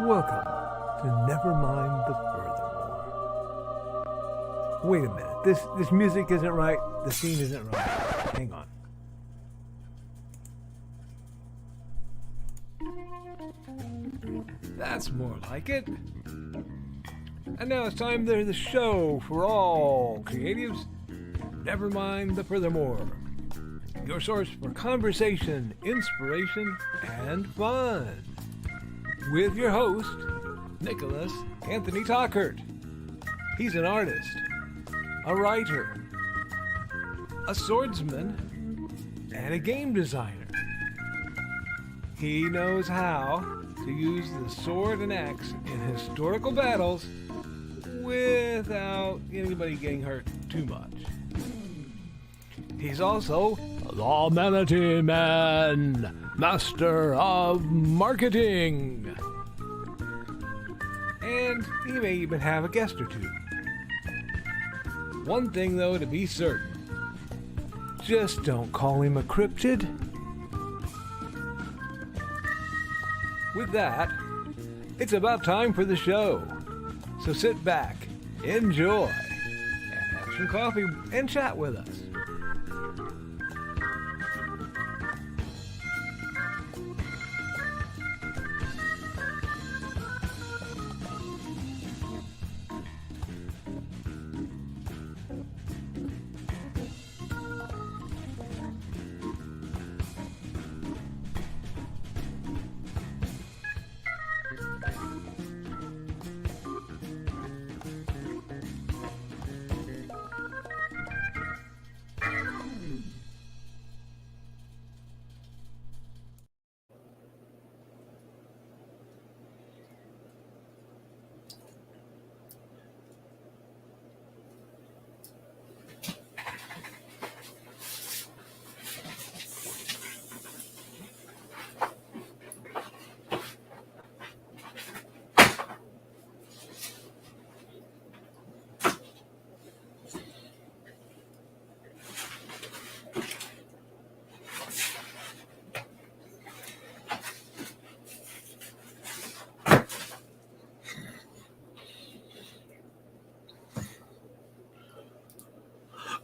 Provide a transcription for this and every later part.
Welcome to Nevermind the Furthermore. Wait a minute, this music isn't right, the scene isn't right. Hang on. That's more like it. And now it's time for the show for all creatives. Nevermind the Furthermore. Your source for conversation, inspiration, and fun. With your host, Nicholas Anthony Tockert. He's an artist, a writer, a swordsman, and a game designer. He knows how to use the sword and axe in historical battles without anybody getting hurt too much. He's also the Manatee Man, master of marketing. And he may even have a guest or two. One thing, though, to be certain. Just don't call him a cryptid. With that, it's about time for the show. So sit back, enjoy, and have some coffee and chat with us.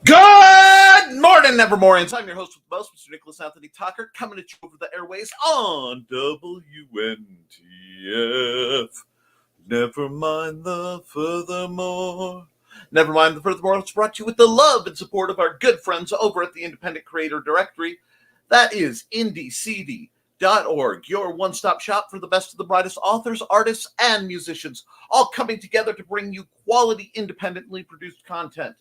Good morning, Nevermorians. I'm your host with the most, Mr. Nicholas Anthony Tockert, coming at you over the airways on WNTF. Never mind the furthermore. Never mind the furthermore. It's brought to you with the love and support of our good friends over at the Independent Creator Directory. That is IndieCD.org, your one-stop shop for the best of the brightest authors, artists, and musicians, all coming together to bring you quality, independently produced content,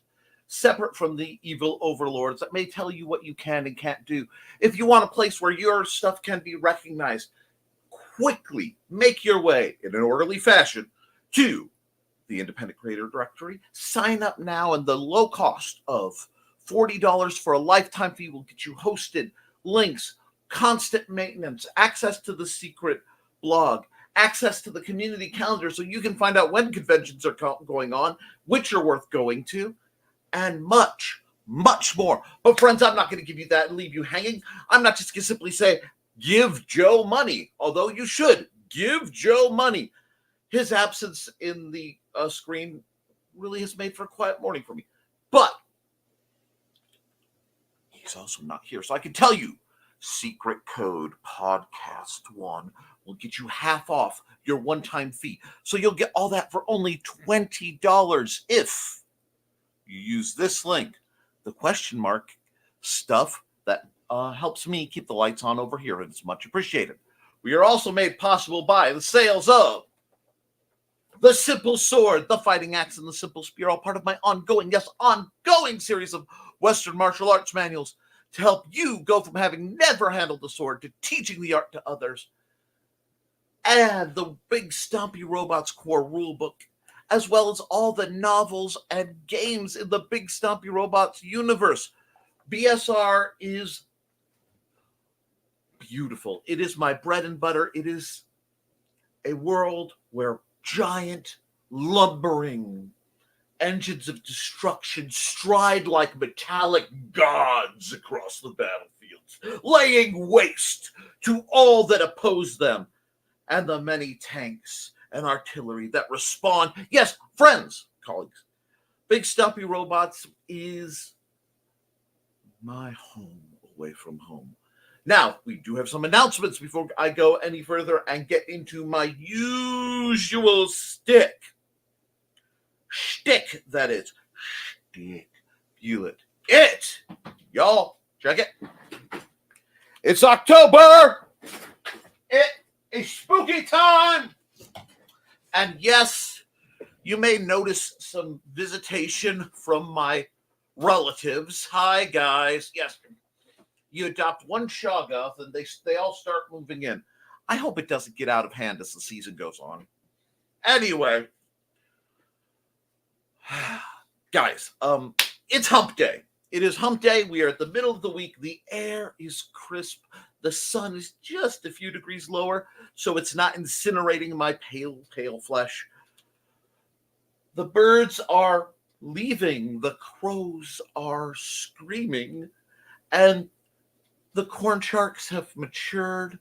separate from the evil overlords that may tell you what you can and can't do. If you want a place where your stuff can be recognized, quickly make your way in an orderly fashion to the Independent Creator Directory. Sign up now, and the low cost of $40 for a lifetime fee will get you hosted, links, constant maintenance, access to the secret blog, access to the community calendar so you can find out when conventions are going on, which are worth going to, and much, much more. But friends, I'm not going to give you that and leave you hanging. I'm not just going to simply say, give Joe money, although you should. Give Joe money. His absence in the screen really has made for a quiet morning for me. But he's also not here. So I can tell you, secret code podcast1 will get you half off your one-time fee. So you'll get all that for only $20 if you use this link, the question mark stuff that helps me keep the lights on over here, and it's much appreciated. We are also made possible by the sales of the Simple Sword, the Fighting Axe, and the Simple Spear, all part of my ongoing series of Western martial arts manuals to help you go from having never handled the sword to teaching the art to others. And the Big Stompy Robots Core Rulebook, as well as all the novels and games in the Big Stompy Robots universe. BSR is beautiful. It is my bread and butter. It is a world where giant, lumbering engines of destruction stride like metallic gods across the battlefields, laying waste to all that oppose them. and the many tanks and artillery that respond. Yes, friends, colleagues, Big Stumpy Robots is my home away from home. Now, we do have some announcements before I go any further and get into my usual shtick, that is. Shtick. Feel it. Y'all, check it. It's October. It is spooky time. And yes, you may notice some visitation from my relatives. Hi, guys. Yes, you adopt one Shoggoth and they all start moving in. I hope it doesn't get out of hand as the season goes on. Anyway, guys, it's hump day. It is hump day. We are at the middle of the week. The air is crisp. The sun is just a few degrees lower, so it's not incinerating my pale, pale flesh. The birds are leaving. The crows are screaming. And the corn sharks have matured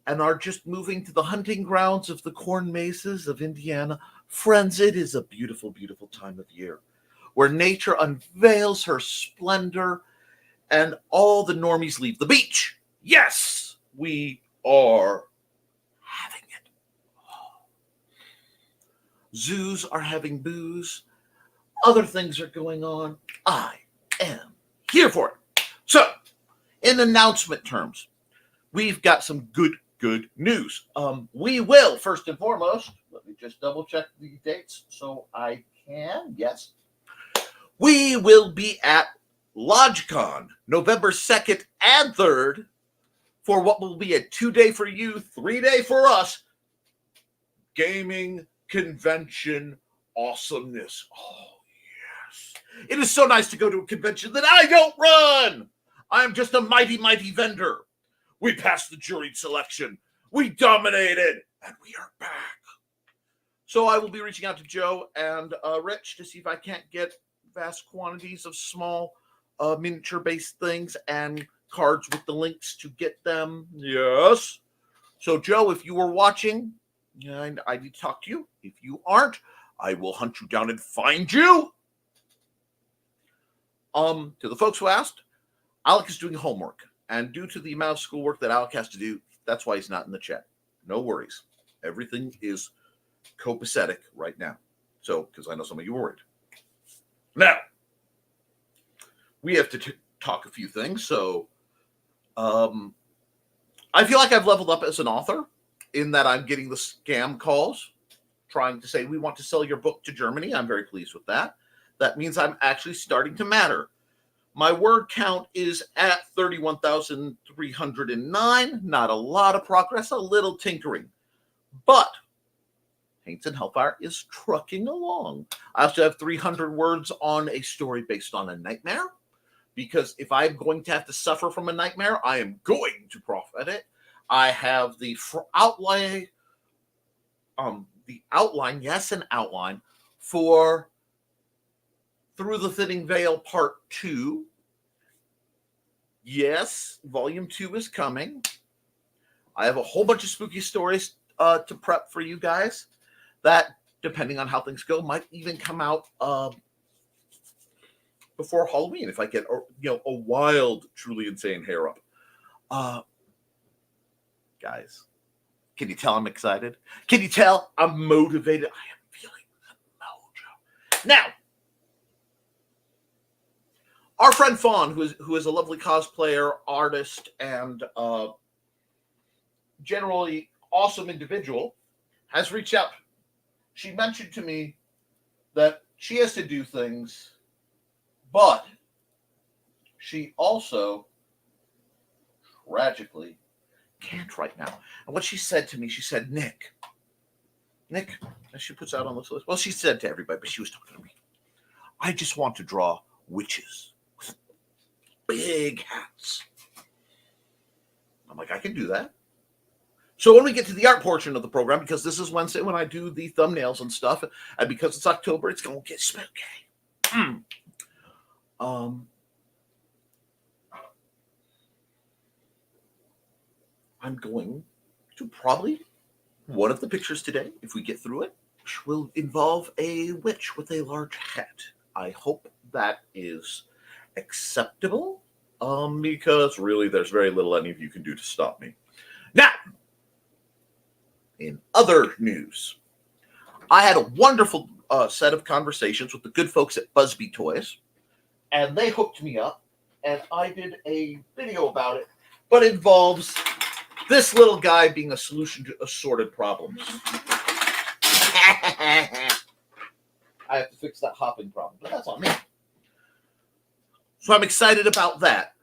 and are just moving to the hunting grounds of the corn mesas of Indiana. Friends, it is a beautiful, beautiful time of year where nature unveils her splendor and all the normies leave the beach. Yes, we are having it. Zoos are having booze. Other things are going on. I am here for it. So, in announcement terms, we've got some good news. We will, first and foremost, let me just double check the dates so I can. Yes. We will be at LodgeCon November 2nd and 3rd for what will be a 2-day for you, 3-day for us gaming convention awesomeness. Oh, yes. It is so nice to go to a convention that I don't run. I am just a mighty, mighty vendor. We passed the juried selection. We dominated, and we are back. So I will be reaching out to Joe and Rich to see if I can't get vast quantities of small miniature-based things and cards with the links to get them. Yes. So, Joe, if you were watching, I need to talk to you. If you aren't, I will hunt you down and find you. To the folks who asked, Alec is doing homework, and due to the amount of schoolwork that Alec has to do, that's why he's not in the chat. No worries. Everything is copacetic right now. So, because I know some of you are worried. Now, we have to talk a few things. So, I feel like I've leveled up as an author in that I'm getting the scam calls trying to say, we want to sell your book to Germany. I'm very pleased with that. That means I'm actually starting to matter. My word count is at 31,309. Not a lot of progress, a little tinkering. But Haints and Hellfire is trucking along. I also have 300 words on a story based on a nightmare. Because if I'm going to have to suffer from a nightmare, I am going to profit it. I have the outline, yes, an outline for Through the Thinning Veil Part 2. Yes, Volume 2 is coming. I have a whole bunch of spooky stories to prep for you guys that, depending on how things go, might even come out before Halloween if I get a wild, truly insane hair up. Guys, can you tell I'm excited? Can you tell I'm motivated? I am feeling the mojo. Now, our friend Fawn, who is a lovely cosplayer, artist, and generally awesome individual, has reached out. She mentioned to me that she has to do things, but she also tragically can't right now. And what she said to me, she said, Nick, as she puts out on this list, well, she said to everybody, but she was talking to me, I just want to draw witches with big hats. I'm like, I can do that. So when we get to the art portion of the program, because this is Wednesday when I do the thumbnails and stuff, and because it's October, it's going to get spooky. I'm going to probably One of the pictures today, if we get through it, will involve a witch with a large hat. I hope that is acceptable, because really there's very little any of you can do to stop me. Now, in other news, I had a wonderful set of conversations with the good folks at Busby Toys, and they hooked me up, and I did a video about it, but it involves this little guy being a solution to assorted problems. I have to fix that hopping problem, but that's on me. So I'm excited about that.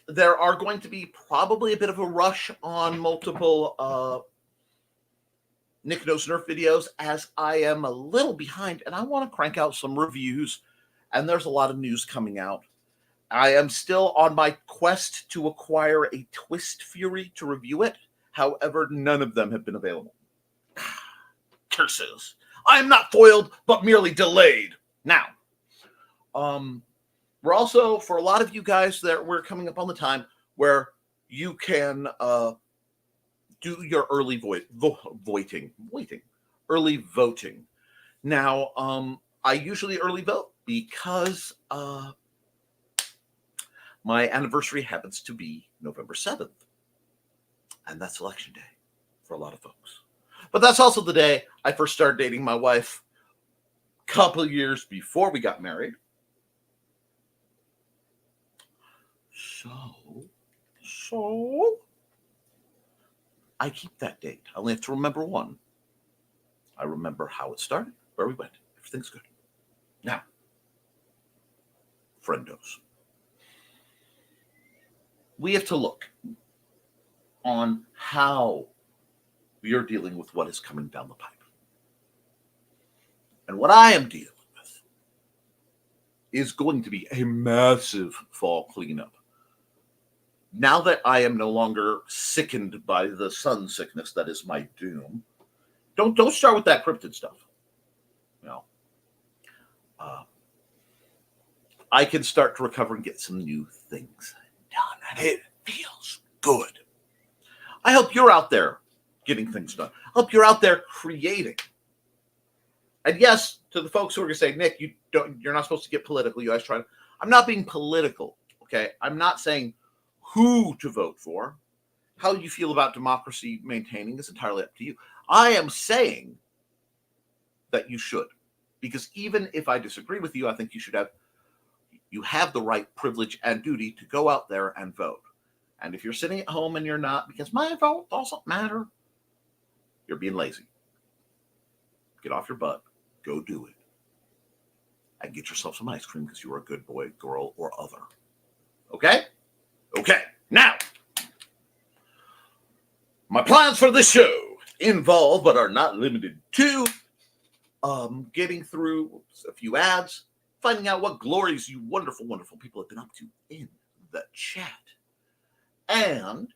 There are going to be probably a bit of a rush on multiple Nick Knows Nerf videos, as I am a little behind and I want to crank out some reviews, and there's a lot of news coming out. I am still on my quest to acquire a Twist Fury to review it. However, none of them have been available. Curses. I am not foiled, but merely delayed. Now, we're also, for a lot of you guys, that we're coming up on the time where you can do your early early voting. Now, I usually early vote because my anniversary happens to be November 7th. And that's election day for a lot of folks. But that's also the day I first started dating my wife, a couple of years before we got married. So I keep that date. I only have to remember one. I remember how it started, where we went. Everything's good. Now, friendos. We have to look on how we are dealing with what is coming down the pipe. And what I am dealing with is going to be a massive fall cleanup. Now that I am no longer sickened by the sun sickness that is my doom, don't start with that cryptid stuff. No. I can start to recover and get some new things done, and it feels good. I hope you're out there getting things done. I hope you're out there creating. And yes, to the folks who are going to say, Nick, you're not supposed to get political. You guys try to. I'm not being political, okay? I'm not saying who to vote for. How you feel about democracy maintaining is entirely up to you. I am saying that you should, because even if I disagree with you, I think you have the right, privilege, and duty to go out there and vote. And if you're sitting at home and you're not, because my vote doesn't matter, you're being lazy. Get off your butt. Go do it. And get yourself some ice cream because you're a good boy, girl, or other. Okay? Okay. Now, my plans for this show involve, but are not limited to, getting through a few ads, finding out what glories you wonderful, wonderful people have been up to in the chat. And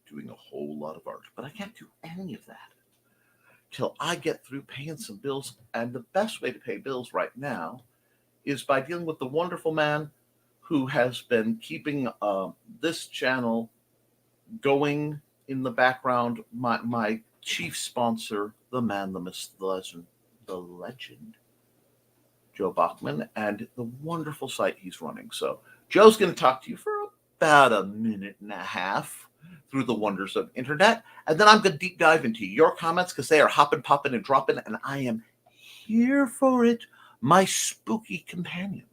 doing a whole lot of art. But I can't do any of that till I get through paying some bills. And the best way to pay bills right now is by dealing with the wonderful man who has been keeping this channel going in the background, my chief sponsor, the man, the myth, the legend, Joe Bachman, and the wonderful site he's running. So Joe's going to talk to you for about a minute and a half through the wonders of internet, and then I'm going to deep dive into your comments because they are hopping, popping, and dropping, and I am here for it, my spooky companions.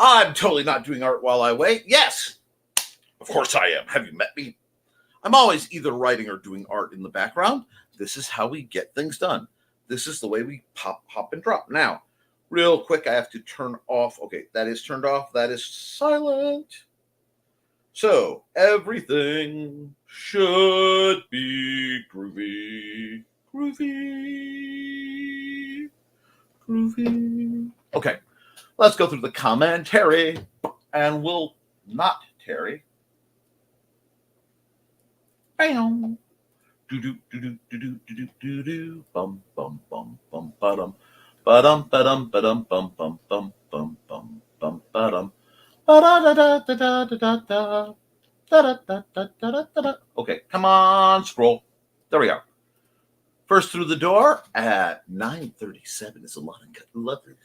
I'm totally not doing art while I wait. Yes, of course I am. Have you met me? I'm always either writing or doing art in the background. This is how we get things done. This is the way we pop, hop, and drop. Now, real quick, I have to turn off. Okay, that is turned off. That is silent. So, everything should be groovy. Groovy. Groovy. Okay, let's go through the commentary, and we'll not tarry. Bam. Do do do do do do do do bum bum bum bum ba-dum ba-dum ba-dum ba-dum bum bum bum bum bum bum ba-dum ba-da-da-da-da-da-da-da da-da-da-da-da-da-da. Okay, come on, scroll. There we are. First through the door at 9:37 is a lot of lovely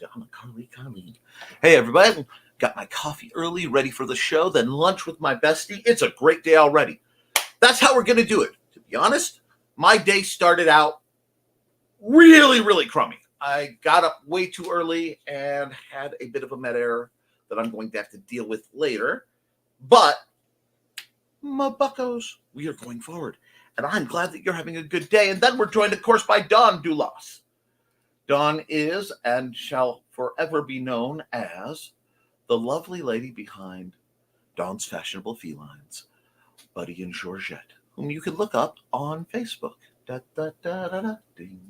Colleen. Hey everybody, got my coffee early, ready for the show, then lunch with my bestie. It's a great day already. That's how we're going to do it. To be honest, my day started out really, really crummy. I got up way too early and had a bit of a med error that I'm going to have to deal with later. But, my buckos, we are going forward. And I'm glad that you're having a good day. And then we're joined, of course, by Dawn Dulas. Dawn is and shall forever be known as the lovely lady behind Dawn's Fashionable Felines, Buddy and Georgette, whom you can look up on Facebook. Da, da, da, da, da, ding.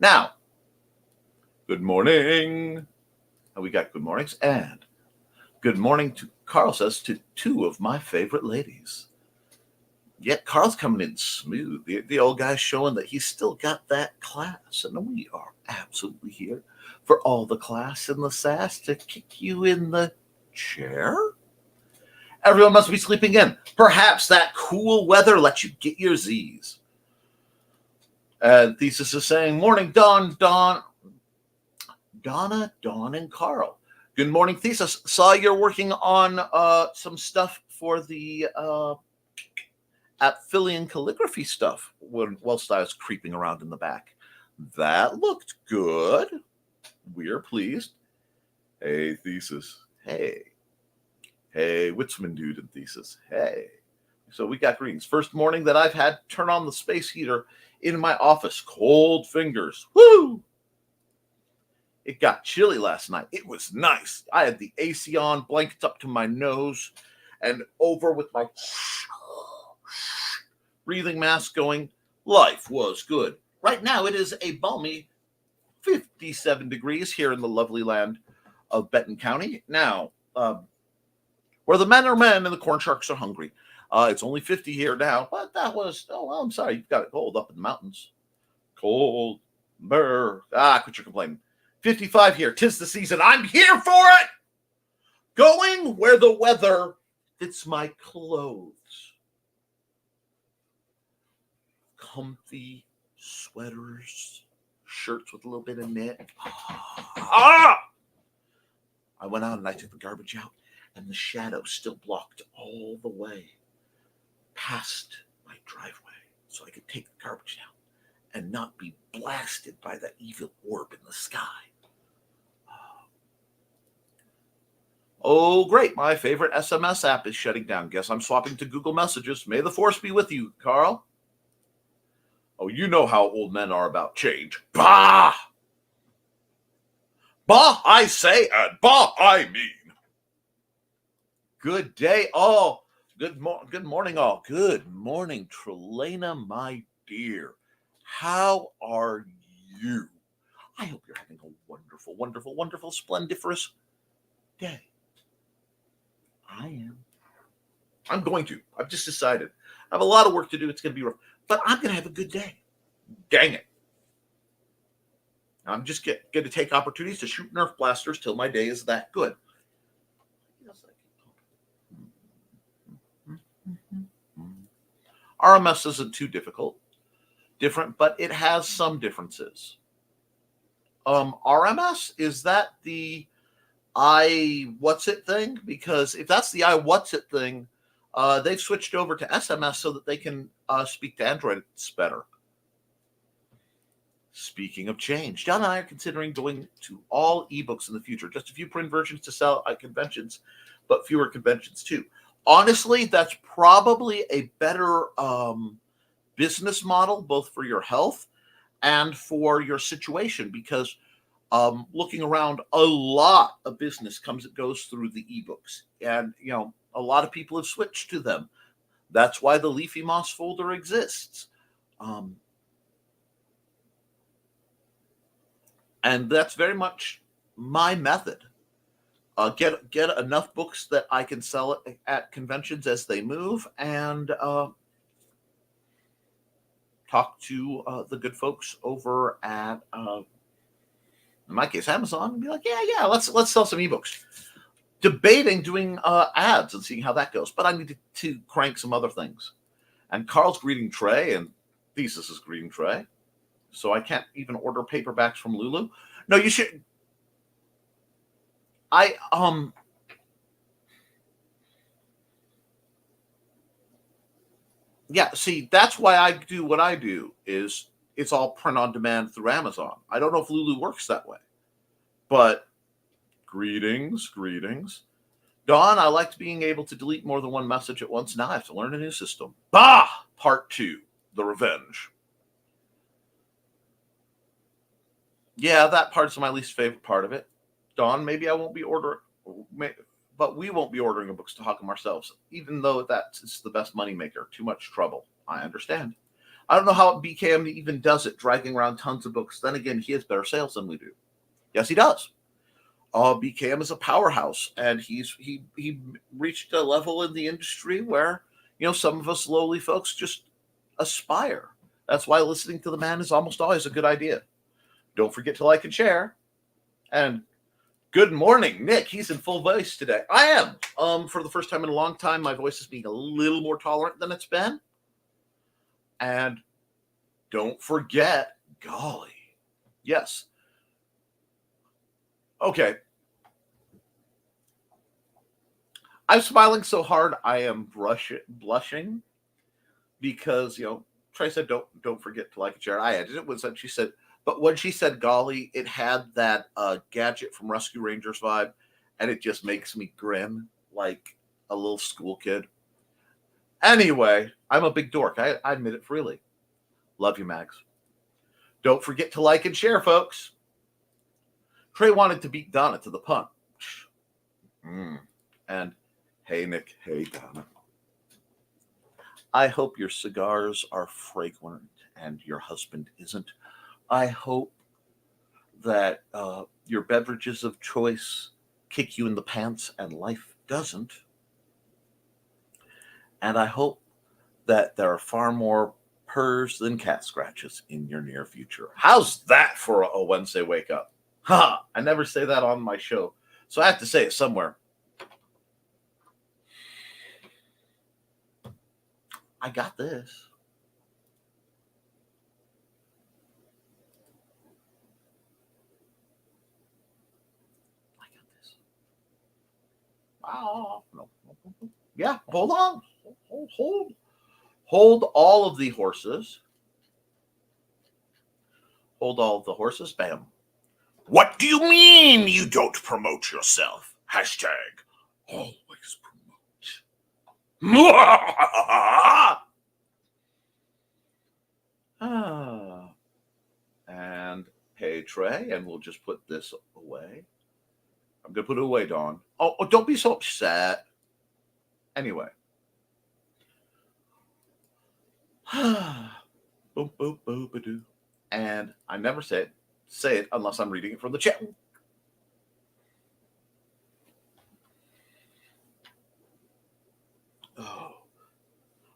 Now, good morning. We got good mornings, and good morning to Carl says to two of my favorite ladies. Yet Carl's coming in smooth. The old guy's showing that he's still got that class, and we are absolutely here for all the class and the sass to kick you in the chair. Everyone must be sleeping in. Perhaps that cool weather lets you get your Z's. And Thesis is saying, morning, Donna, Dawn, and Carl. Good morning, Thesis. Saw you're working on some stuff for the Apphilian calligraphy stuff whilst I was creeping around in the back. That looked good. We're pleased. Hey, Thesis. Hey. Hey, Witzman dude and Thesis. Hey. So we got greetings. First morning that I've had turn on the space heater in my office. Cold fingers. Woo! It got chilly last night. It was nice. I had the AC on, blankets up to my nose, and over with my breathing mask going. Life was good. Right now it is a balmy 57 degrees here in the lovely land of Benton County. Now, where the men are men and the corn sharks are hungry. It's only 50 here now, but that was, I'm sorry, you've got it cold up in the mountains. Cold, quit your complaining. 55 here, 'tis the season, I'm here for it! Going where the weather fits my clothes. Comfy sweaters, shirts with a little bit of knit. I went out and I took the garbage out, and the shadow still blocked all the way past my driveway so I could take the garbage out and not be blasted by that evil orb in the sky. Oh, great. My favorite SMS app is shutting down. Guess I'm swapping to Google Messages. May the force be with you, Carl. Oh, you know how old men are about change. Bah! Bah, I say, and bah, I mean. Good day, all. Good morning, all. Good morning, Trelena, my dear. How are you? I hope you're having a wonderful, wonderful, wonderful, splendiferous day. I am. I'm going to. I've just decided. I have a lot of work to do. It's going to be rough. But I'm going to have a good day. Dang it. I'm just going to take opportunities to shoot Nerf blasters till my day is that good. RMS isn't too different, but it has some differences. RMS, is that the what's it thing? Because if that's the what's it thing, they've switched over to SMS so that they can speak to Androids better. Speaking of change, John and I are considering going to all ebooks in the future. Just a few print versions to sell at conventions, but fewer conventions too. Honestly, that's probably a better business model, both for your health and for your situation, because looking around, a lot of business goes through the ebooks, and a lot of people have switched to them. That's why the Leafy Moss folder exists. And that's very much my method. Get enough books that I can sell it at conventions as they move, and talk to the good folks over at, in my case, Amazon, and be like, yeah, let's sell some ebooks. Debating doing ads and seeing how that goes, but I need to crank some other things. And Carl's greeting Trey, and Thesis is greeting Trey. So I can't even order paperbacks from Lulu. No, you should. Yeah, see, that's why I do what I do, is it's all print on demand through Amazon. I don't know if Lulu works that way, but greetings. Dawn, I liked being able to delete more than one message at once. Now I have to learn a new system. Bah! Part 2, The Revenge. Yeah, that part's my least favorite part of it. Dawn, maybe I won't be ordering, but we won't be ordering the books to hawk them ourselves, even though that's the best moneymaker. Too much trouble. I understand. I don't know how BKM even does it, dragging around tons of books. Then again, he has better sales than we do. Yes, he does. BKM is a powerhouse, and he reached a level in the industry where some of us lowly folks just aspire. That's why listening to the man is almost always a good idea. Don't forget to like and share. And good morning, Nick. He's in full voice today. I am. For the first time in a long time, my voice is being a little more tolerant than it's been. And don't forget, golly. Yes. Okay. I'm smiling so hard I am blushing because, Trey said, don't forget to like and share. I added it when she said, but when she said golly, it had that Gadget from Rescue Rangers vibe, and it just makes me grin like a little school kid. Anyway, I'm a big dork. I admit it freely. Love you, Max. Don't forget to like and share, folks. Trey wanted to beat Donna to the punch. And hey, Nick. Hey, Donna. I hope your cigars are fragrant and your husband isn't. I hope that your beverages of choice kick you in the pants and life doesn't. And I hope that there are far more purrs than cat scratches in your near future. How's that for a Wednesday wake up? Ha! I never say that on my show, so I have to say it somewhere. I got this. Wow. No. Yeah, hold on. Hold all of the horses. Hold all of the horses. Bam. What do you mean you don't promote yourself? Hashtag always promote. And hey, Trey, and we'll just put this away. I'm going to put it away, Dawn. Oh, don't be so upset. Anyway. Boop, boop, boop, ba-doo. And I never say it unless I'm reading it from the chat. Oh.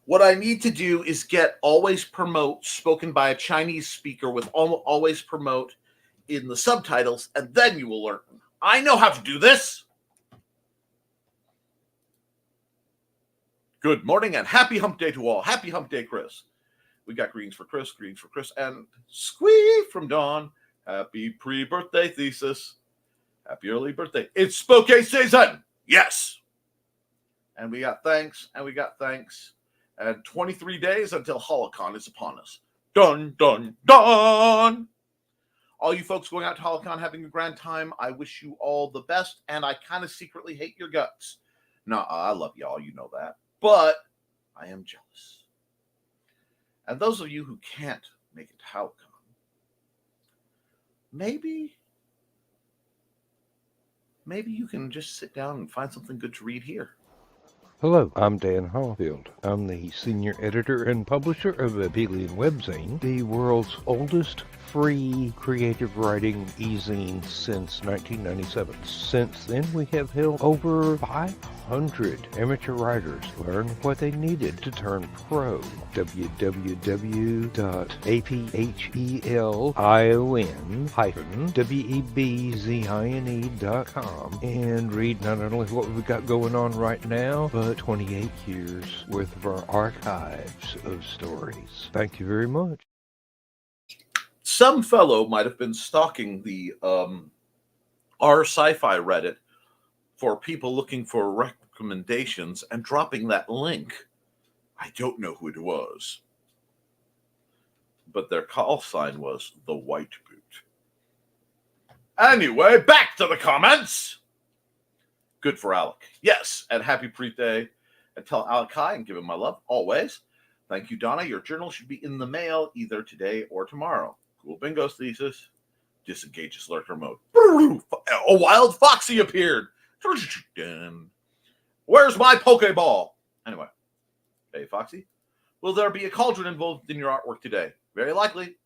What I need to do is get always promote spoken by a Chinese speaker with always promote in the subtitles, and then you will learn. I know how to do this. Good morning and happy hump day to all. Happy hump day, Chris. We got greetings for Chris, and squee from Dawn. Happy pre-birthday, Thesis. Happy early birthday. It's Spokane season. Yes. And we got thanks, and 23 days until Holocon is upon us. Dun, dun, dun. All you folks going out to HoloCon having a grand time, I wish you all the best, and I kind of secretly hate your guts. No, I love y'all, you know that. But I am jealous. And those of you who can't make it to HoloCon, maybe you can just sit down and find something good to read here. Hello, I'm Dan Hollifield. I'm the senior editor and publisher of Abelian Webzine, the world's oldest free creative writing e-zine since 1997. Since then, we have helped over 500 amateur writers learn what they needed to turn pro. www.aphellion-webzine.com and read not only what we've got going on right now, but 28 years worth of our archives of stories. Thank you very much. Some fellow might have been stalking the r sci-fi Reddit for people looking for recommendations and dropping that link. I don't know who it was, but their call sign was the White Boot. Anyway, back to the comments. Good for Alec. Yes, and happy pre-day. And tell Alec hi and give him my love, always. Thank you, Donna. Your journal should be in the mail either today or tomorrow. Cool bingo thesis. Disengages lurker mode. A wild foxy appeared. Where's my Pokeball? Anyway. Hey, Foxy. Will there be a cauldron involved in your artwork today? Very likely.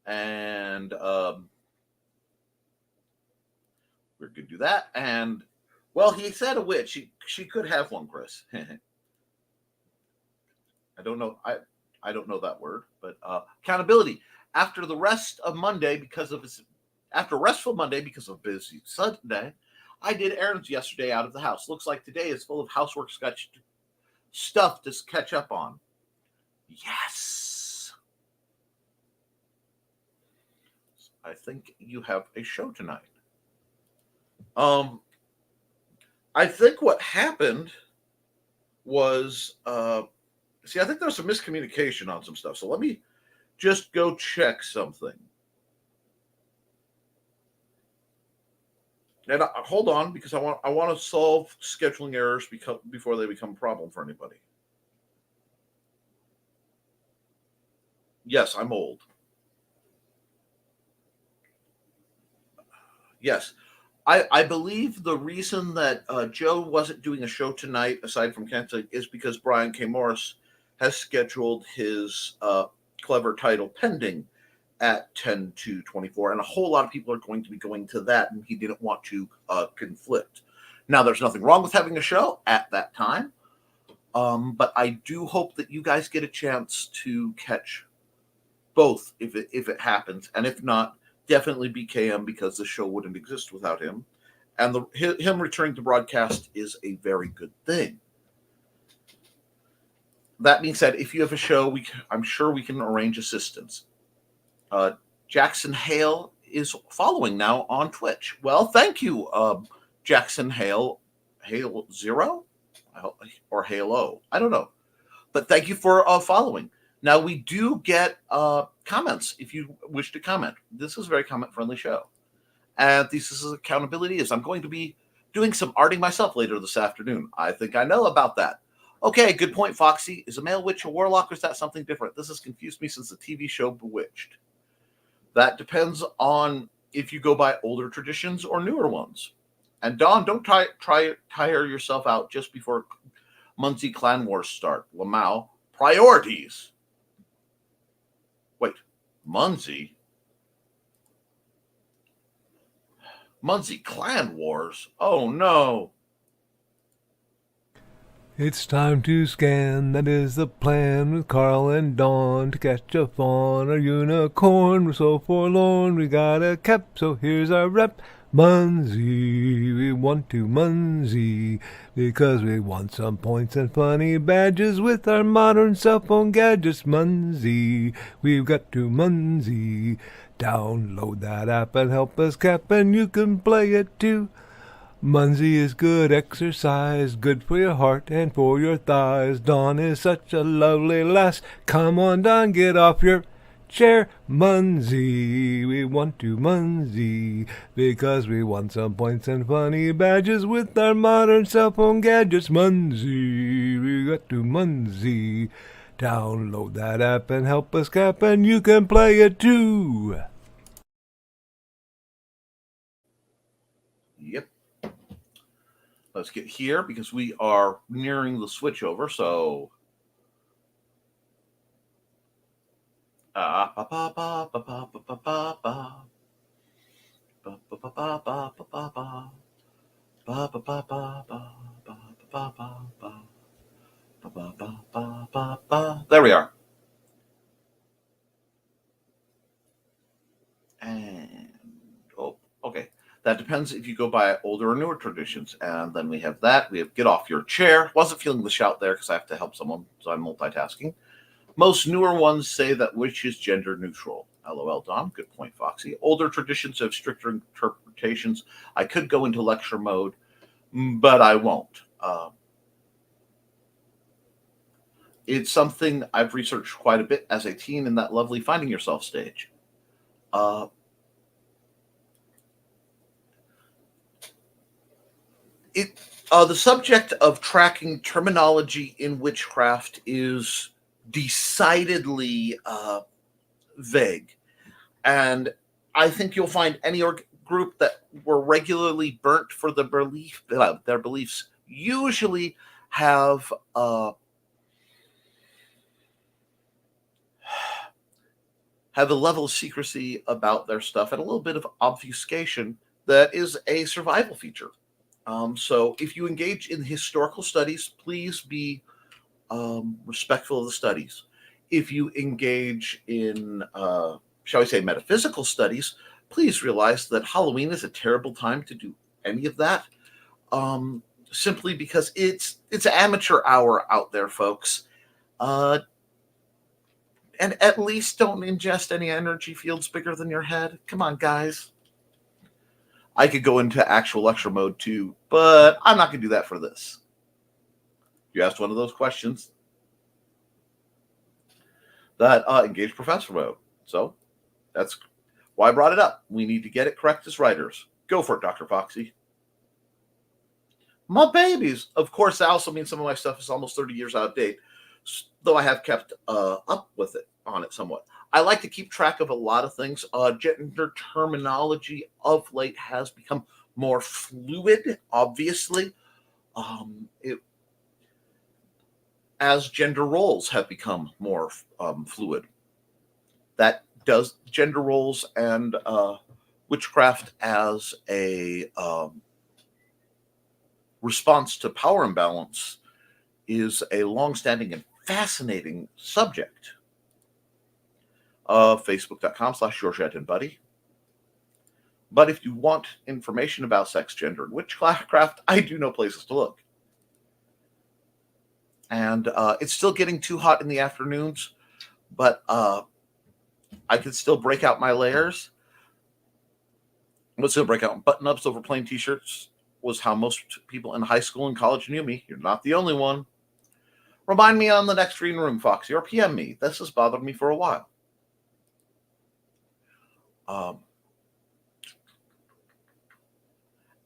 And we're going to do that. And, well, he said a witch. She could have one, Chris. I don't know. I don't know that word, but accountability. After restful Monday because of busy Sunday, I did errands yesterday out of the house. Looks like today is full of housework stuff to catch up on. Yes. I think you have a show tonight. I think what happened was I think there's some miscommunication on some stuff. So let me just go check something. And hold on, because I want to solve scheduling errors before they become a problem for anybody. Yes, I'm old. Yes. I believe the reason that Joe wasn't doing a show tonight, aside from canceling, is because Brian K. Morris has scheduled his clever title pending at 10/2/24, and a whole lot of people are going to be going to that, and he didn't want to conflict. Now, there's nothing wrong with having a show at that time, but I do hope that you guys get a chance to catch both if it happens, and if not, definitely BKM, because the show wouldn't exist without him, and him returning to broadcast is a very good thing. That being said, if you have a show, I'm sure we can arrange assistance. Jackson Hale is following now on Twitch. Well, thank you, Jackson Hale. Hale Zero? Or Halo. I don't know. But thank you for following. Now, we do get comments if you wish to comment. This is a very comment-friendly show. And Thesis of Accountability is I'm going to be doing some arting myself later this afternoon. I think I know about that. Okay, good point, Foxy. Is a male witch a warlock, or is that something different? This has confused me since the TV show Bewitched. That depends on if you go by older traditions or newer ones. And Don, don't tire yourself out just before Muncie clan wars start. Lamau, priorities. Wait, Muncie clan wars? Oh no. It's time to scan, that is the plan, with Carl and Dawn to catch a fawn or unicorn. We're so forlorn, we got a cap, so here's our rep. Muncie, we want to Muncie, because we want some points and funny badges with our modern cell phone gadgets. Muncie, we've got to Muncie. Download that app and help us cap, and you can play it too. Munsey is good exercise, good for your heart and for your thighs. Dawn is such a lovely lass. Come on, Dawn, get off your chair. Munsey, we want to Munsey, because we want some points and funny badges with our modern cell phone gadgets. Munsey, we got to Munsey. Download that app and help us cap, and you can play it too. Yep. Let's get here because we are nearing the switchover. So, there we are. And okay. That depends if you go by older or newer traditions. And then we have that. We have get off your chair. Wasn't feeling the shout there because I have to help someone, so I'm multitasking. Most newer ones say that which is gender neutral. LOL, Dom. Good point, Foxy. Older traditions have stricter interpretations. I could go into lecture mode, but I won't. It's something I've researched quite a bit as a teen in that lovely Finding Yourself stage. The subject of tracking terminology in witchcraft is decidedly vague. And I think you'll find any group that were regularly burnt for their beliefs usually have a level of secrecy about their stuff and a little bit of obfuscation that is a survival feature. So if you engage in historical studies, please be respectful of the studies. If you engage in, shall we say, metaphysical studies, please realize that Halloween is a terrible time to do any of that, simply because it's amateur hour out there, folks. And at least don't ingest any energy fields bigger than your head. Come on, guys. I could go into actual lecture mode too, but I'm not going to do that for this. You asked one of those questions that engage professor mode. So that's why I brought it up. We need to get it correct as writers. Go for it, Dr. Foxy. My babies. Of course, that also means some of my stuff is almost 30 years out of date, though I have kept up with it on it somewhat. I like to keep track of a lot of things. Gender terminology of late has become more fluid, obviously. As gender roles have become more fluid. That does gender roles and witchcraft as a response to power imbalance is a long-standing and fascinating subject. Facebook.com/Georgette and Buddy. But if you want information about sex, gender, and witchcraft, I do know places to look. And it's still getting too hot in the afternoons, but I can still break out my layers. Let's still break out button-ups over plain t-shirts was how most people in high school and college knew me. You're not the only one. Remind me on the next reading room, Foxy, or PM me. This has bothered me for a while.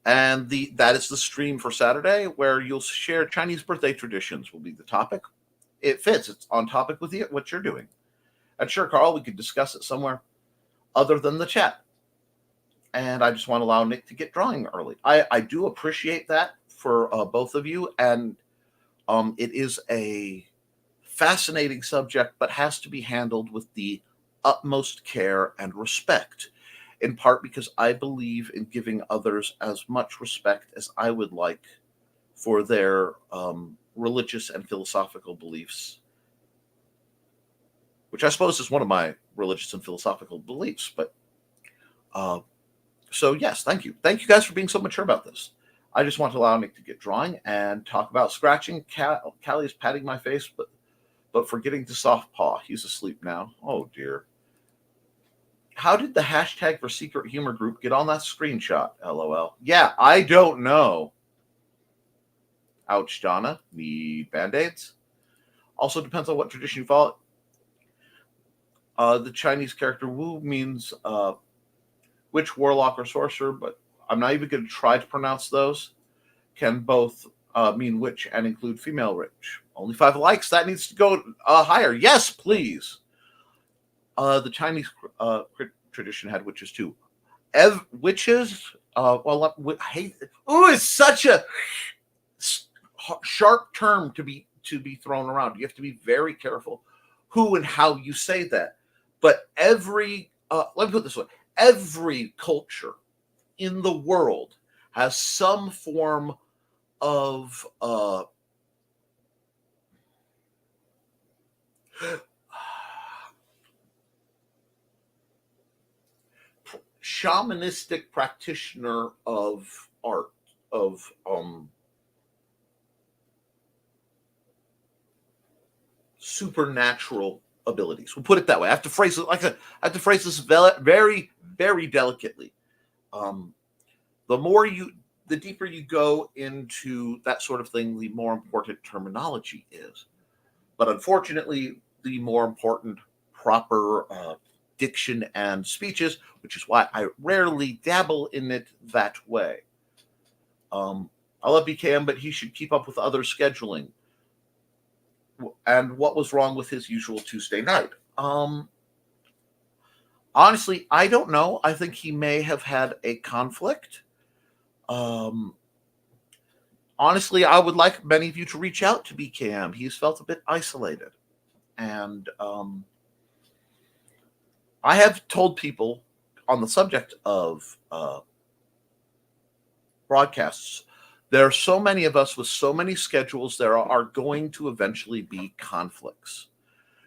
And that is the stream for Saturday, where you'll share Chinese birthday traditions will be the topic. It fits. It's on topic with you, what you're doing. And sure, Carl, we could discuss it somewhere other than the chat. And I just want to allow Nick to get drawing early. I do appreciate that for both of you. And it is a fascinating subject, but has to be handled with the utmost care and respect, in part because I believe in giving others as much respect as I would like for their religious and philosophical beliefs, which I suppose is one of my religious and philosophical beliefs. But so, yes, thank you. Thank you guys for being so mature about this. I just want to allow Nick to get drawing and talk about scratching. Callie is patting my face, but forgetting to soft paw. He's asleep now. Oh, dear. How did the hashtag for secret humor group get on that screenshot? LOL. Yeah, I don't know. Ouch, Donna. Need band-aids? Also depends on what tradition you follow. The Chinese character Wu means witch, warlock, or sorcerer, but I'm not even going to try to pronounce those. Can both mean witch and include female witch. Only 5 likes. That needs to go higher. Yes, please. The Chinese tradition had witches too. Witches? Well, I hate it. Ooh, it's such a sharp term to be thrown around. You have to be very careful who and how you say that. But let me put it this way: every culture in the world has some form of shamanistic practitioner of art, of supernatural abilities. We'll put it that way. I have to phrase it I have to phrase this very, very delicately. The deeper you go into that sort of thing, the more important terminology is. But unfortunately, the more important proper diction and speeches, which is why I rarely dabble in it that way. I love BKM, but he should keep up with other scheduling. And what was wrong with his usual Tuesday night? Honestly, I don't know. I think he may have had a conflict. Honestly, I would like many of you to reach out to BKM. He's felt a bit isolated. And I have told people on the subject of broadcasts, there are so many of us with so many schedules, there are going to eventually be conflicts.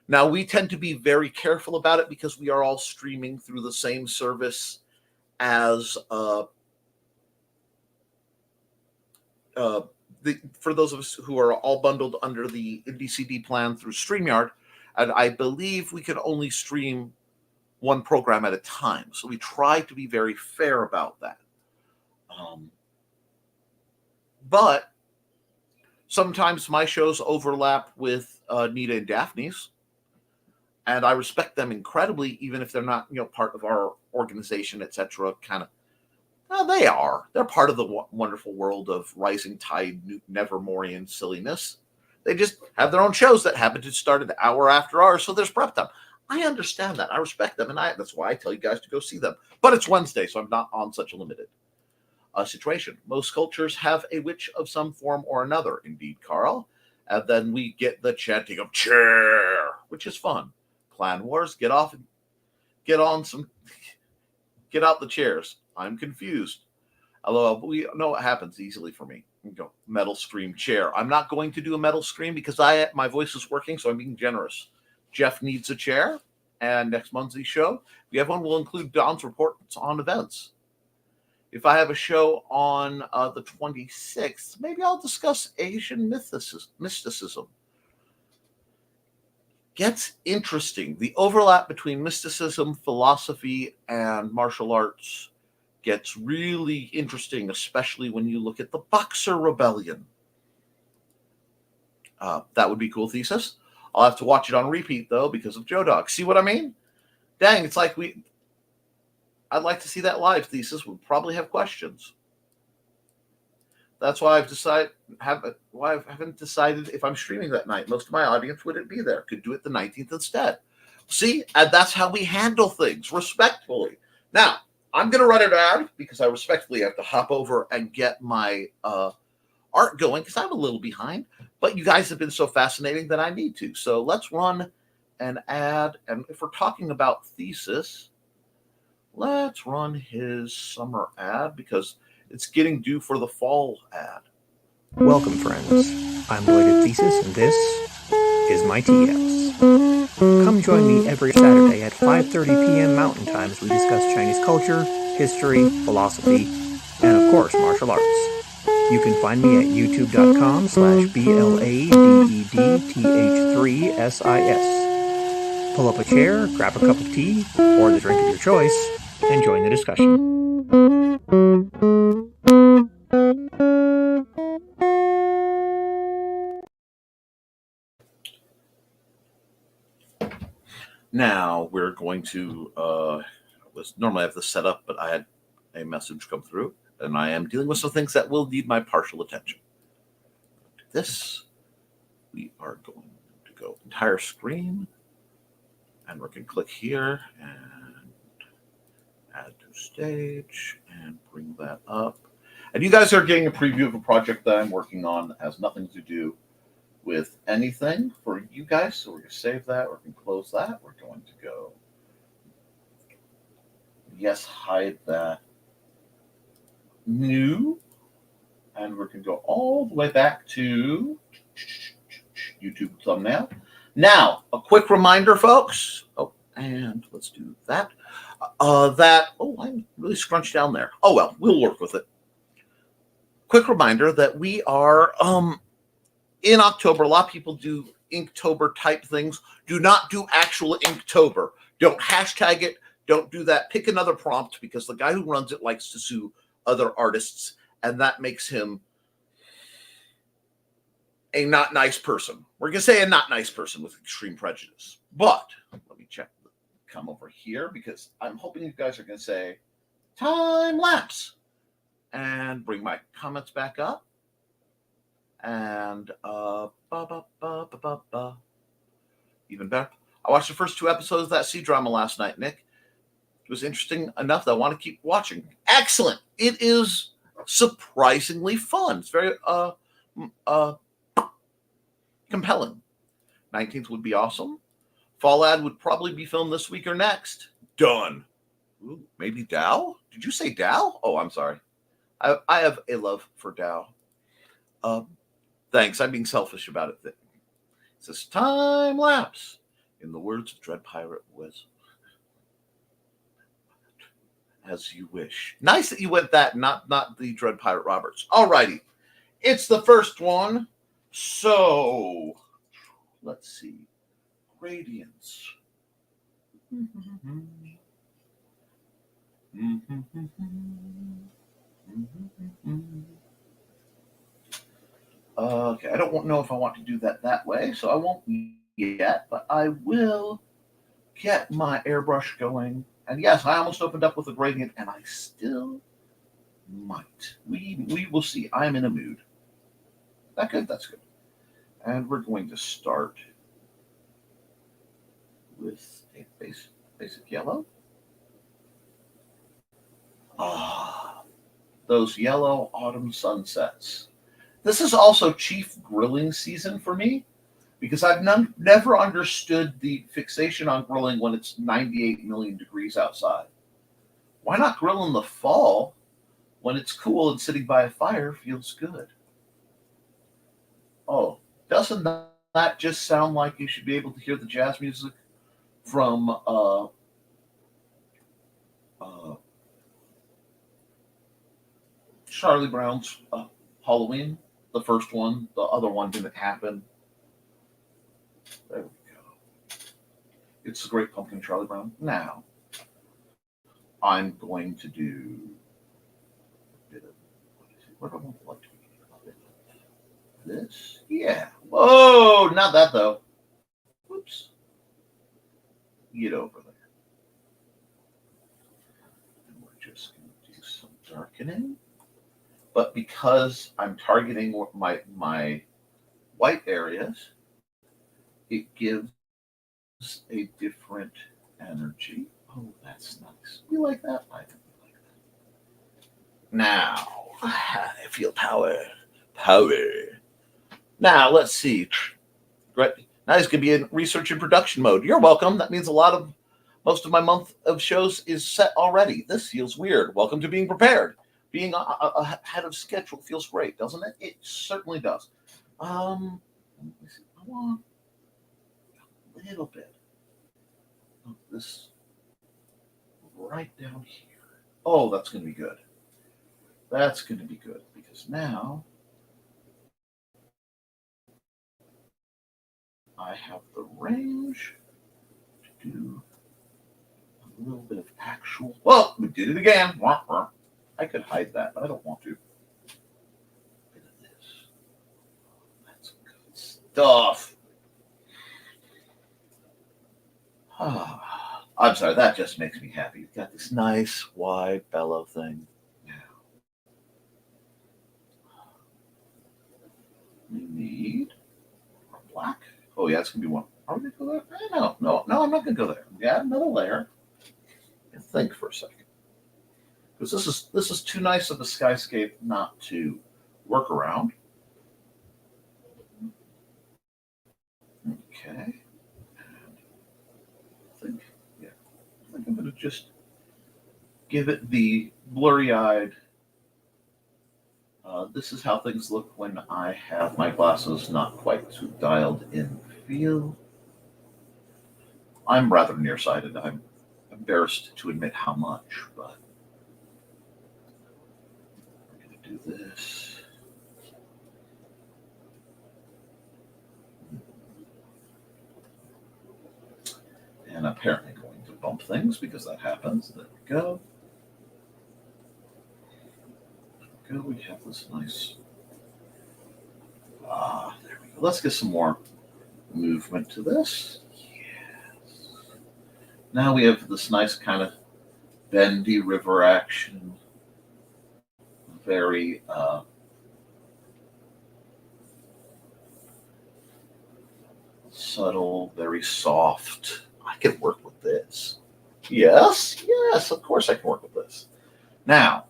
Now, we tend to be very careful about it because we are all streaming through the same service as for those of us who are all bundled under the NDCD plan through StreamYard, and I believe we can only stream one program at a time. So we try to be very fair about that. But sometimes my shows overlap with Nita and Daphne's, and I respect them incredibly, even if they're not, part of our organization, etc. Kind of. They are. They're part of the wonderful world of Rising Tide, Nevermorian silliness. They just have their own shows that happen to start an hour after ours, so there's prep time. I understand that. I respect them, and that's why I tell you guys to go see them. But it's Wednesday, so I'm not on such a limited situation. Most cultures have a witch of some form or another. Indeed, Carl. And then we get the chanting of chair, which is fun. Clan wars, get out the chairs. I'm confused. Although we know what happens easily for me. You go metal scream chair. I'm not going to do a metal scream because my voice is working, so I'm being generous. Jeff needs a chair, and next Monday's show, if we have one, we'll include Don's reports on events. If I have a show on the 26th, maybe I'll discuss Asian mysticism. Gets interesting. The overlap between mysticism, philosophy, and martial arts gets really interesting, especially when you look at the Boxer Rebellion. That would be a cool thesis. I'll have to watch it on repeat, though, because of Joe Dog. See what I mean? Dang, it's like I'd like to see that live thesis. We'll probably have questions. That's why I haven't decided if I'm streaming that night. Most of my audience wouldn't be there. Could do it the 19th instead. See, and that's how we handle things, respectfully. Now, I'm going to run it out because I respectfully have to hop over and get my art going because I'm a little behind. But you guys have been so fascinating that I need to. So let's run an ad. And if we're talking about thesis, let's run his summer ad because it's getting due for the fall ad. Welcome, friends. I'm Lloyd at Thesis, and this is my TS. Come join me every Saturday at 5:30 p.m. Mountain Time as we discuss Chinese culture, history, philosophy, and of course, martial arts. You can find me at youtube.com/BLADEDTH3SIS. Pull up a chair, grab a cup of tea, or the drink of your choice, and join the discussion. Now we're going to normally I have this set up, but I had a message come through, and I am dealing with some things that will need my partial attention. This, we are going to go entire screen, and we're going to click here and add to stage and bring that up. And you guys are getting a preview of a project that I'm working on that has nothing to do with anything for you guys. So we're going to save that. We're going to close that. We're going to go, yes, hide that new. And we're going to go all the way back to YouTube thumbnail. Now, a quick reminder, folks. Oh, and let's do that. I'm really scrunched down there. Oh, well, we'll work with it. Quick reminder that we are in October. A lot of people do Inktober type things. Do not do actual Inktober. Don't hashtag it. Don't do that. Pick another prompt, because the guy who runs it likes to sue other artists, and that makes him a not nice person. We're going to say a not nice person with extreme prejudice. But let me check. Come over here, because I'm hoping you guys are going to say time lapse and bring my comments back up. And even better. I watched the first 2 episodes of that C-drama last night, Nick. It was interesting enough that I want to keep watching. Excellent. It is surprisingly fun. It's very compelling. 19th would be awesome. Fall ad would probably be filmed this week or next. Done. Ooh, maybe Dow? Did you say Dow? Oh, I'm sorry. I have a love for Dow. Thanks. I'm being selfish about it. It says time lapse. In the words of Dread Pirate was, as you wish. Nice that you went that, not the Dread Pirate Roberts. Alrighty. It's the first one. So let's see. Gradients. Okay, I don't know if I want to do that way, so I won't yet, but I will get my airbrush going. And yes, I almost opened up with a gradient, and I still might. We will see. I'm in a mood. That good? That's good. And we're going to start with a basic yellow. Those yellow autumn sunsets. This is also chief grilling season for me, because I've never understood the fixation on grilling when it's 98 million degrees outside. Why not grill in the fall when it's cool and sitting by a fire feels good? Oh, doesn't that just sound like you should be able to hear the jazz music from Charlie Brown's Halloween? The first one, the other one didn't happen. There we go. It's the Great Pumpkin, Charlie Brown. Now, I'm going to do a bit of, what do I want the light to be? A bit of this? Yeah. Whoa, not that though. Whoops. Get over there. And we're just going to do some darkening. But because I'm targeting my white areas, it gives a different energy. Oh, that's nice. You like that? I think we like that. Now, I feel power. Power. Now, let's see. Great. Now he's going to be in research and production mode. You're welcome. That means most of my month of shows is set already. This feels weird. Welcome to being prepared. Being ahead of schedule feels great, doesn't it? It certainly does. Let me see. I want a little bit of this right down here. Oh, that's going to be good. That's going to be good, because now I have the range do a little bit of actual. Well, we did it again. I could hide that, but I don't want to. Bit of this. That's good stuff. I'm sorry, that just makes me happy. You've got this nice wide bellow thing. Now, we need black. Oh yeah, it's gonna be one. Are we gonna go there? No, I'm not gonna go there. We got another layer. And think for a second, because this is too nice of a skyscape not to work around. Okay. I think I'm going to just give it the blurry-eyed. This is how things look when I have my glasses not quite so dialed in feel. I'm rather nearsighted. I'm embarrassed to admit how much, but I'm going to do this. And apparently going to bump things because that happens. There we go. There we go. We have this nice. There we go. Let's get some more movement to this. Yes. Now we have this nice kind of bendy river action. Very subtle, very soft. I can work with this. Yes, of course I can work with this. Now,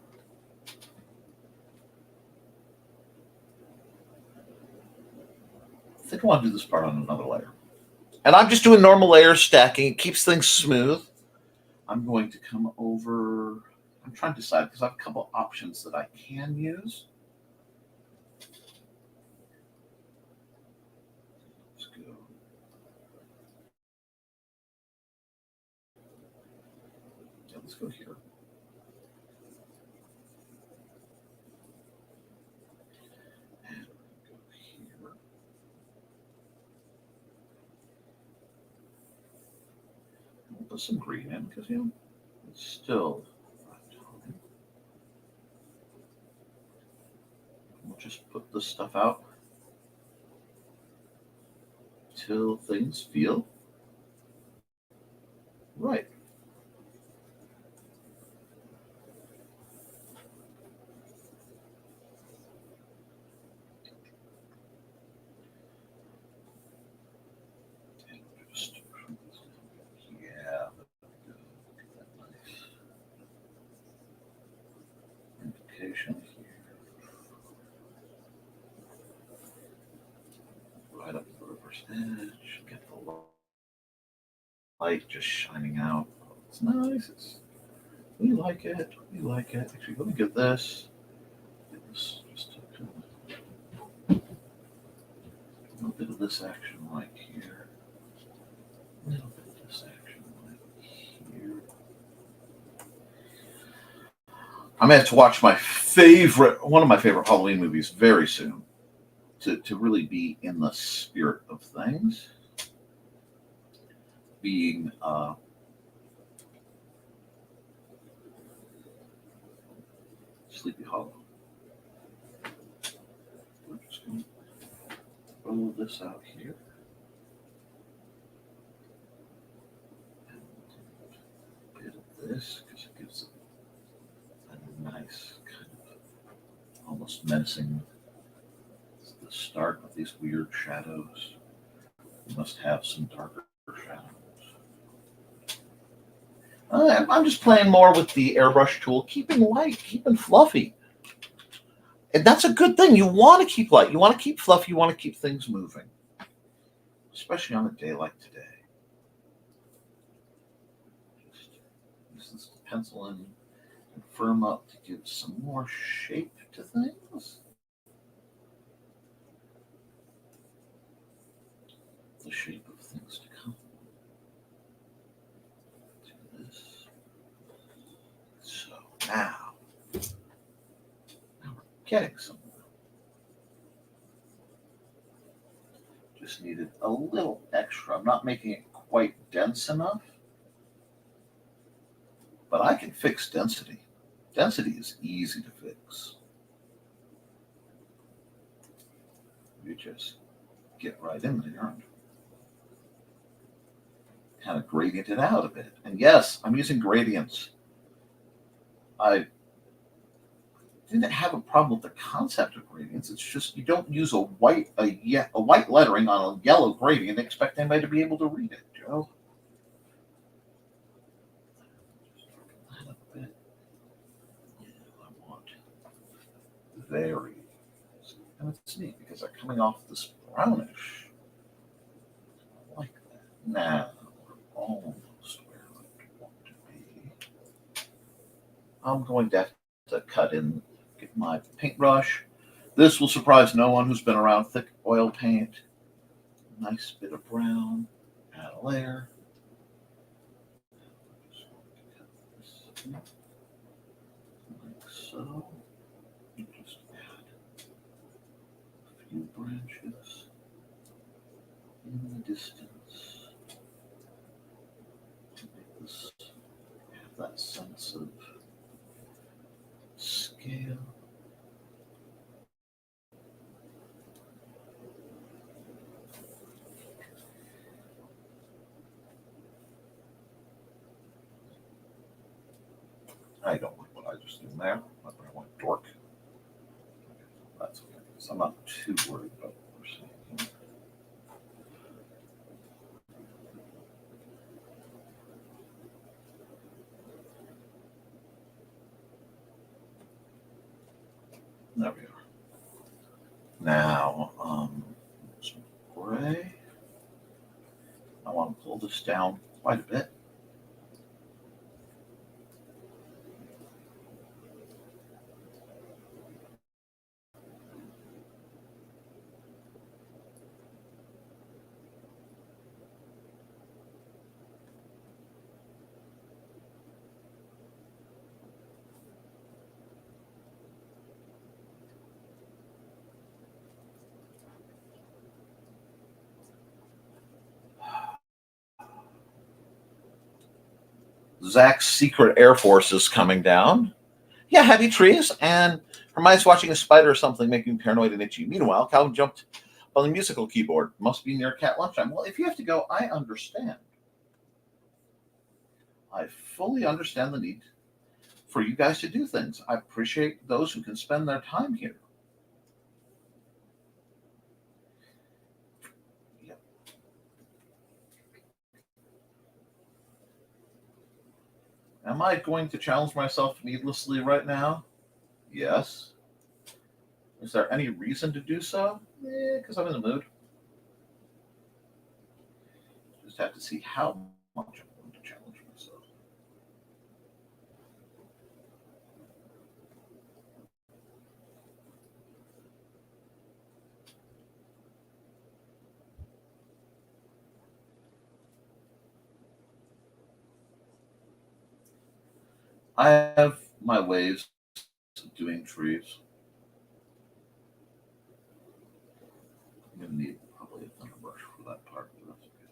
I think I want to do this part on another layer. And I'm just doing normal layer stacking. It keeps things smooth. I'm going to come over. I'm trying to decide because I have a couple options that I can use. Let's go. Yeah, let's go here. And go here. We'll put some green in because, you know, it's still not time. We'll just put this stuff out till things feel right. Yeah, that nice indication here. Right up the reverse edge. Get the light just shining out. It's nice. We like it. We like it. Actually, let me get this. Get this just a little bit of this action right here. A little bit of this action right here. I'm gonna have to watch one of my favorite Halloween movies very soon to really be in the spirit of things. Being Sleepy Hollow. We're just going to roll this out here. And a bit of this because it gives it a nice kind of almost menacing. It's the start of these weird shadows. We must have some darker shadows. I'm just playing more with the airbrush tool, keeping light, keeping fluffy. And that's a good thing. You want to keep light. You want to keep fluffy. You want to keep things moving. Especially on a day like today. Just use this to pencil in and firm up to give some more shape to things. The shape of things to come. Now we're getting somewhere. Just needed a little extra. I'm not making it quite dense dense enough. But I can fix density. Density is easy to fix. You just get right in there and kind of gradient it out a bit. And yes, I'm using gradients. I didn't have a problem with the concept of gradients. It's just you don't use a white lettering on a yellow gradient and expect anybody to be able to read it, Joe. I want very, and it's neat because they're coming off this brownish. I like that. Now we're almost where I want to be. I'm going to have to cut in, get my paintbrush. This will surprise no one who's been around thick oil paint. Nice bit of brown, add a layer. Like so. Just add a few branches in the distance to make this have that sense of scale. I don't like what I just did there. I went dork. That's okay. So I'm not too worried about what we're seeing here. There we are. Now, some gray. I want to pull this down quite a bit. Zach's secret Air Force is coming down. Yeah, heavy trees, and Hermione's watching a spider or something, making him paranoid and itchy. Meanwhile, Calvin jumped on the musical keyboard. Must be near cat lunchtime. Well, if you have to go, I understand. I fully understand the need for you guys to do things. I appreciate those who can spend their time here. Yep. Am I going to challenge myself needlessly right now? Yes. Is there any reason to do so? Because I'm in the mood. Just have to see how much I'm going to challenge myself. I have my ways of doing trees. I'm going to need probably a thinner brush for that part, but that's okay.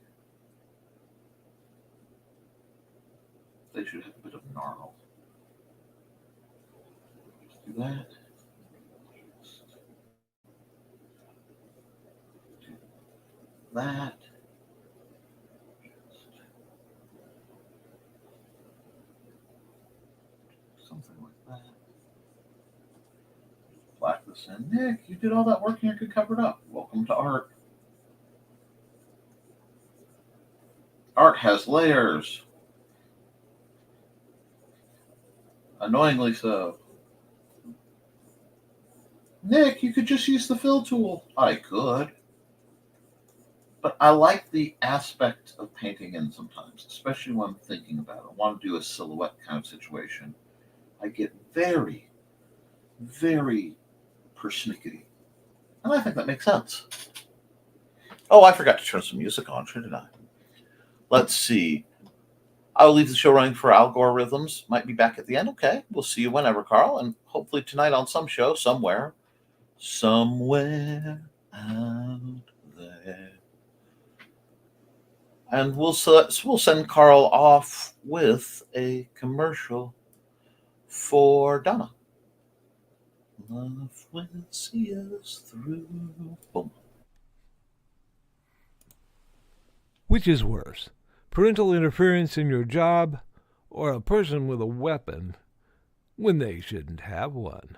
They should have a bit of gnarl. Just do that. Just do that. Something like that. Black this in. Nick, you did all that work and you could cover it up. Welcome to art. Art has layers. Annoyingly so. Nick, you could just use the fill tool. I could. But I like the aspect of painting in sometimes, especially when I'm thinking about it. I want to do a silhouette kind of situation. I get very, very persnickety. And I think that makes sense. Oh, I forgot to turn some music on, shouldn't I? Let's see. I'll leave the show running for Al Gore Rhythms. Might be back at the end. Okay. We'll see you whenever, Carl. And hopefully tonight on some show, somewhere out there. And we'll send Carl off with a commercial for Donna. Love will see us through. Boom. Which is worse, parental interference in your job or a person with a weapon when they shouldn't have one?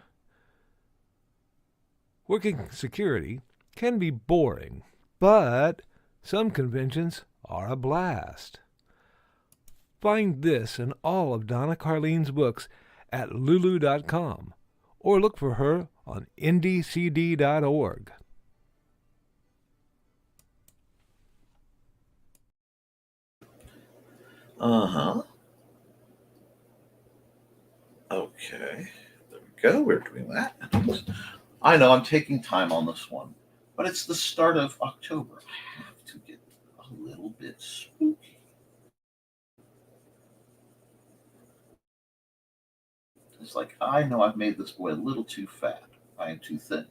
Working security can be boring, but some conventions are a blast. Find this and all of Donna Carlene's books at lulu.com or look for her on ndcd.org. Uh-huh. Okay. There we go. We're doing that. I know I'm taking time on this one, but it's the start of October. I have to get a little bit spooky. It's like, I know I've made this boy a little too fat. I am too thin.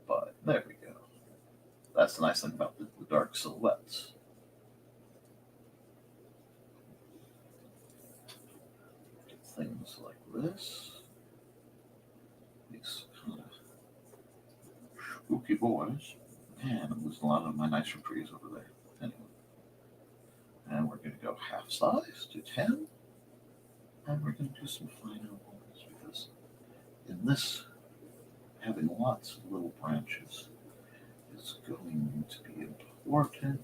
But there we go. That's the nice thing about the dark silhouettes. Things like this. These kind of spooky boys. Man, I'm losing a lot of my nicer trees over there. Anyway. And we're going to go half size to 10. And we're going to do some finer ones because in this, having lots of little branches is going to be important.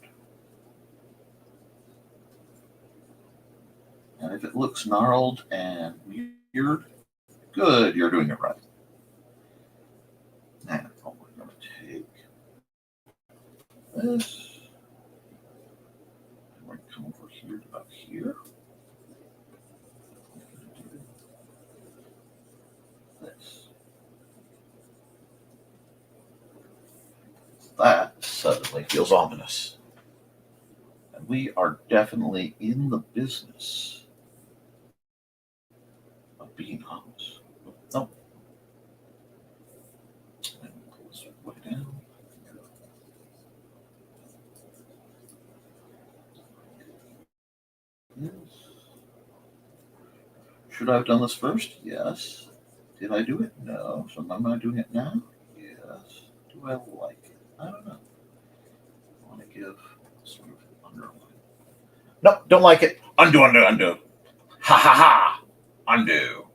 And if it looks gnarled and weird, good, you're doing it right. Now, we're going to take this, and we're going to come over here to about here. This. That suddenly feels ominous. And we are definitely in the business of being ominous. No. And pull this way down. Yes. Should I have done this first? Yes. Did I do it? No. So am I doing it now? Yes. Do I like it? I don't know. I want to give sort of underline. Nope, don't like it. Undo, undo, undo. Ha ha ha. Undo.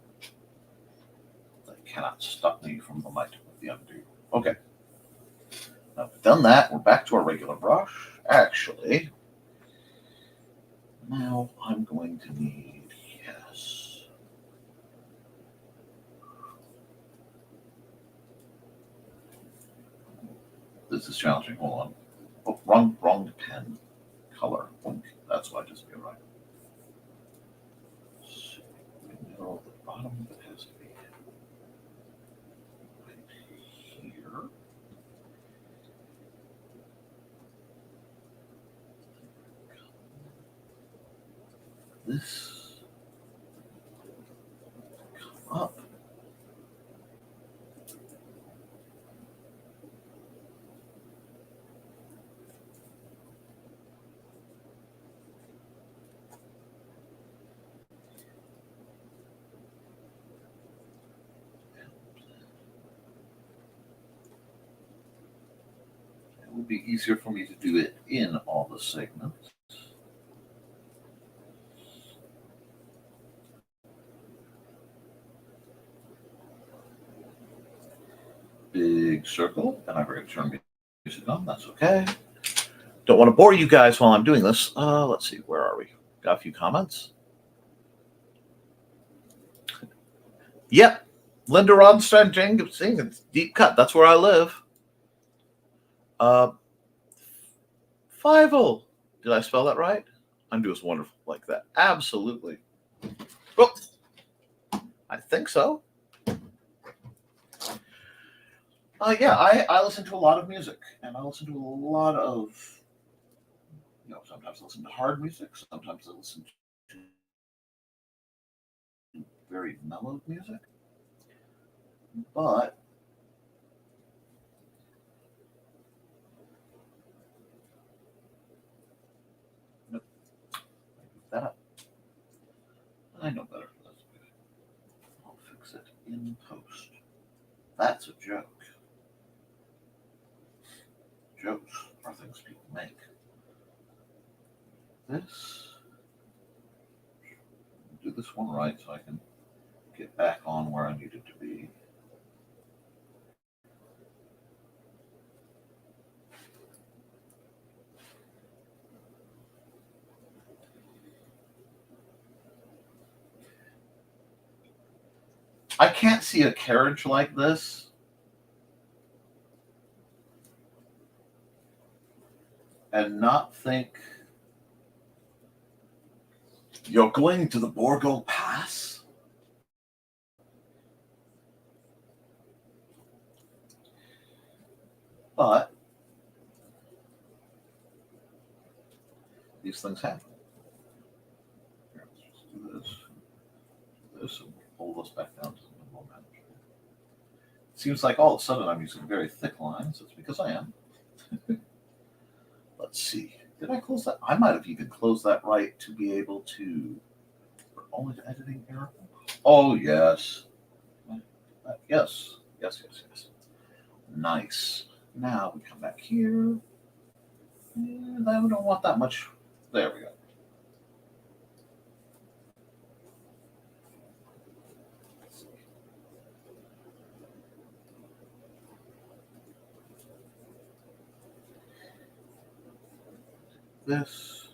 That cannot stop me from the light with the undo. Okay. Now we've done that. We're back to our regular brush. Actually, now I'm going to need, yes. This is challenging. Hold on. Oh, wrong pen color. That's why it doesn't go right. We know the bottom of it has to be right here. This come up. It would be easier for me to do it in all the segments. Big circle, and I'm going to turn music on. That's okay. Don't want to bore you guys while I'm doing this. Let's see, where are we? Got a few comments. Yep, Linda Rodstein, sing. It's deep cut. That's where I live. Fievel. Did I spell that right? Undo is wonderful like that. Absolutely. Well, I think so. Yeah, I listen to a lot of music, and I listen to a lot of, sometimes I listen to hard music, sometimes I listen to very mellow music, but I know better for this. I'll fix it in post. That's a joke. Jokes are things people make. This, do this one right so I can get back on where I need it to be. I can't see a carriage like this and not think you're going to the Borgo Pass? But these things happen. Here, let's just do this, and pull this back down to the minimal manageable. It seems like all of a sudden I'm using very thick lines. It's because I am. Let's see. Did I close that? I might have even closed that right to be able to. Only to editing error. Oh yes. Yes. Yes. Nice. Now we come back here. And I don't want that much. There we go. This.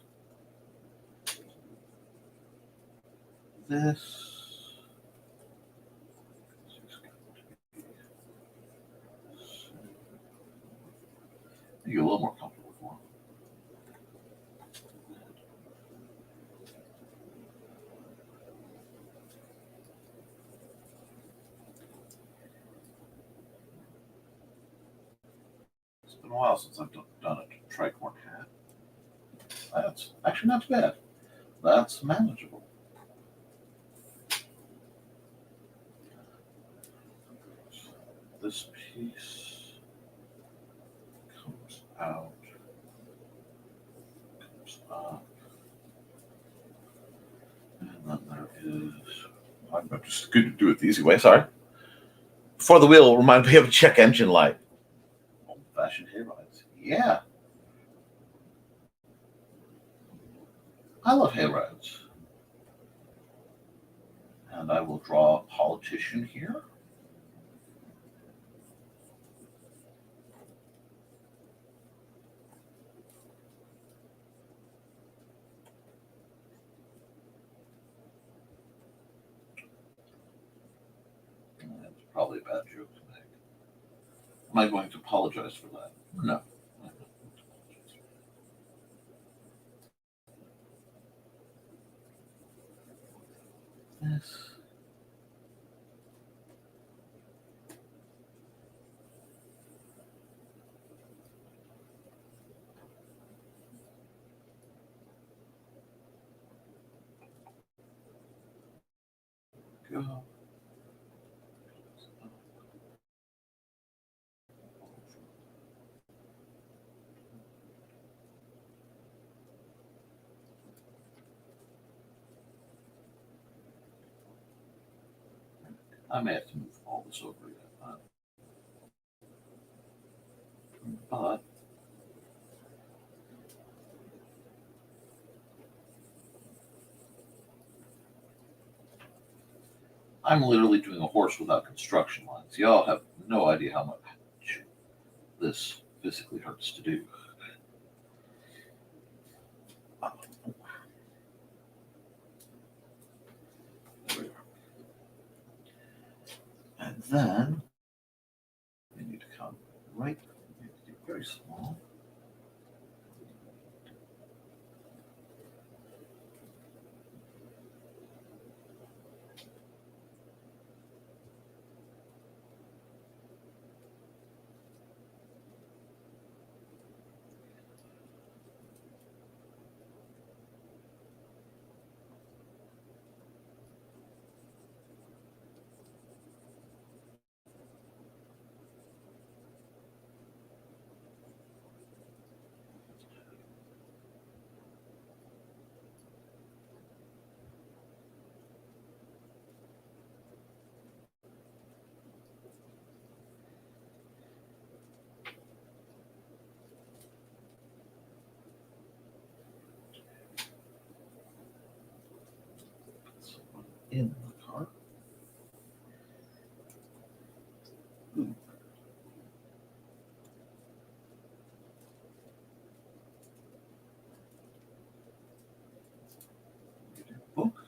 You're a little more comfortable with one. It's been a while since I've done a tricorn hat. That's actually not too bad. That's manageable. This piece comes out, comes up, and then there is. I'm just going to do it the easy way. Sorry. Before the wheel, remind me of a check engine light. Old-fashioned hay rides. Yeah. I love hay rides. And I will draw a politician here. That's probably a bad joke to make. Am I going to apologize for that? No. This. Go. I may have to move all this over again. But I'm literally doing a horse without construction lines. Y'all have no idea how much this physically hurts to do. There we are. And then we need to come right, we need to get very small. in the car. Ooh. Book.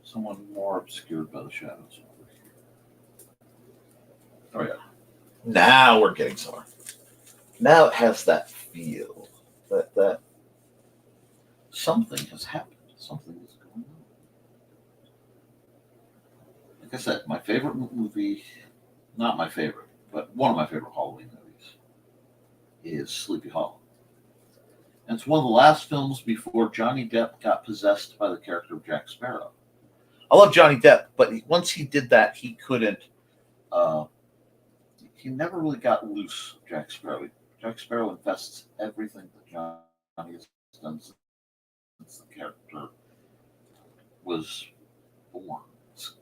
Someone more obscured by the shadows over here. Oh yeah. Now we're getting somewhere. Now it has that feel that something has happened. Something is going on. Like I said, my favorite movie, not my favorite, but one of my favorite Halloween movies is Sleepy Hollow. And it's one of the last films before Johnny Depp got possessed by the character of Jack Sparrow. I love Johnny Depp, but once he did that, he couldn't. He never really got loose of Jack Sparrow. Jack Sparrow infests everything that Johnny has done since the character was born. It's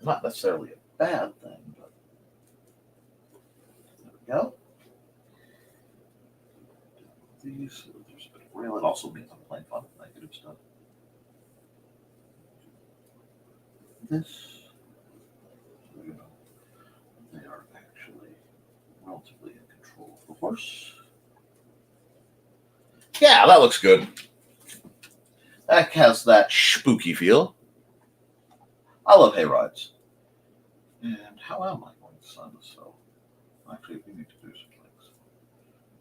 not necessarily a bad thing, but there we go. There's a bit of rail. It also means I'm playing fun with negative stuff. This, you know, they are actually relatively in control of the horse. Yeah, that looks good. That has that spooky feel. I love hay rides. And how am I going to sign this film? Actually, we need to do some things.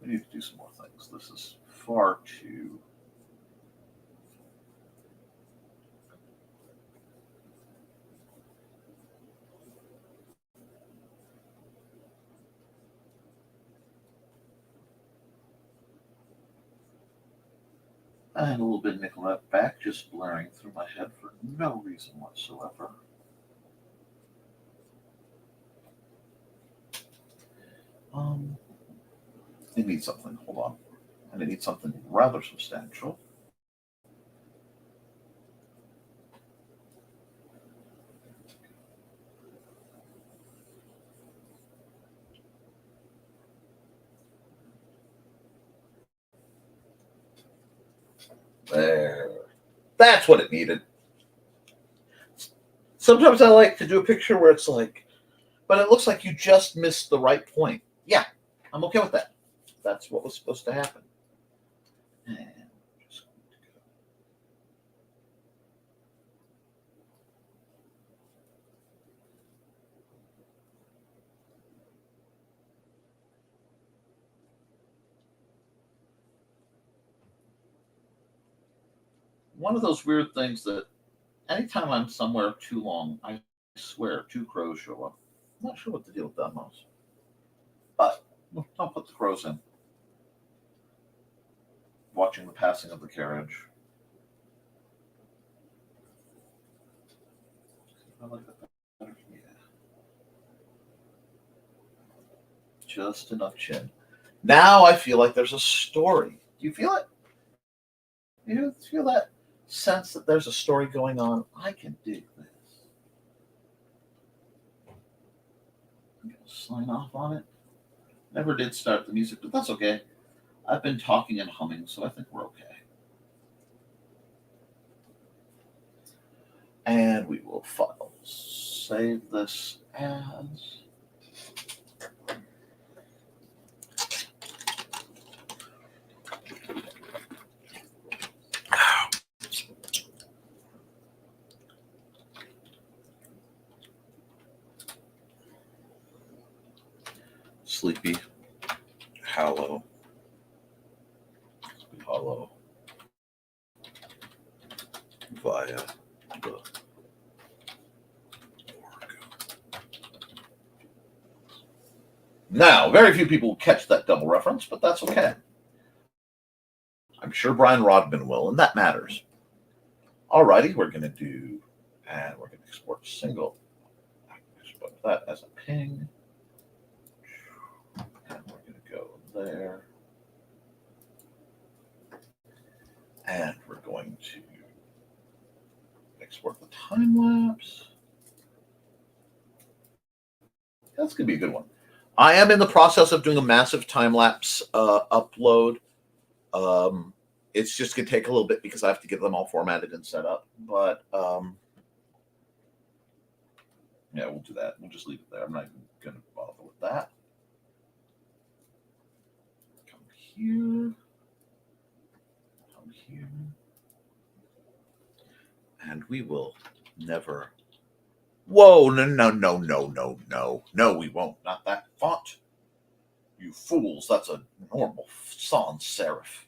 We need to do some more things. This is far too... And a little bit of Nicolette back, just blaring through my head for no reason whatsoever. I need something. Hold on. And I need something rather substantial. There. That's what it needed. Sometimes I like to do a picture where it's like, but it looks like you just missed the right point. Yeah, I'm okay with that. That's what was supposed to happen. And just going to go. One of those weird things that anytime I'm somewhere too long, I swear 2 crows show up. I'm not sure what the deal with that was. But I'll put the crows in. Watching the passing of the carriage. I like that better. Yeah. Just enough chin. Now I feel like there's a story. Do you feel it? You feel that sense that there's a story going on? I can do this. I'm going to sign off on it. Never did start the music, but that's okay. I've been talking and humming, so I think we're okay. And we will file. Save this as... Sleepy Hollow. Sleepy Hollow. Via the org. Now, very few people will catch that double reference, but that's okay. I'm sure Brian Rodman will, and that matters. Alrighty, we're going to do, and we're going to export single. Export that as a ping. And we're going to go there. And we're going to export the time lapse. That's going to be a good one. I am in the process of doing a massive time-lapse upload. It's just going to take a little bit because I have to get them all formatted and set up. But yeah, we'll do that. We'll just leave it there. I'm not even going to bother with that. Come here. Come here. And we will never... Whoa, no, we won't. Not that font. You fools, that's a normal sans serif.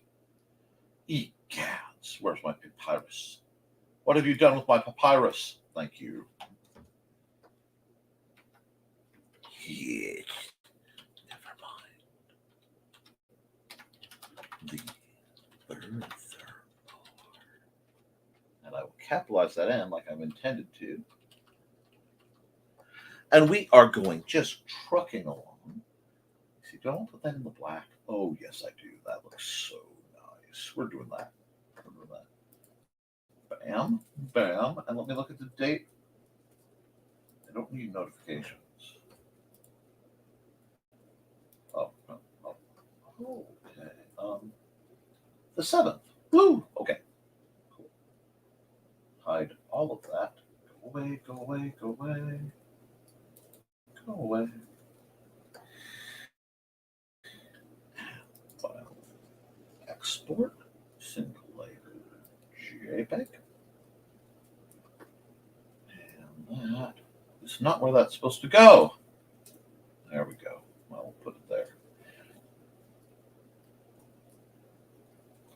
Egads, where's my papyrus? What have you done with my papyrus? Thank you. Yes. Never mind. The Furthermore. And I will capitalize that N like I'm intended to. And we are going just trucking along. See, do I want to put that in the black? Oh, yes, I do. That looks so nice. We're doing that. We're doing that. Bam, bam. And let me look at the date. I don't need notifications. Oh, okay. The 7th. Woo! Okay. Cool. Hide all of that. Go away, go away, go away. Go away. File. Export. Single layer. JPEG. And that is not where that's supposed to go. There we go. Well, we'll put it there.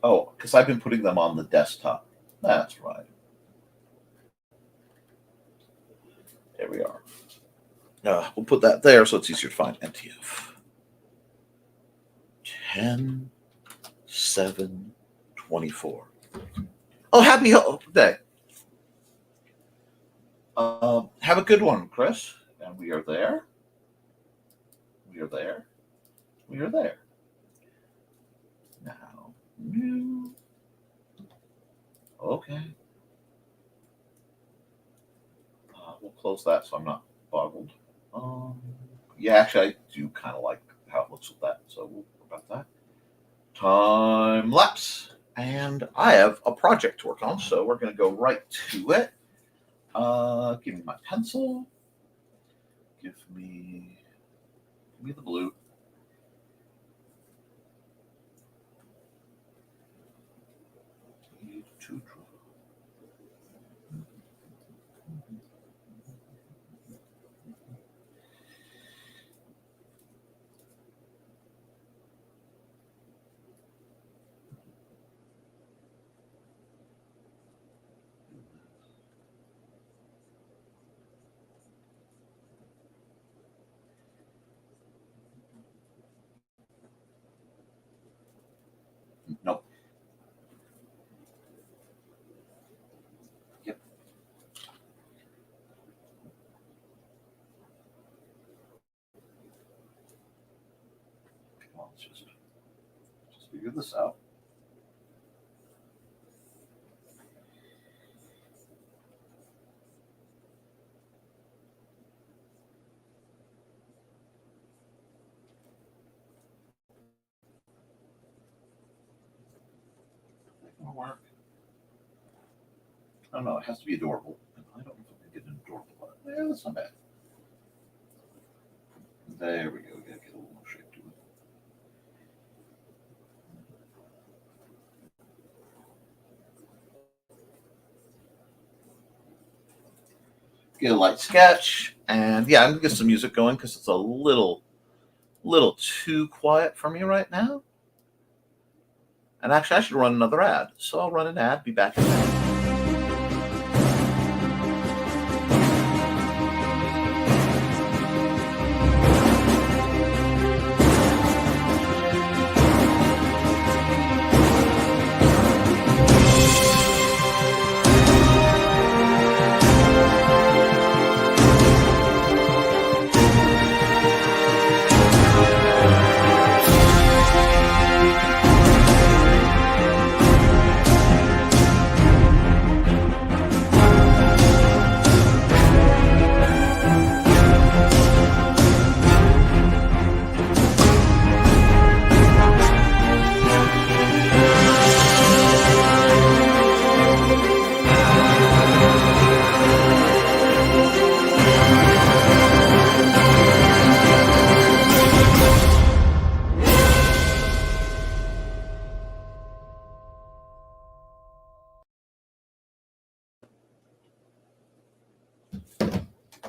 Oh, because I've been putting them on the desktop. That's right. There we are. We'll put that there so it's easier to find. NTF. 10, 7, 24. Oh, happy day. Have a good one, Chris. And we are there. We are there. We are there. Now, new. Okay. We'll close that so I'm not boggled. Yeah, actually, I do kind of like how it looks with that. So we'll worry about that. Time lapse. And I have a project to work on, so we're going to go right to it. Give me my pencil. Give me the blue. Nope. Yep. Come on, let's just figure this out. Work. Oh no, it has to be adorable. I don't know if I can get an adorable one. Yeah, that's not bad. There we go. We gotta get a little more shape to it. Get a light sketch, and yeah, I'm gonna get some music going because it's a little too quiet for me right now. And actually, I should run another ad. So I'll run an ad, be back in a minute.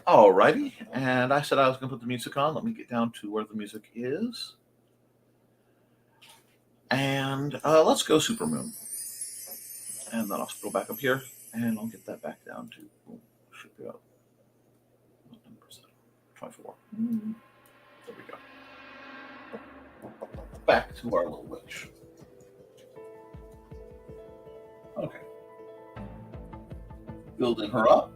Alrighty, and I said I was going to put the music on. Let me get down to where the music is. And let's go Supermoon. And then I'll scroll back up here, and I'll get that back down to, should be up 24. There we go. Back to our little witch. Okay. Building her up.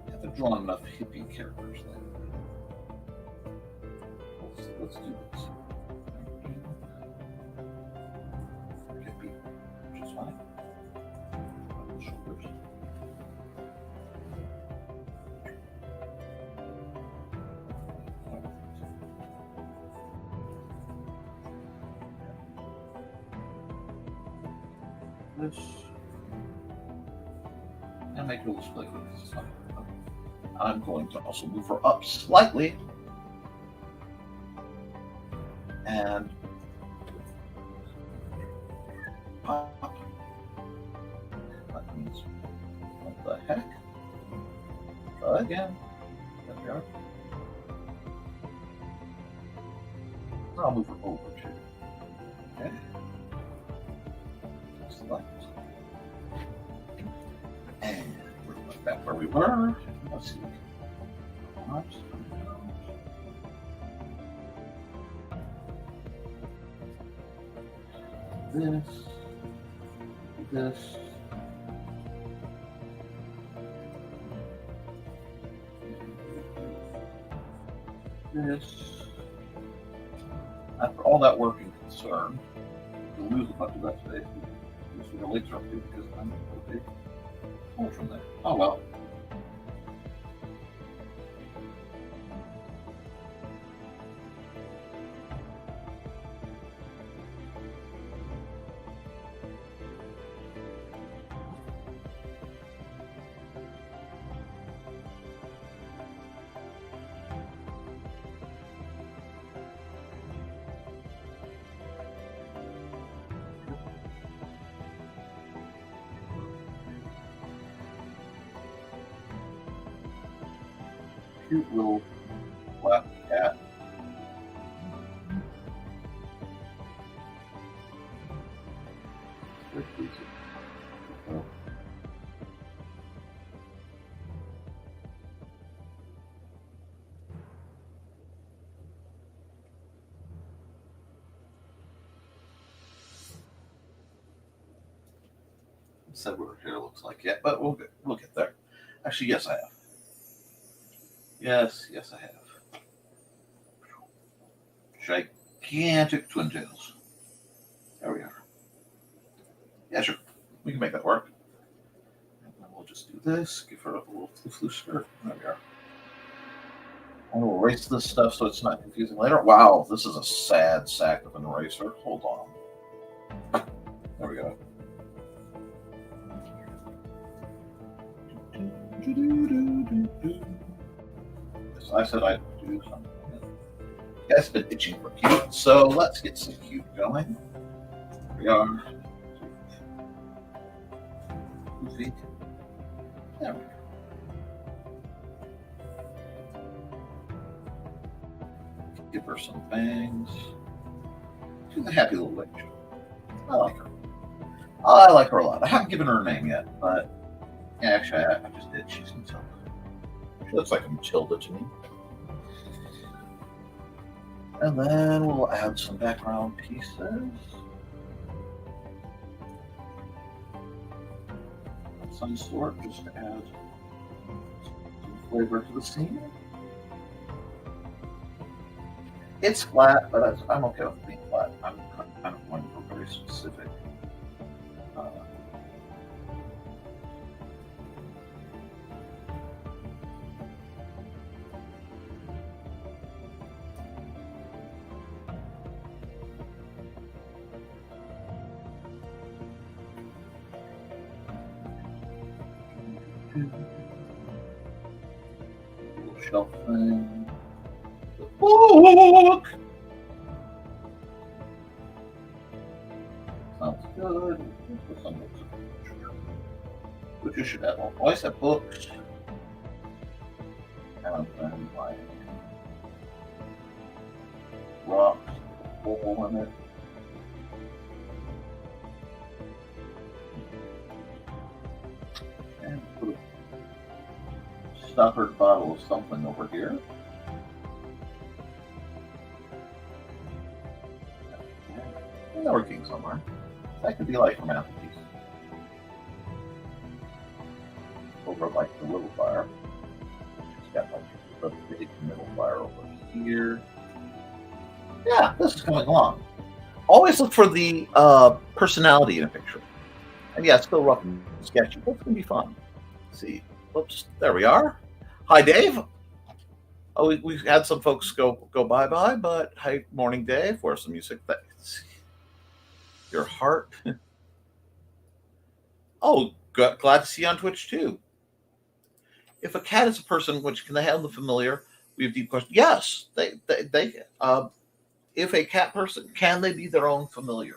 Haven't drawn enough hippie characters there. Let's do this. Hippie, which is fine. Shoulders. This and make her look like this. I'm going to also move her up slightly and pop. That means what the heck? Try again. There we are. I'll move her over too. Okay. Select. And we're back where we were. Let's see. This. After all that work and concern, you'll lose a bunch of that today. The legs are up here because I'm a big hole from there. Oh well. Cute little black cat. Said what her hair looks like yet, but we'll get there. Actually, yes, I have. Yes, I have. Gigantic twin tails. There we are. Yeah, sure. We can make that work. And then we'll just do this. Give her a little flu skirt. There we are. And we'll erase this stuff so it's not confusing later. Wow, this is a sad sack of an eraser. Hold on. There we go. I said I'd do something. You guys have been itching for cute, so let's get some cute going. Here we are. 2 feet. There we go. Give her some bangs. She's a happy little witch. I like her. I like her a lot. I haven't given her a name yet, but yeah, actually, I just did. She's Matilda. She looks like a Matilda to me. And then we'll add some background pieces. Of some sort, just to add some flavor to the scene. It's flat, but I'm okay with being flat. I'm kind of going for very specific. Little shelf thing. The book! Sounds good. but you should always have books. And then like rocks, hole in it. And put a stoppered bottle of something over here. And networking somewhere. That could be like a mantelpiece. Over like the little fire. It's got like a big middle fire over here. Yeah, this is coming along. Always look for the personality in a picture. And yeah, it's still rough and sketchy, but it's going to be fun. Let's see. Oops, there we are. Hi, Dave. Oh, we've had some folks go bye-bye, but hi, morning, Dave. Where's some music? Your heart. Oh, glad to see you on Twitch, too. If a cat is a person, which can they handle the familiar? We have deep questions. Yes, they if a cat person, can they be their own familiar?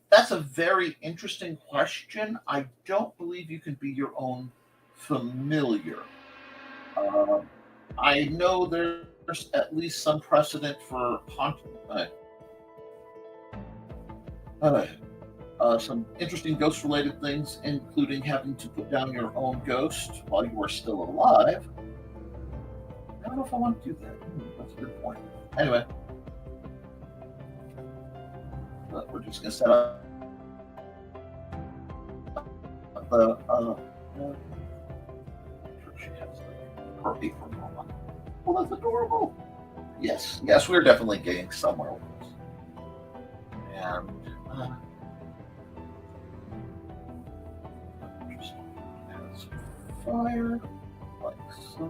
That's a very interesting question. I don't believe you can be your own familiar. I know there's at least some precedent for some interesting ghost-related things, including having to put down your own ghost while you are still alive. I don't know if I want to do that. That's a good point. Anyway, but we're just going to set up the she has like her apron on. Well, that's adorable. Yes, we're definitely getting somewhere with this. And just add some fire, like so.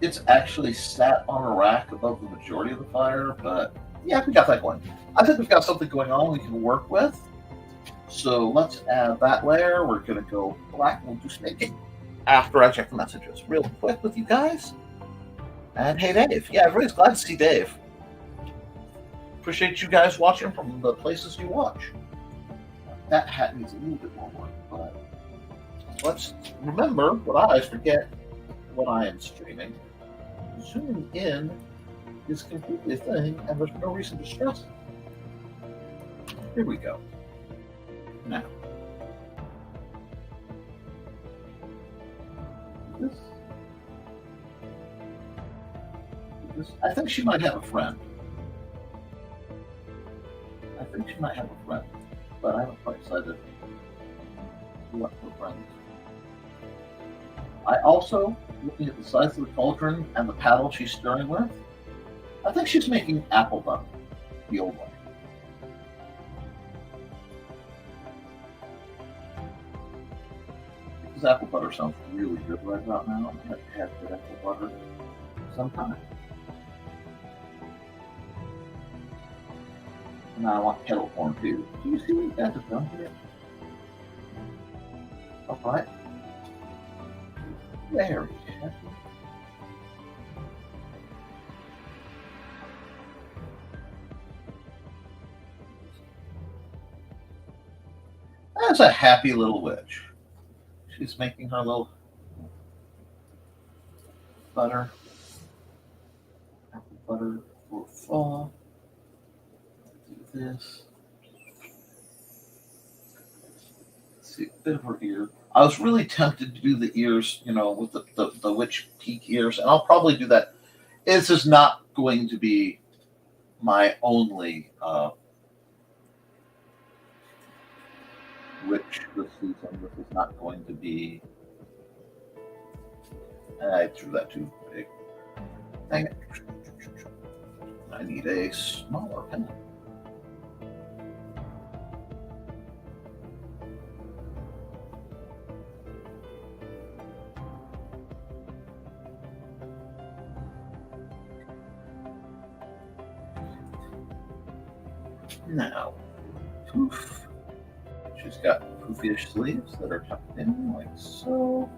It's actually sat on a rack above the majority of the fire, but yeah, we got that going. I think we've got something going on we can work with. So let's add that layer. We're going to go black and we'll do snaking after I check the messages real quick with you guys. And hey, Dave. Yeah, everybody's glad to see Dave. Appreciate you guys watching from the places you watch. That hat needs a little bit more work, but let's remember what I always forget when I am streaming. Zooming in is completely a thing, and there's no reason to stress it. Here we go. Now, this, I think she might have a friend. But I haven't quite decided what her friend is. I also, looking at the size of the cauldron and the paddle she's stirring with, I think she's making apple butter, the old one. Because apple butter sounds really good right about now. I haven't had good apple butter sometime. And now I want kettle corn too. Do you see what you guys have done here? All right. Very happy. That's a happy little witch. She's making her little butter. Apple butter for fall. Do this. Let's see, a bit of her ear. I was really tempted to do the ears, with the witch peak ears, and I'll probably do that. This is not going to be my only witch this season. This is not going to be. I threw that too big. Dang it. I need a smaller pen. Now, poof. She's got poofish sleeves that are tucked in like so.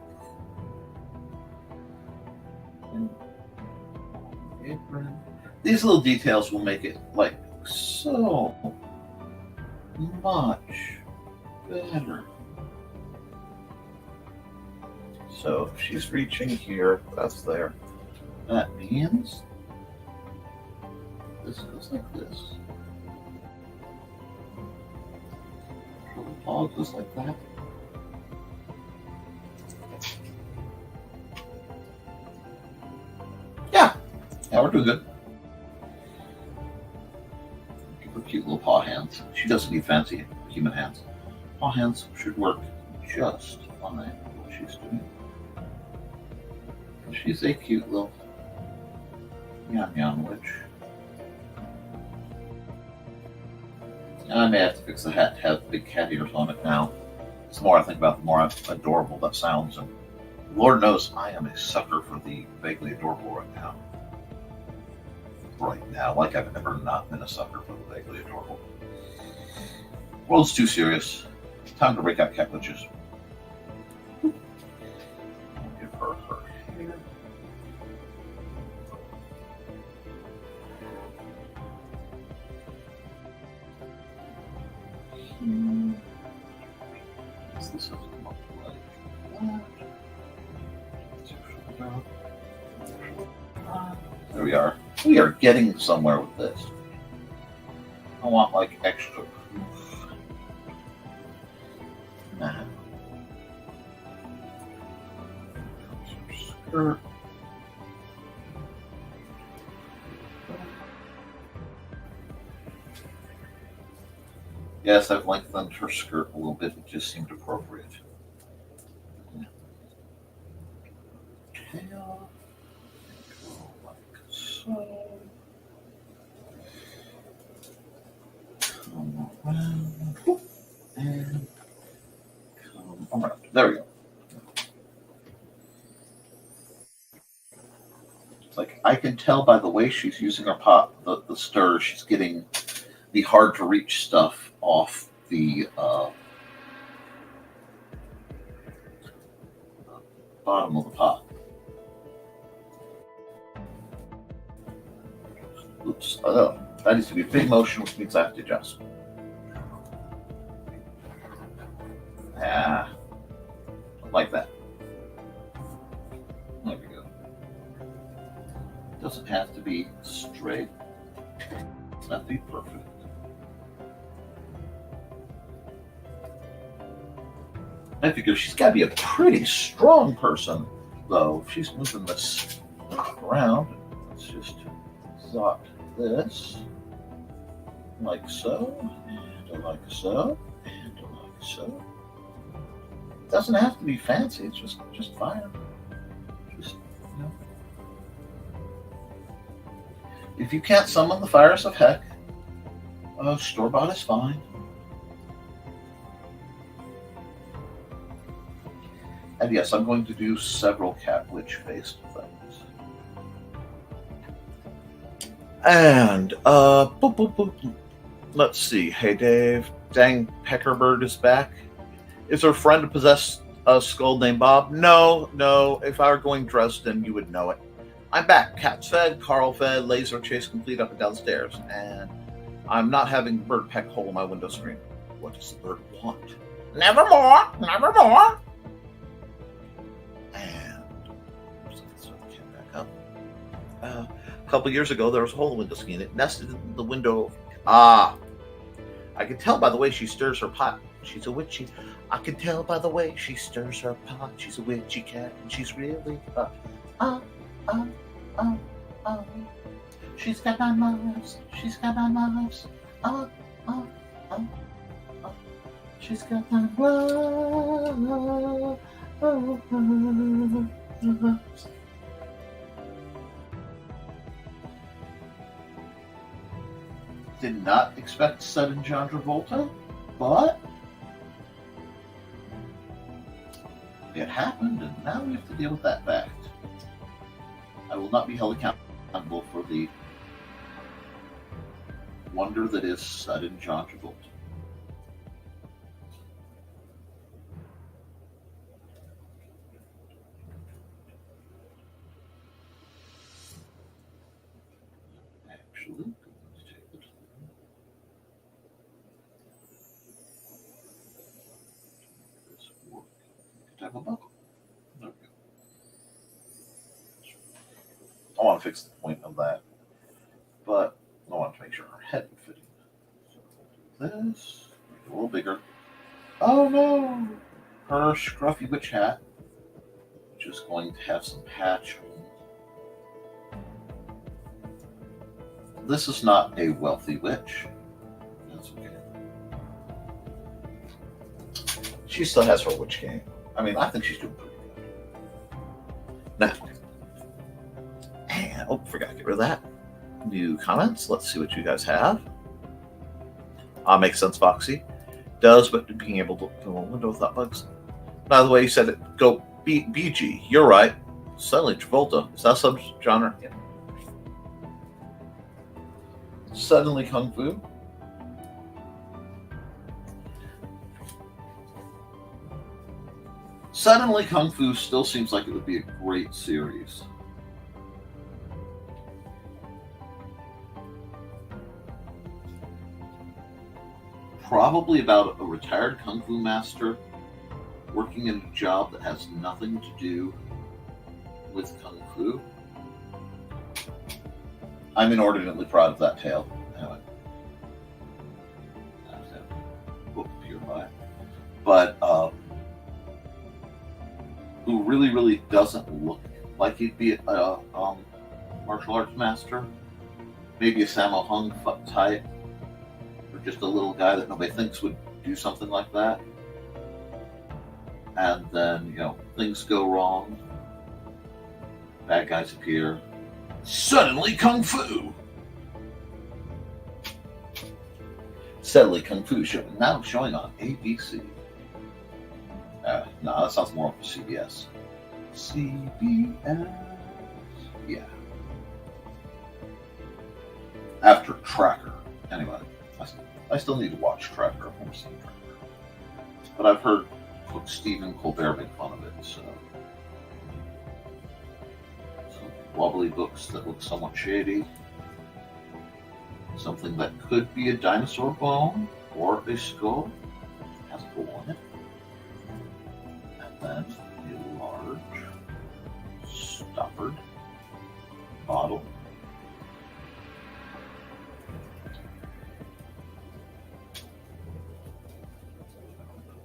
And apron. These little details will make it like so. Much better. So if she's reaching here, that's there. That means this goes like this. The paw goes like that. Yeah, we're doing good. Give her cute little paw hands. She doesn't need fancy human hands. Paw hands should work just fine what she's doing. She's a cute little meow witch. I may have to fix the hat to have big cat ears on it now. The more I think about it, the more adorable that sounds. And Lord knows I am a sucker for the vaguely adorable right now. Right now, like I've never not been a sucker for the vaguely adorable. World's too serious. Time to break out cat witches. I'll give her hair. This come up like that. There we are. We are getting somewhere with this. I want like extra proof. Nah. Skirt. Yes, I've lengthened her skirt a little bit. It just seemed appropriate. Tail. Go like so. Come around. And come around. There we go. It's like I can tell by the way she's using her pot, the stir, she's getting the hard to reach stuff off the bottom of the pot. Oops. Oh, that needs to be a big motion, which means I have to adjust. Like that. There we go. Doesn't have to be straight. It's not to be perfect. I figure she's got to be a pretty strong person, though. If she's moving this around, let's just dot this like so, and like so, and like so. It doesn't have to be fancy. It's just fine. Just, you know. If you can't summon the fires of heck, store-bought is fine. And yes, I'm going to do several cat witch-based things. And, boop, boop, boop. Let's see. Hey, Dave. Dang Peckerbird is back. Is her friend a possessed skull named Bob? No. If I were going Dresden, you would know it. I'm back. Cat's fed, Carl fed, laser chase complete up and down the stairs. And I'm not having bird peck hole in my window screen. What does the bird want? Nevermore. Nevermore. And so it came back up. A couple years ago, there was a hole in the window screen. It nested in the window. I can tell by the way she stirs her pot. She's a witchy. I can tell by the way she stirs her pot. She's a witchy cat, and she's really She's got my knives. She's got my knives. She's got my gloves. Did not expect sudden John Travolta, but it happened, and now we have to deal with that fact. I will not be held accountable for the wonder that is sudden John Travolta. Actually, let's take it. a bow. There we go. I want to fix the point of that, but I want to make sure her head would fit in. This, make it a little bigger. Oh no! Her scruffy witch hat, which is going to have some patch. This is not a wealthy witch. That's okay. She still has her witch game. I mean, I think she's doing pretty good. Now, and forgot to get rid of that. New comments. Let's see what you guys have. Makes sense, Foxy. Does, but being able to go on window without bugs. By the way, you said it. Go BG. You're right. Suddenly, Travolta. Is that subgenre? Yeah. Suddenly Kung Fu. Suddenly Kung Fu still seems like it would be a great series. Probably about a retired Kung Fu master working in a job that has nothing to do with Kung Fu. I'm inordinately proud of that tale. Anyway. That's a book appear by. But who really, really doesn't look like he'd be a martial arts master. Maybe a Sammo Hung type. Or just a little guy that nobody thinks would do something like that. And then, you know, things go wrong. Bad guys appear. Suddenly Kung Fu! Suddenly Kung Fu now showing on ABC. No, that sounds more like CBS. CBS. Yeah. After Tracker. Anyway, I still need to watch Tracker. I've never seen Tracker. But I've heard Stephen Colbert make fun of it, so. Wobbly books that look somewhat shady. Something that could be a dinosaur bone or a skull. It has a hole in it. And then a large stoppered bottle.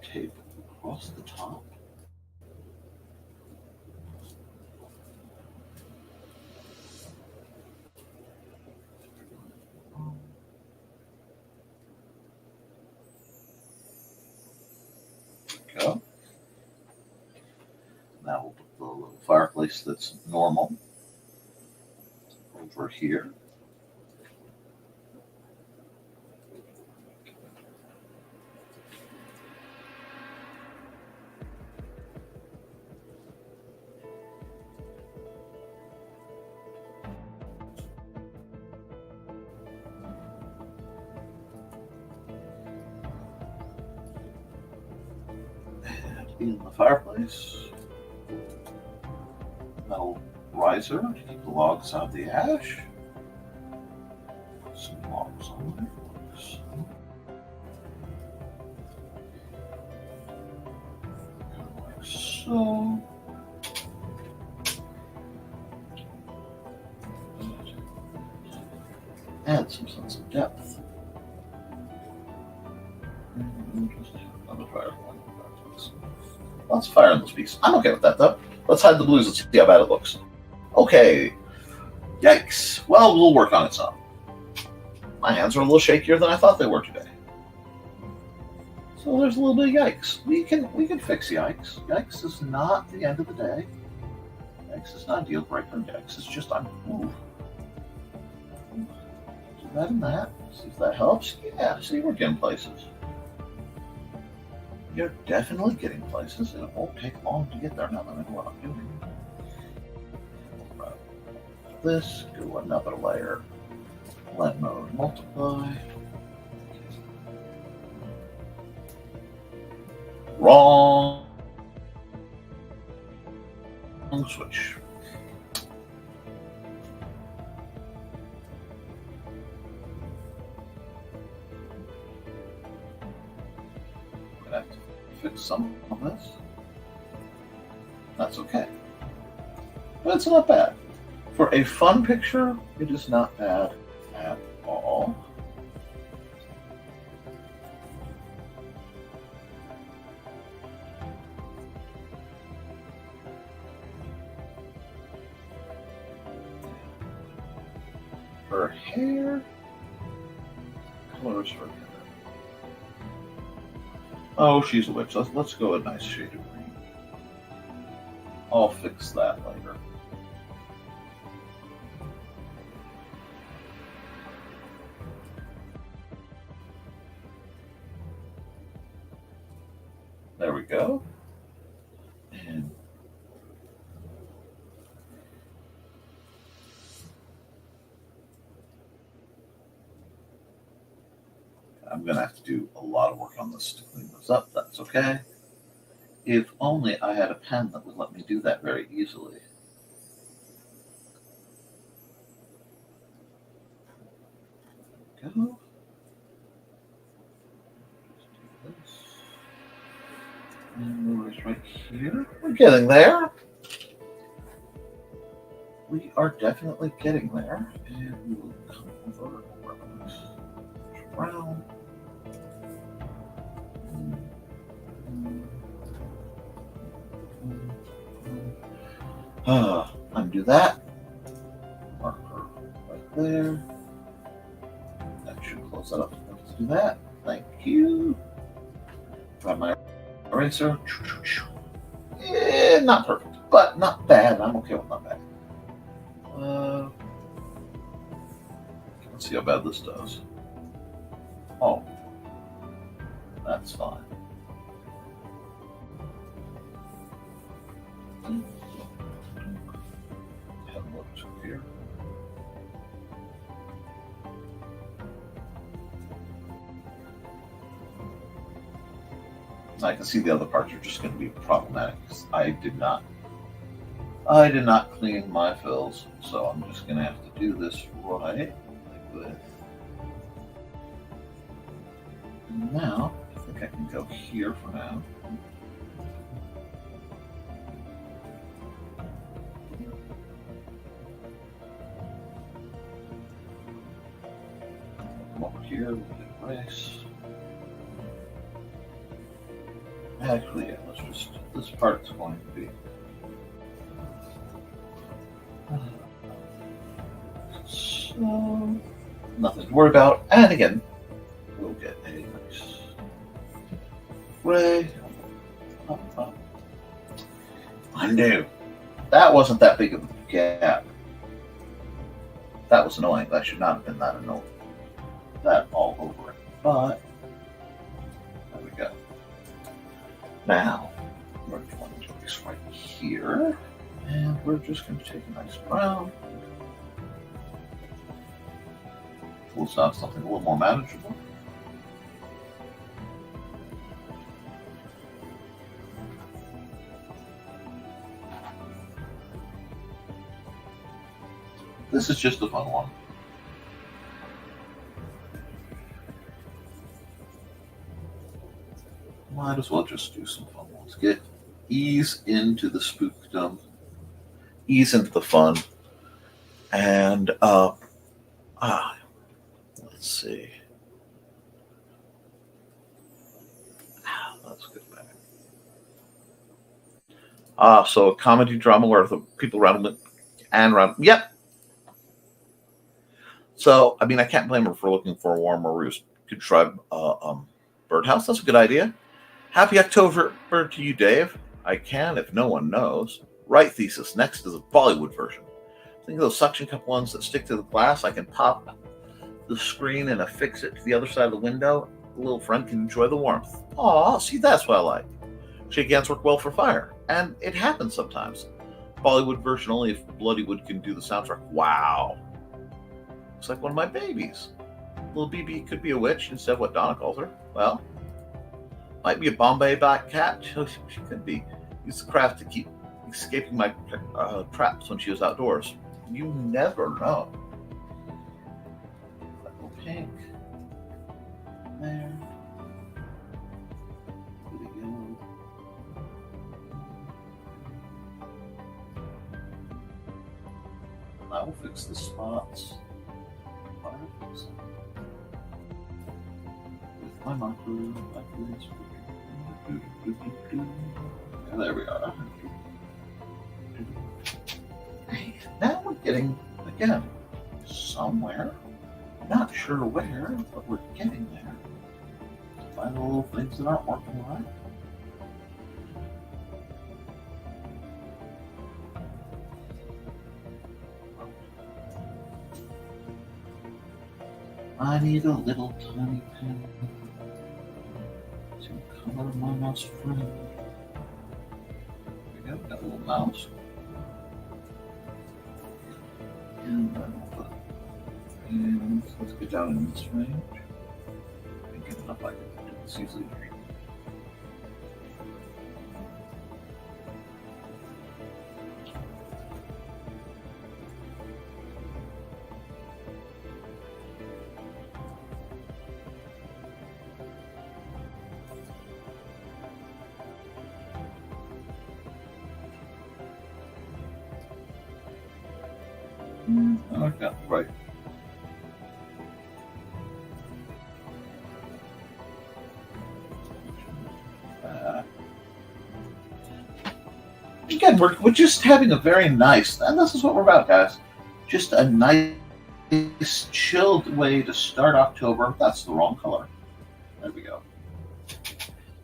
Tape across the top. Go. Now we'll put the little fireplace that's normal over here. In the fireplace, metal riser to keep the logs out of the ash. Put some logs on there. Like so. Add some sense of depth. Just another fire. Lots of fire in this piece. I'm okay with that, though. Let's hide the blues and see how bad it looks. Okay. Yikes. Well, we'll work on it some. My hands are a little shakier than I thought they were today. So there's a little bit of yikes. We can fix yikes. Yikes is not the end of the day. Yikes is not a deal breaker. Yikes is just ooh. Do that and that. See if that helps. Yeah, see, we're getting places. You're definitely getting places, and it won't take long to get there now that I know what I'm doing. Right. This, go another layer. Blend mode, multiply. Wrong switch. Fix some of this. That's okay. But it's not bad. For a fun picture, it is not bad at all. Her hair. Colors her hair. Oh, she's a witch. Let's go a nice shade of green. I'll fix that later. There we go. And I'm going to have to do a lot of work on this to clean this up. That's okay. If only I had a pen that would let me do that very easily. Go. And it's right here. We're getting there. We are definitely getting there. And we will come over around. Undo that. Marker right there. That should close that up. Let's do that. Thank you. Grab my eraser. Not perfect, but not bad. I'm okay with not bad. Let's see how bad this does. Oh, that's fine. Have a look here. I can see the other parts are just going to be problematic because I did not clean my fills, so I'm just going to have to do this right like this. And now, I think I can go here for now. Come over here, we'll erase. Actually, yeah, let's just, this part's going to be. So, nothing to worry about. And again, we'll get a nice gray. Undo. That wasn't that big of a gap. That was annoying. That should not have been that annoying. That all over it. But, there we go. Now, we're going to do this right here. And we're just going to take a nice brown. We'll start something a little more manageable. This is just a fun one. Might as well just do some fun ones. Ease into the spookdom, ease into the fun, and let's see. That's good. So a comedy drama where the people around them and around. Yep. So I mean, I can't blame her for looking for a warmer roost. Could try birdhouse. That's a good idea. Happy October to you, Dave. I can, if no one knows. Right thesis. Next is a Bollywood version. Think of those suction cup ones that stick to the glass. I can pop the screen and affix it to the other side of the window. The little friend can enjoy the warmth. Aw, see, that's what I like. Shake hands work well for fire. And it happens sometimes. Bollywood version only if Bloodywood can do the soundtrack. Wow. Looks like one of my babies. Little BB could be a witch instead of what Donna calls her. Well, might be a Bombay black cat. She could be. Used the craft to keep escaping my traps when she was outdoors. You never know. Little pink. There. I will fix the spots. I will fix them. With my marker, like this. And there we are. Now we're getting, again, somewhere. Not sure where, but we're getting there. Find the little things that aren't working right. I need a little tiny pen to color my mouse friend. There we go, got a little mouse. And let's get down in this range and get it up like this easily. I like that, right. Again, we're just having a very nice, and this is what we're about, guys. Just a nice, chilled way to start October. That's the wrong color. There we go.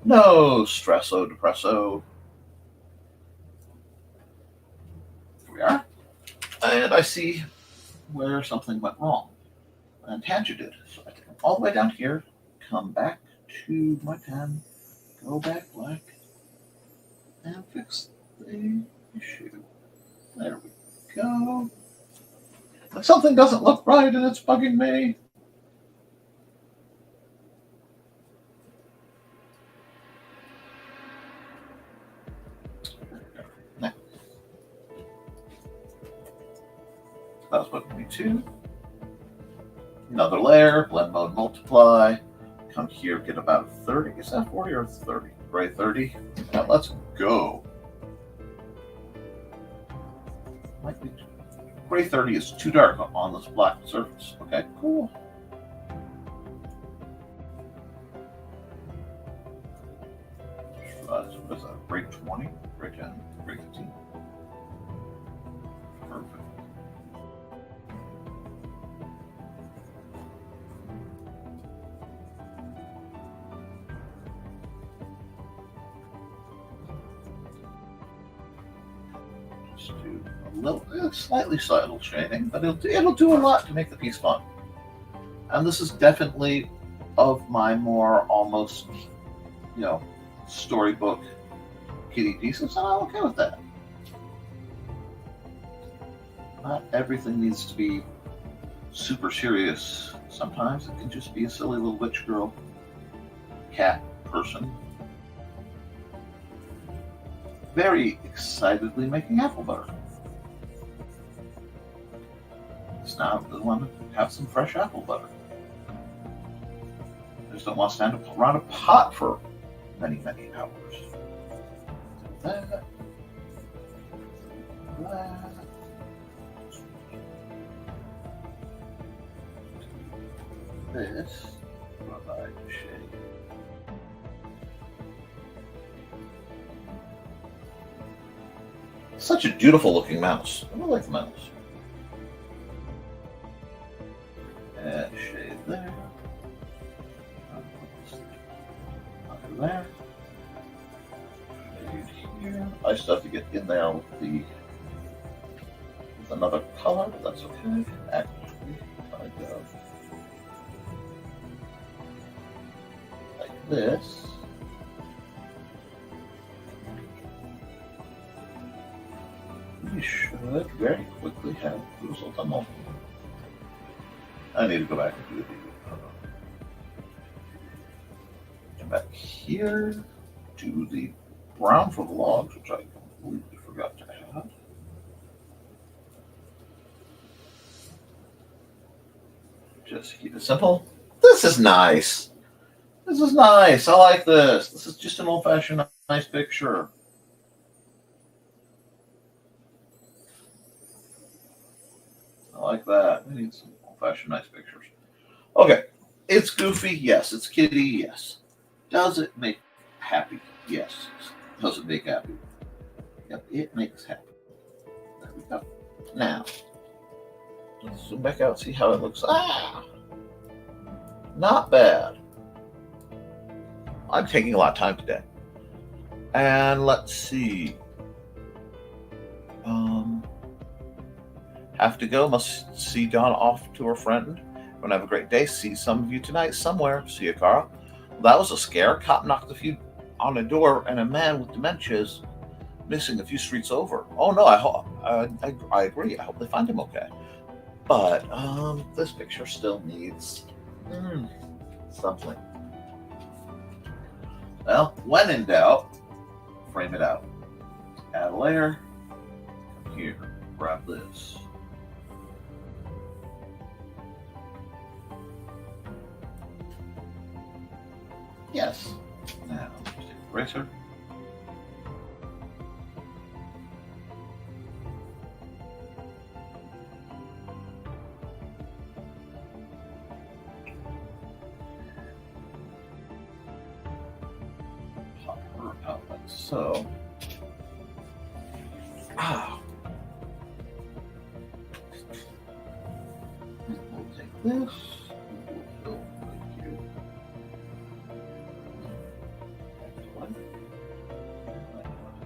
No stresso, depresso. Here we are. And I see where something went wrong. And tangented. So I take them all the way down here, come back to my pen, go back black, and fix the issue. There we go. Like something doesn't look right and it's bugging me. Now, that was bugging me too. Another layer, blend mode, multiply. Come here, get about 30. Is that 40 or 30? Gray 30. Now let's go. Might be gray 30 is too dark on this black surface. Okay, cool. So what is that? Gray 20, gray 10, gray 15. Perfect. Do a little, slightly subtle shading, but it'll do a lot to make the piece fun. And this is definitely of my more almost, storybook kitty pieces, and I'm okay with that. Not everything needs to be super serious. Sometimes it can just be a silly little witch girl, cat person, very excitedly making apple butter. It's now the one to have some fresh apple butter. I just don't want to stand around a pot for many, many hours. That. This. Provide shade. Such a beautiful looking mouse. I really like the mouse. And shade there. Under there. Shade here. I still have to get in there with another color, but that's okay. Actually, if I go like this. We should very quickly have the result I'm on. I need to go back and do come back here, do the brown for the logs, which I completely forgot to add. Just keep it simple. This is nice. This is nice. I like this. This is just an old-fashioned nice picture. I like that. We need some old-fashioned nice pictures. Okay. It's goofy. Yes. It's kiddie. Yes. Does it make happy? Yes. Does it make happy? Yep. It makes happy. There we go. Now, let's zoom back out and see how it looks. Not bad. I'm taking a lot of time today. And let's see. Have to go. Must see Dawn off to her friend. Gonna have a great day. See some of you tonight somewhere. See you, Carl. Well, that was a scare. Cop knocked a few on a door, and a man with dementia is missing a few streets over. Oh no, I agree. I hope they find him okay. But this picture still needs something. Well, when in doubt, frame it out. Add a layer. Come here. Grab this. Yes. Now, just take the eraser. Pop her out like so. We'll take this. We'll go right here.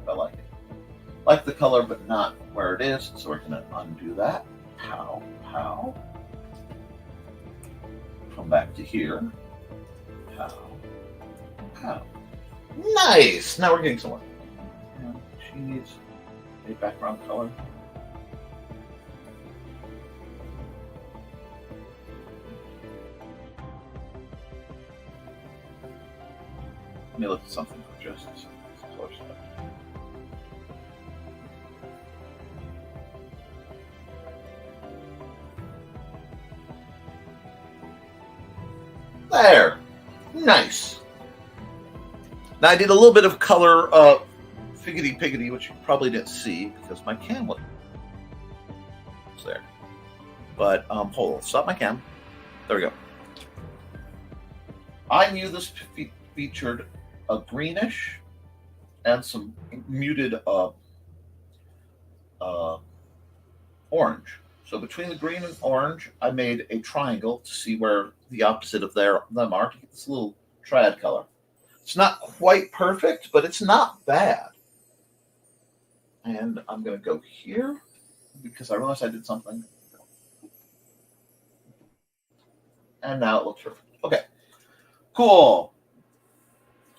I like it. Like the color, but not where it is. So we're going to undo that. Pow, pow. Come back to here. Pow, pow. Nice! Now we're getting somewhere. And she needs a background color. Let me look at something for just a second. There. Nice. Now I did a little bit of color figgity-piggity, which you probably didn't see because my cam was there. But hold on, stop my cam. There we go. I knew this featured a greenish and some muted orange. So between the green and orange, I made a triangle to see where the opposite of them are to get this little trad color. It's not quite perfect, but it's not bad. And I'm going to go here because I realized I did something. And now it looks perfect. Okay, cool.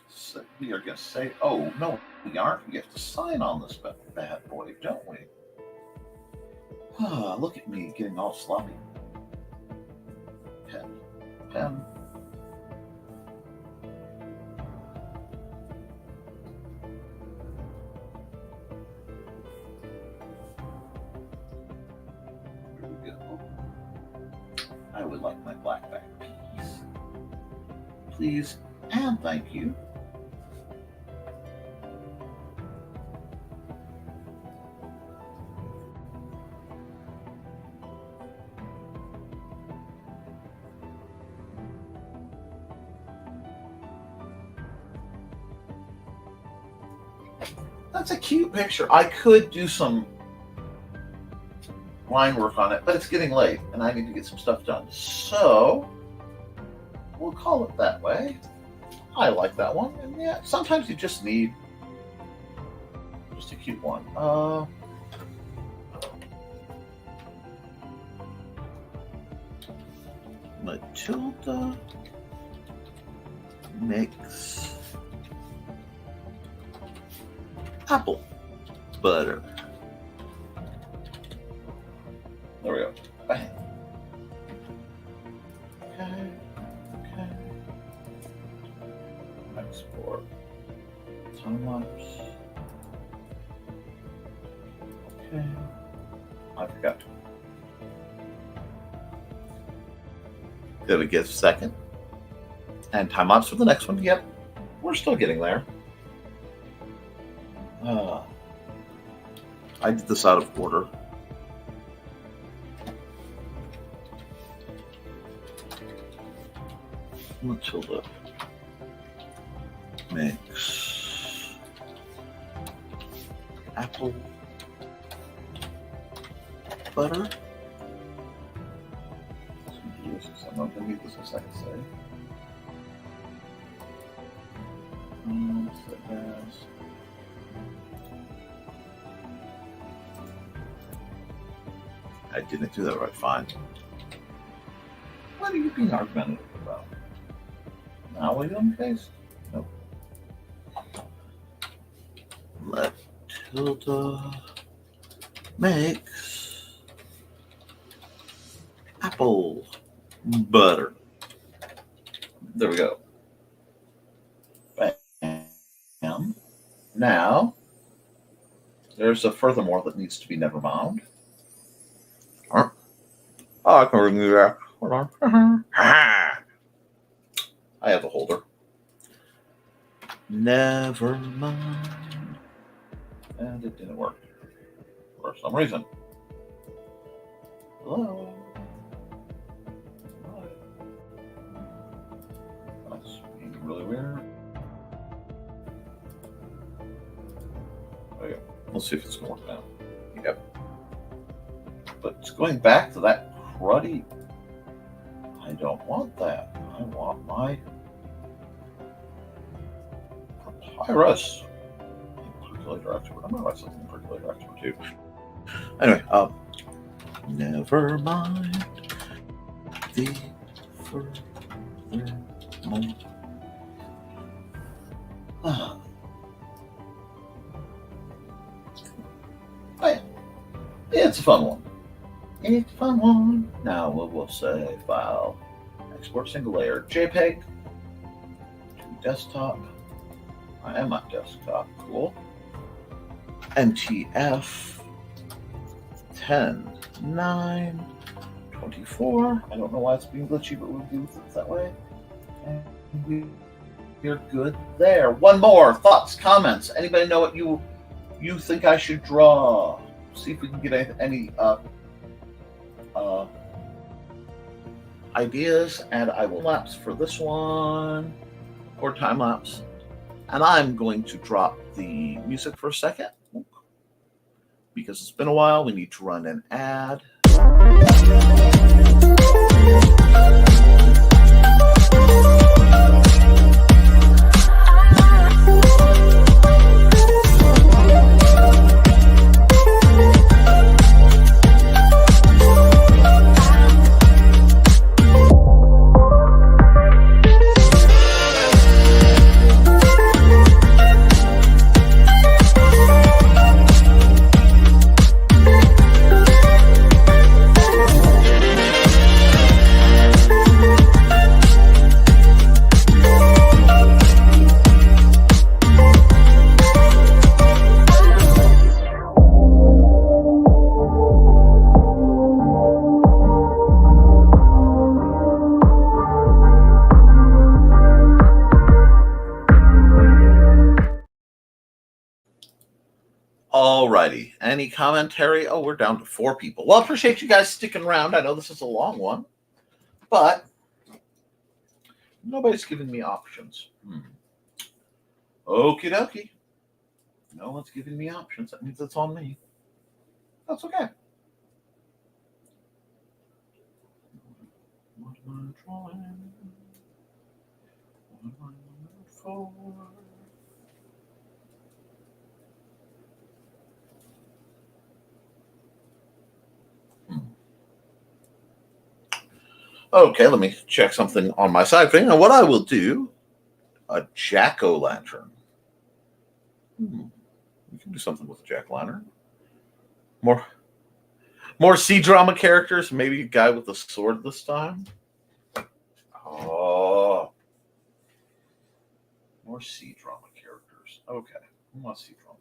So we are going to say, oh, no, we aren't. We have to sign on this bad boy, don't we? Look at me getting all sloppy. Pen. Here we go. I would like my black back piece. Please and thank you. That's a cute picture. I could do some line work on it, but it's getting late and I need to get some stuff done. So we'll call it that way. I like that one. And yeah, sometimes you just need just a cute one. Matilda makes apple butter. There we go. Bam. Okay. Export. Time lapse. Okay. I forgot. Gonna give a second. And time lapse for the next one. Yep. We're still getting there. I did this out of order. Matilda makes apple butter. Some delicious. I'm not going to eat this in a second, say. What's that, guys? I didn't do that right. Fine. What are you being argumentative about? Now we don't taste? Nope. Matilda makes apple butter. There we go. Bam. Now, there's a furthermore that needs to be Nevermind. Oh, I can ring you that. Hold on. I have a holder. Never mind. And it didn't work for some reason. Hello. That's being really weird. Okay. Let's see if it's going to work now. Yep. But it's going back to that cruddy. I don't want that. I want my papyrus. Percolator expert. I'm gonna write something in percolator expert too. Anyway, never mind the furthermore. Oh, yeah. It's a fun one. It's a fun one. Now we'll say file, export single layer, JPEG to desktop. I am on desktop. Cool. NTF 10, 9, 24. I don't know why it's being glitchy, but we'll do it that way. And we're good there. One more. Thoughts, comments. Anybody know what you think I should draw? See if we can get any ideas, and I will lapse for this one, or time lapse. And I'm going to drop the music for a second because it's been a while. We need to run an ad. Alrighty. Any commentary? Oh, we're down to 4 people. Well, I appreciate you guys sticking around. I know this is a long one, but nobody's giving me options. Okie dokie. No one's giving me options. That means it's on me. That's okay. What am I drawing? What am I looking for? Okay, let me check something on my side thing. And what I will do, a jack-o'-lantern. We can do something with a jack-o'-lantern. More C-drama characters. Maybe a guy with a sword this time. Oh. More C-drama characters. Okay. Who wants C-drama?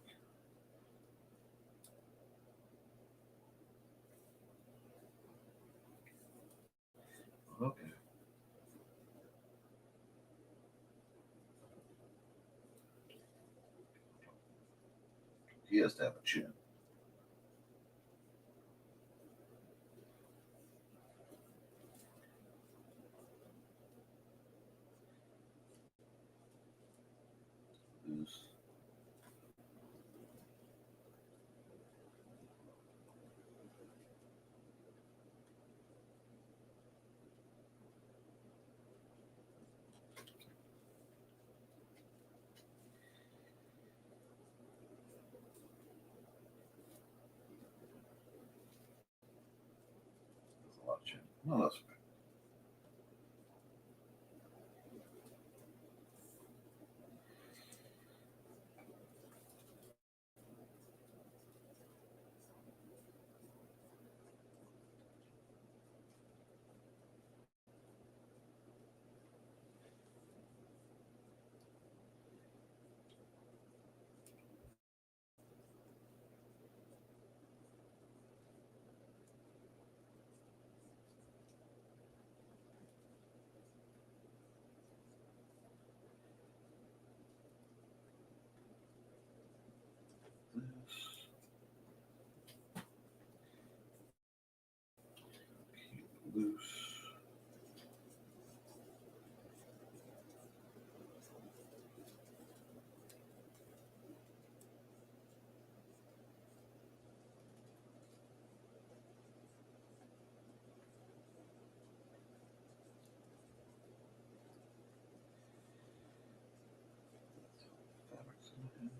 Okay. He has to have a chin. No, that's okay. Keep loose. Fabrics in the hand.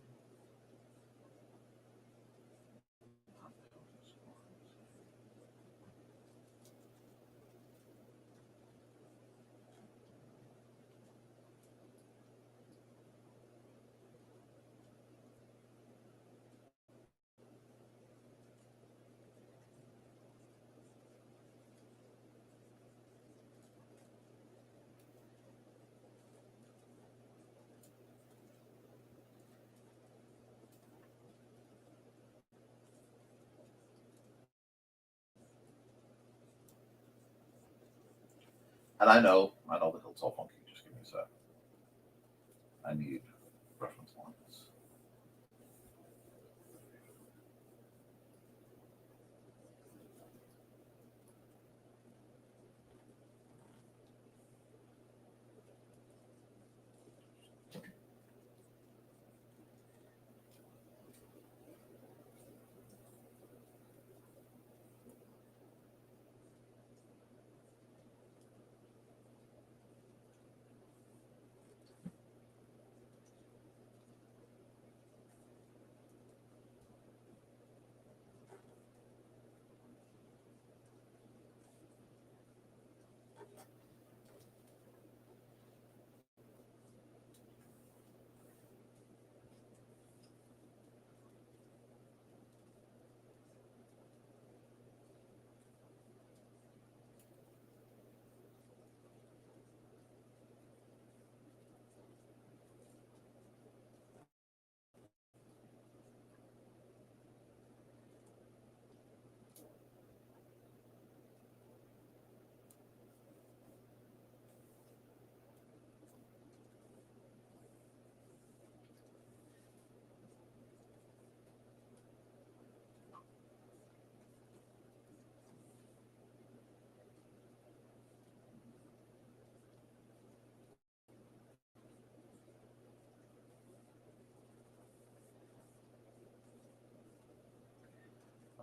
And I know the hill's all funky. Just give me a sec. I need reference lines.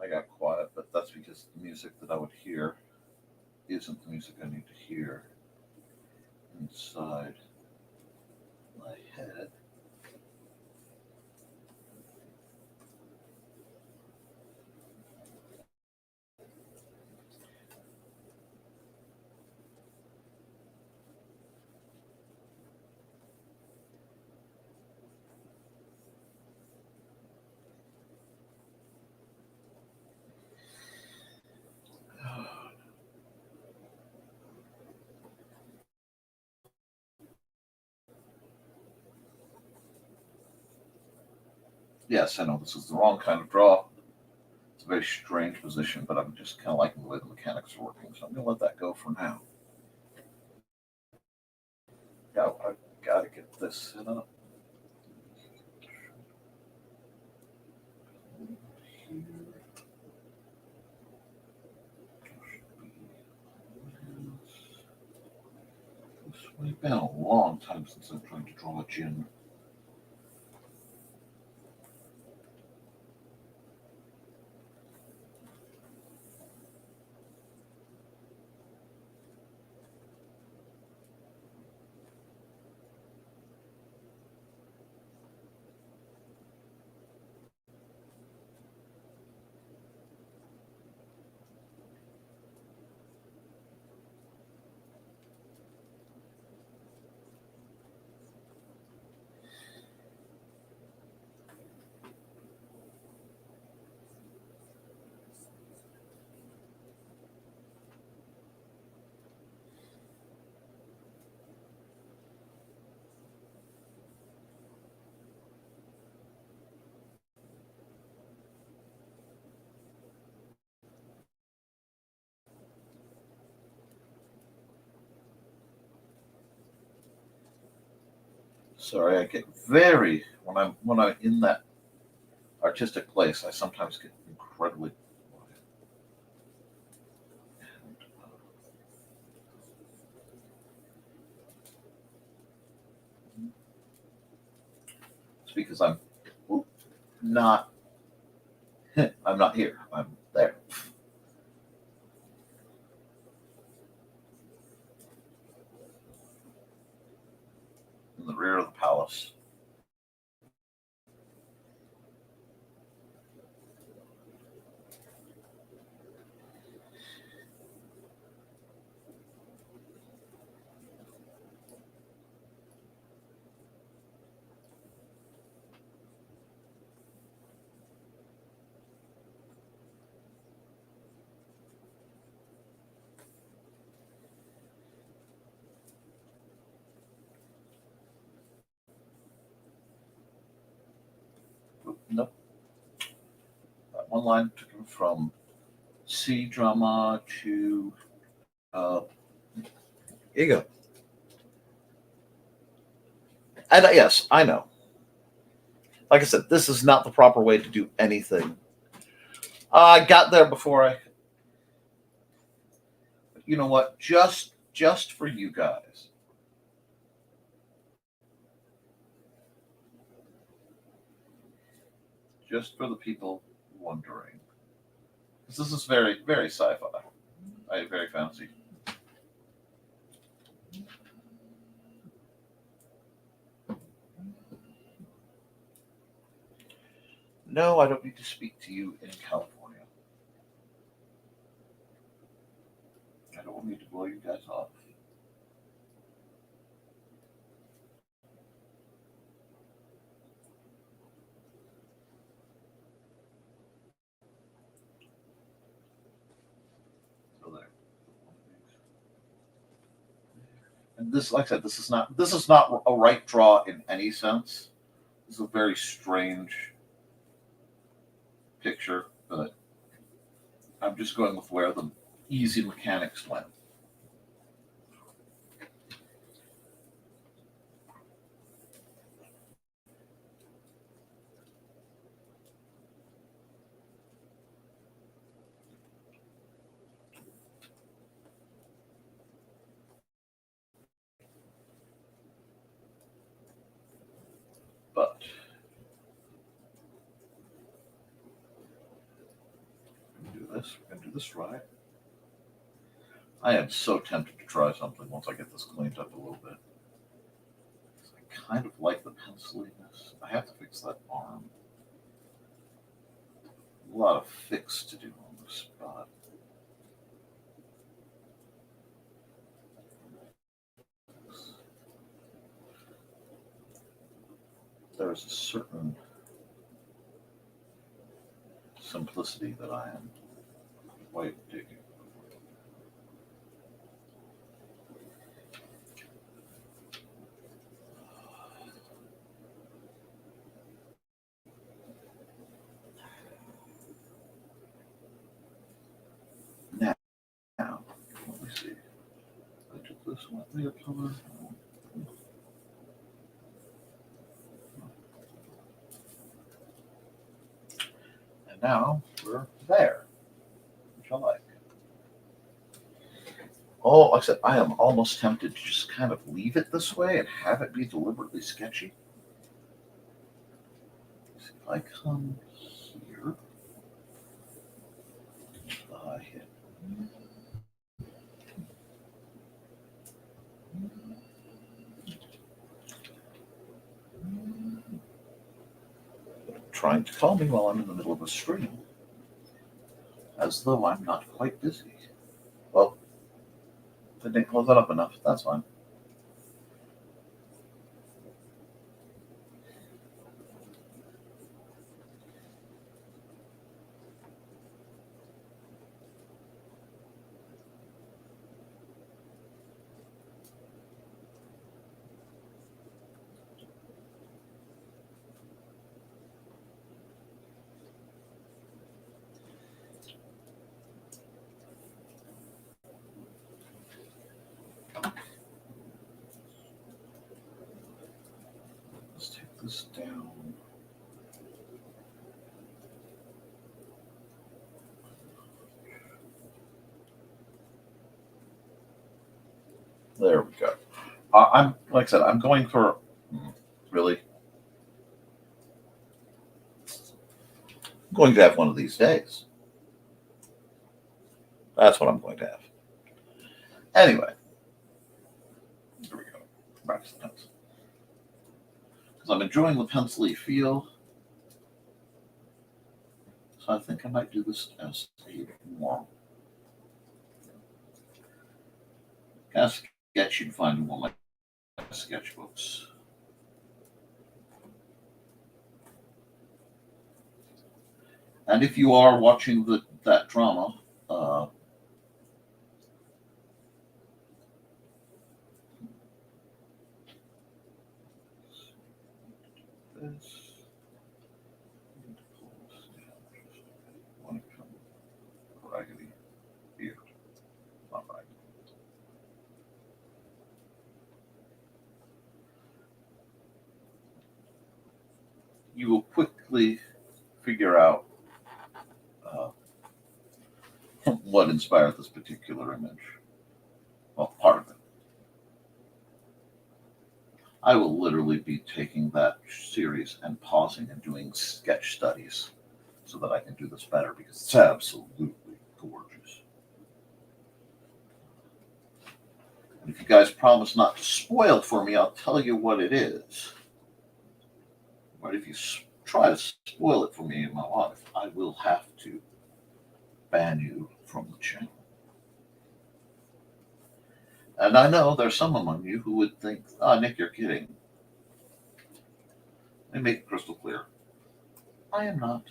I got quiet, but that's because the music that I would hear isn't the music I need to hear inside my head. Yes, I know this is the wrong kind of draw. It's a very strange position, but I'm just kind of liking the way the mechanics are working, so I'm going to let that go for now. Yeah, I've got to get this set up. Here. It's been a long time since I've tried to draw a gin. Sorry, I get very when I'm in that artistic place. I sometimes get incredibly quiet. And, it's because I'm not. I'm not here. I'm there. In the rear of the palace. Nope. That one line took him from C drama to ego. And yes, I know. Like I said, this is not the proper way to do anything. I got there before I. You know what? Just for you guys. Just for the people wondering. Because this is very, very sci-fi. Very fancy. No, I don't need to speak to you in California. I don't need to blow you guys off. So there. And this, like I said, this is not a right draw in any sense. This is a very strange picture, but I'm just going with where the easy mechanics went. But we're going to do this right. I am so tempted to try something once I get this cleaned up a little bit. I kind of like the penciliness. I have to fix that arm. A lot of fix to do on this spot. There's a certain simplicity that I am quite digging. Now, let me see. I took this one, the color. And now we're there, which I like. Oh, like I said, I am almost tempted to just kind of leave it this way and have it be deliberately sketchy. So if I come here, I hit. Trying to call me while I'm in the middle of a stream, as though I'm not quite busy. Well, I didn't close that up enough. That's fine. this down. There we go. I'm like I said, I'm going for really. I'm going to have one of these days. That's what I'm going to have. Anyway, here we go. Back to the pencil. Because I'm enjoying the pencil-y feel. So I think I might do this as a more kind of sketch you'd find in one of my sketchbooks. And if you are watching that drama, raggedy here. Not right. You will quickly figure out what inspired this particular image. Well, part of it. I will literally be taking that series and pausing and doing sketch studies so that I can do this better because it's absolutely gorgeous. And if you guys promise not to spoil it for me, I'll tell you what it is. But if you try to spoil it for me and my wife, I will have to ban you from the channel. And I know there's some among you who would think, Nick, you're kidding. Let me make it crystal clear. I am not.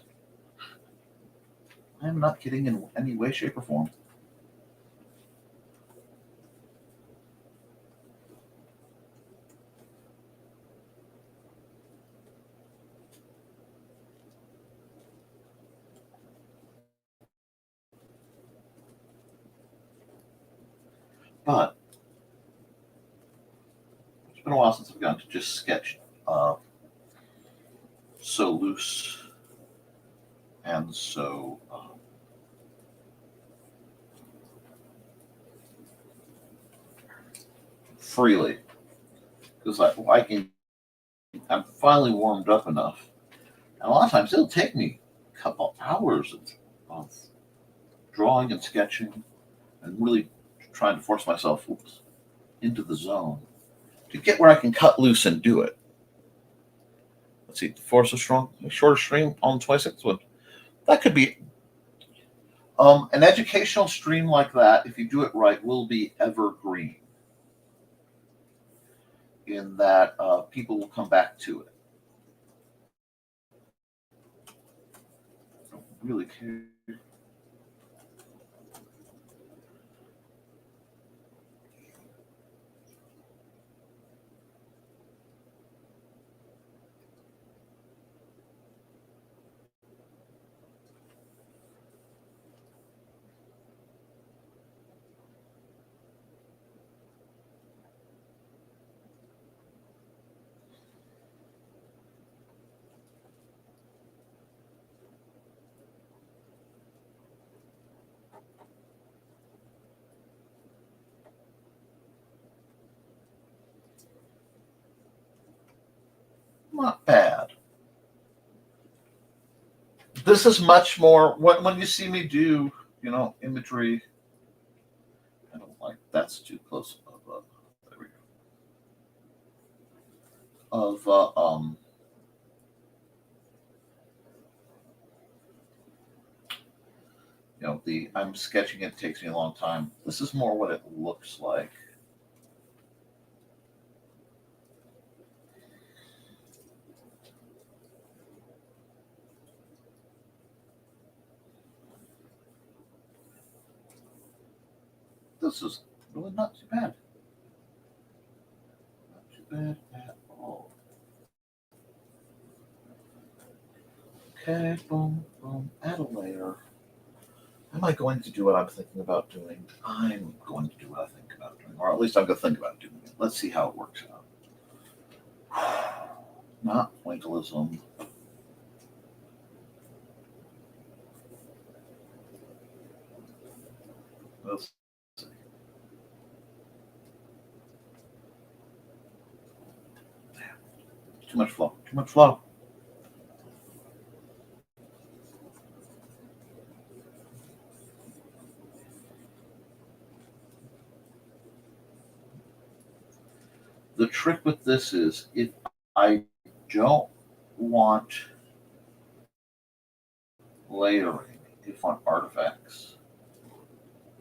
I am not kidding in any way, shape, or form. But it's been a while since I've gotten to just sketch so loose and so freely because I'm finally warmed up enough, and a lot of times it'll take me a couple hours of drawing and sketching and really trying to force myself into the zone to get where I can cut loose and do it. Let's see, the force is strong, a shorter stream on the 26th one. That could be an educational stream like that, if you do it right, will be evergreen. In that people will come back to it. I don't really care. Not bad. This is much more when you see me do, imagery. I don't like that's too close of there we go. I'm sketching it takes me a long time. This is more what it looks like. This is really not too bad. Not too bad at all. Okay, boom, boom, add a layer. Am I going to do what I'm thinking about doing? I'm going to do what I think about doing, or at least I'm going to think about doing it. Let's see how it works out. not pointillism. Let's see. Too much flow. Too much flow. The trick with this is if I don't want layering, if I want artifacts,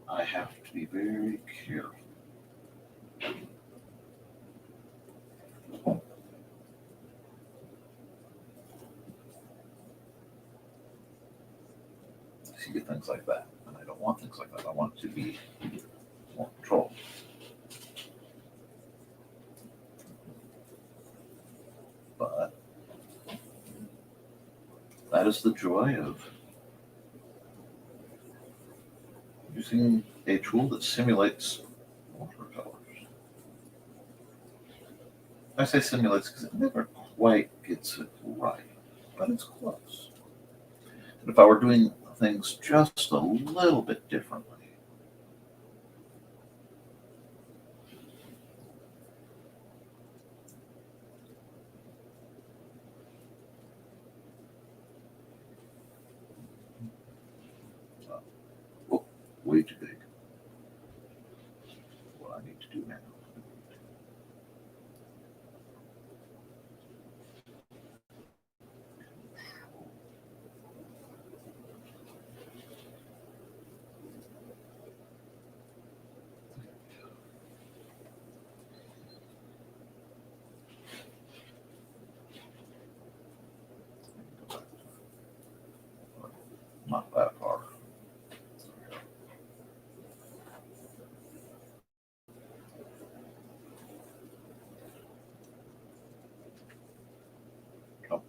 I have to be very careful. You get things like that, and I don't want things like that. I want it to be more controlled. But that is the joy of using a tool that simulates watercolors. I say simulates because it never quite gets it right, but it's close. And if I were doing things just a little bit differently, way too big. What I need to do now. Not that far. Oh.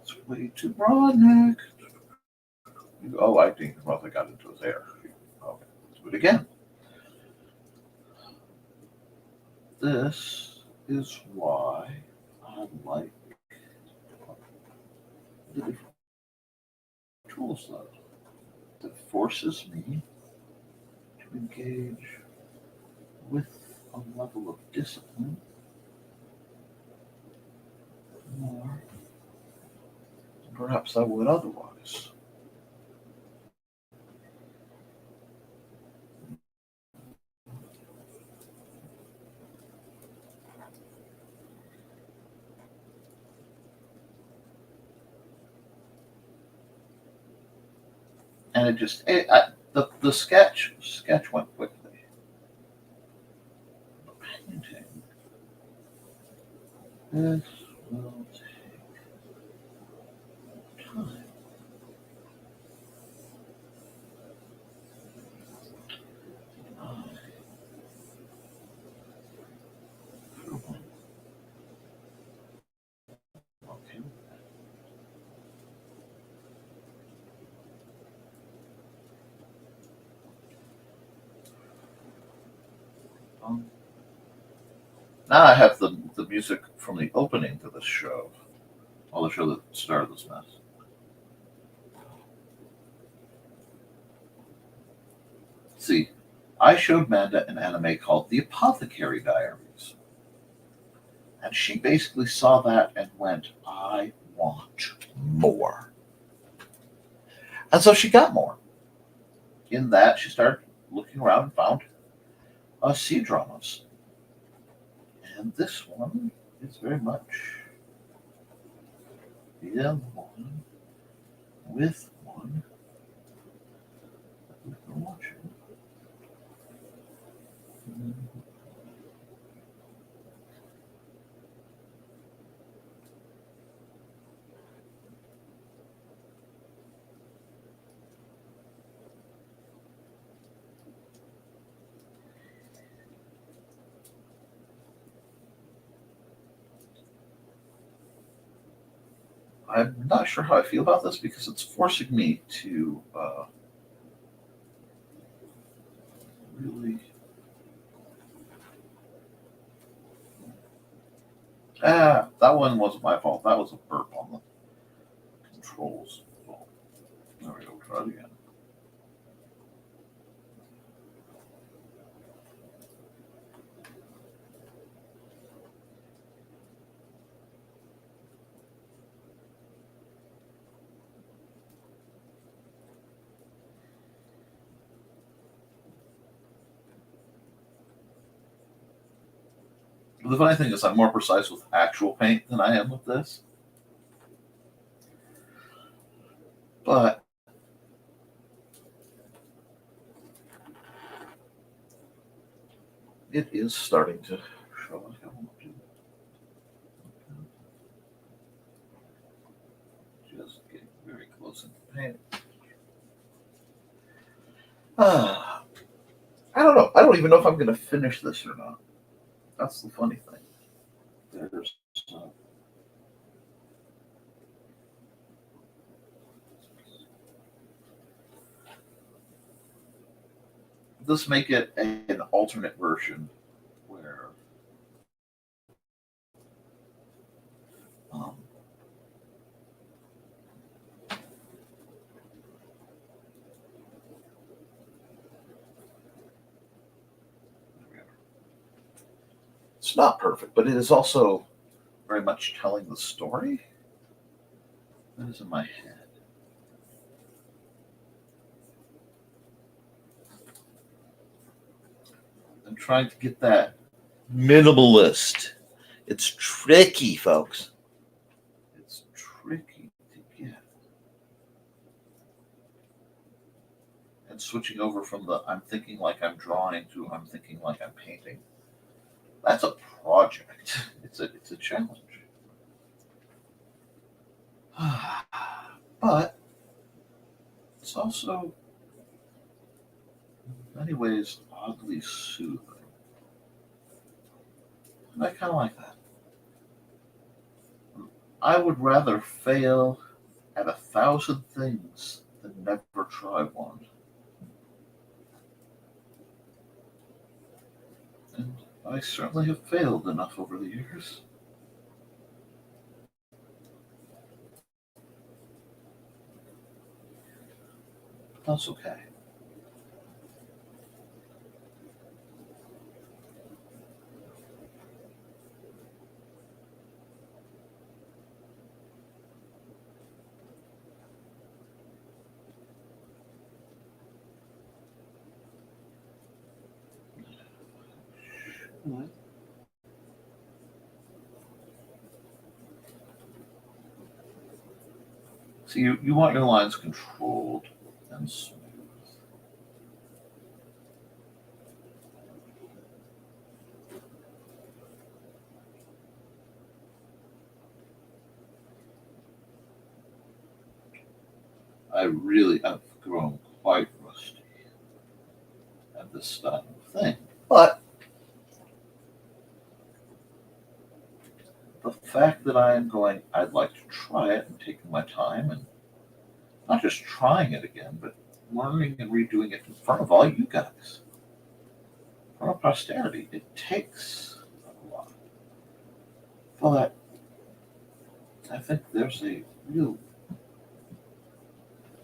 It's way too broad, Nick. Oh, I think I got into his hair. Okay, let's do it again. This is why I like the different tools though. It forces me to engage with a level of discipline more than perhaps I would otherwise. And it just the sketch went quickly. The painting, this will take time. Okay. Now I have the music from the opening to this show. Well, the show that started this mess. See, I showed Manda an anime called The Apothecary Diaries. And she basically saw that and went, I want more. And so she got more. In that, she started looking around and found C-dramas. And this one is very much the one with one that we've been watching. I'm not sure how I feel about this because it's forcing me to really. That one wasn't my fault. That was a burp on the controls. Well, there we go. Try it again. The funny thing is, I'm more precise with actual paint than I am with this. But it is starting to show like I want to. Just getting very close into paint. I don't know. I don't even know if I'm going to finish this or not. That's the funny thing. There's let's make it an alternate version where um, it's not perfect, but it is also very much telling the story that is in my head. I'm trying to get that minimalist. It's tricky, folks. It's tricky to get. And switching over from the I'm thinking like I'm drawing to I'm thinking like I'm painting. That's a project. It's a challenge. But it's also in many ways oddly soothing. And I kind of like that. I would rather fail at 1,000 things than never try one. And I certainly have failed enough over the years. That's okay. So you want your lines controlled and smooth. I've grown quite rusty at this style of thing. But the fact that I am going, I'd like to try it and taking my time and not just trying it again, but learning and redoing it in front of all you guys, in front of posterity, it takes a lot. But I think there's a real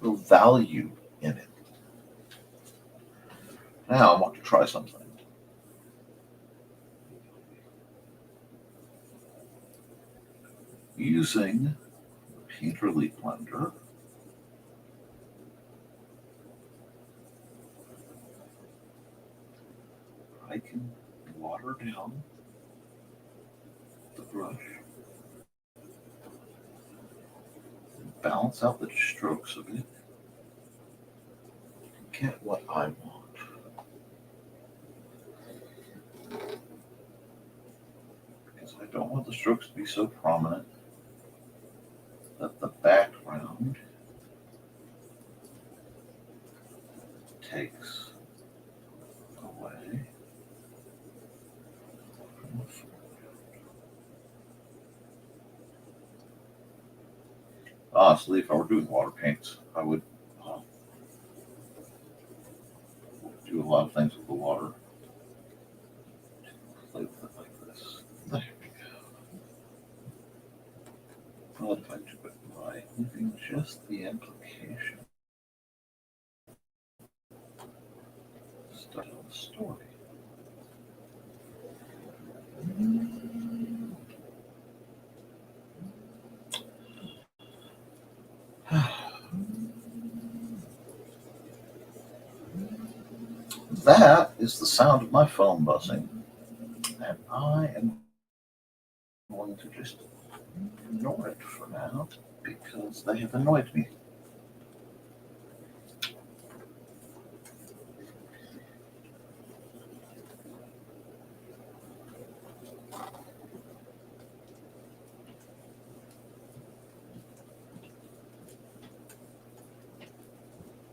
value in it. Now I want to try something. Using the Painterly blender, I can water down the brush and balance out the strokes of it and get what I want. Because I don't want the strokes to be so prominent that the background takes away from the foreground. honestly, if I were doing water paints, I would do a lot of things with the water. Play with it like this. There we go. But if I do it by leaving just the implication, start the story. That is the sound of my phone buzzing, and I am going to just ignore it for now because they have annoyed me.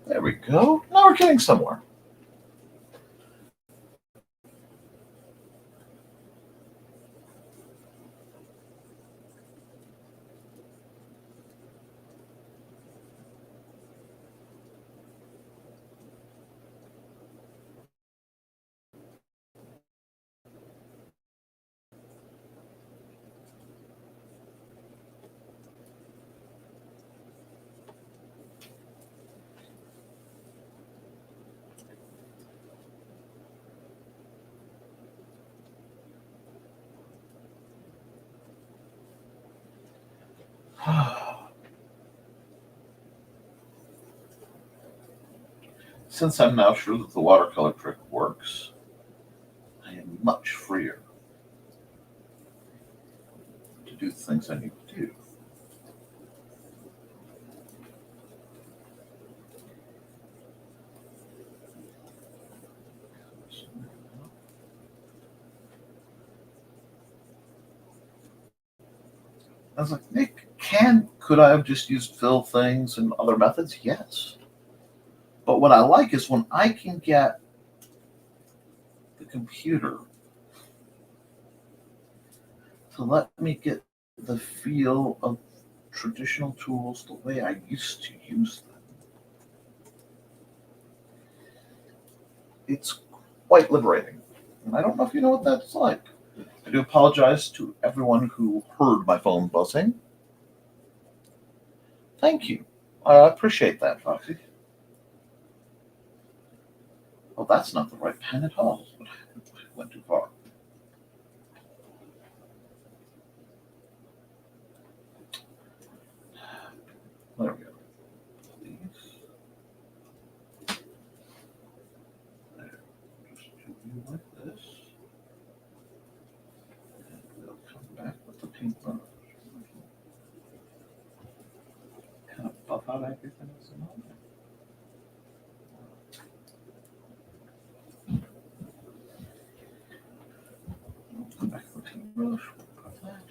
There we go. Now we're getting somewhere. Since I'm now sure that the watercolor trick works, I am much freer to do the things I need to do. I was like, Nick, could I have just used fill things and other methods? Yes. But what I like is when I can get the computer to let me get the feel of traditional tools the way I used to use them. It's quite liberating. And I don't know if you know what that's like. I do apologize to everyone who heard my phone buzzing. Thank you. I appreciate that, Foxy. Well, that's not the right pen at all. I went too far. There we go. These. There. Just do you like this. And we'll come back with the paintbrush. Kind of buff out everything that's in on there. Come back with the paintbrush. We'll put that.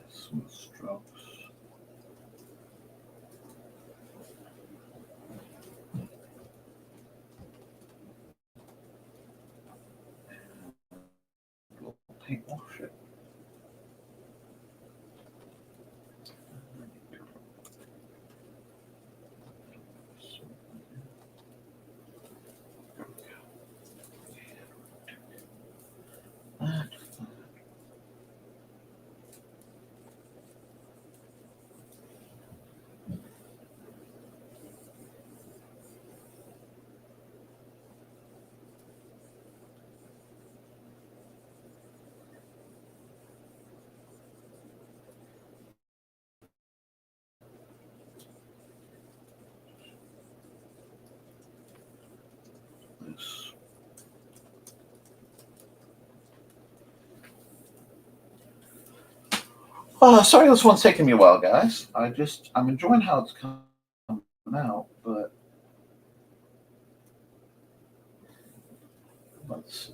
Smooth strokes. We'll paintwash it. That. This. Sorry this one's taking me a while, guys. I'm enjoying how it's coming out, but let's see.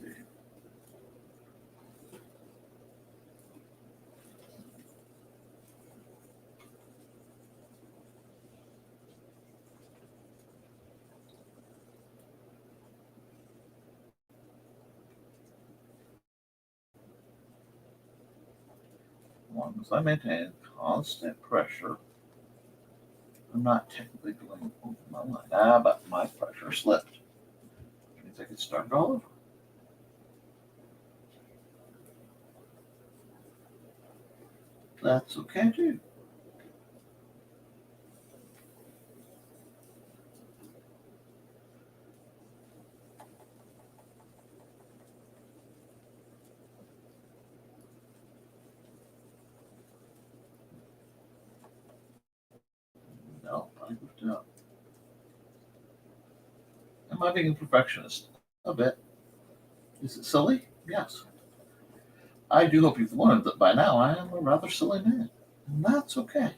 as I maintain constant pressure, I'm not technically going over my line. But my pressure slipped. Which means I could start it all over. That's okay too. No, I moved up. Am I being a perfectionist? A bit. Is it silly? Yes. I do hope you've learned that by now I am a rather silly man. And that's okay.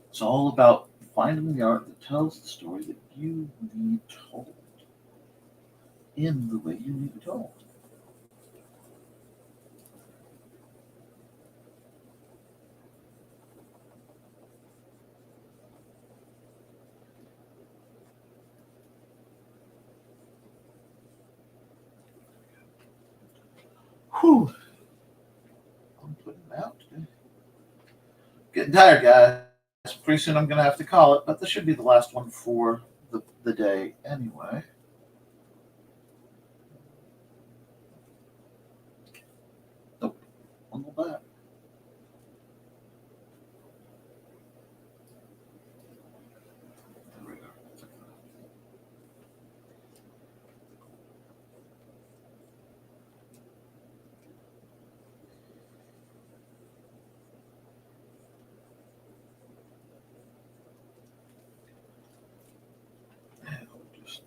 It's all about finding the art that tells the story that you need told in the way you need it told. Whew. I'm putting it out today. Getting tired, guys. Pretty soon I'm going to have to call it, but this should be the last one for the day anyway. Nope. One more back. There we go. And we'll just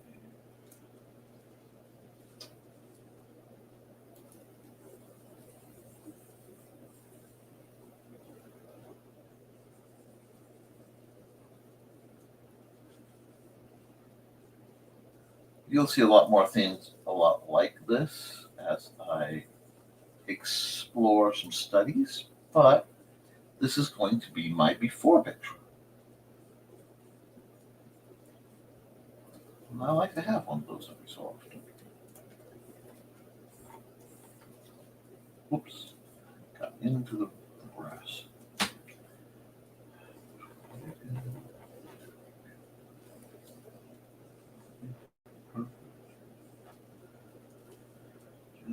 you'll see a lot more things a lot like this as I explore some studies, but this is going to be my before picture. And I like to have one of those every so often. Whoops, got into the grass.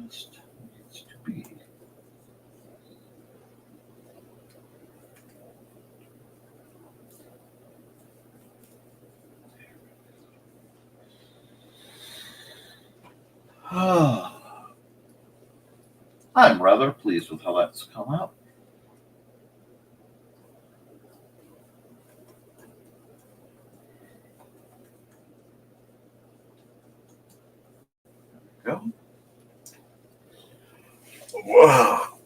Just needs to be. I'm rather pleased with how that's come out. There we go. Wow.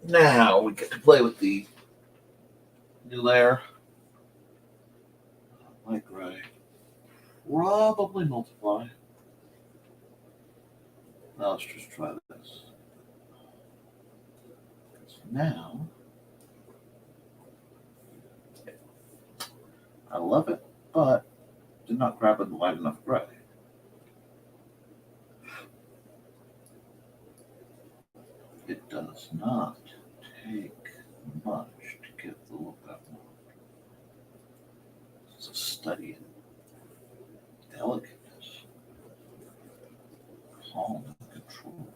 Now we get to play with the new layer. Light gray. Probably multiply. Now let's just try this. So now, I love it, but did not grab it in light enough gray. It does not take much to get the look I want. It's a study in delicateness, calm, and control.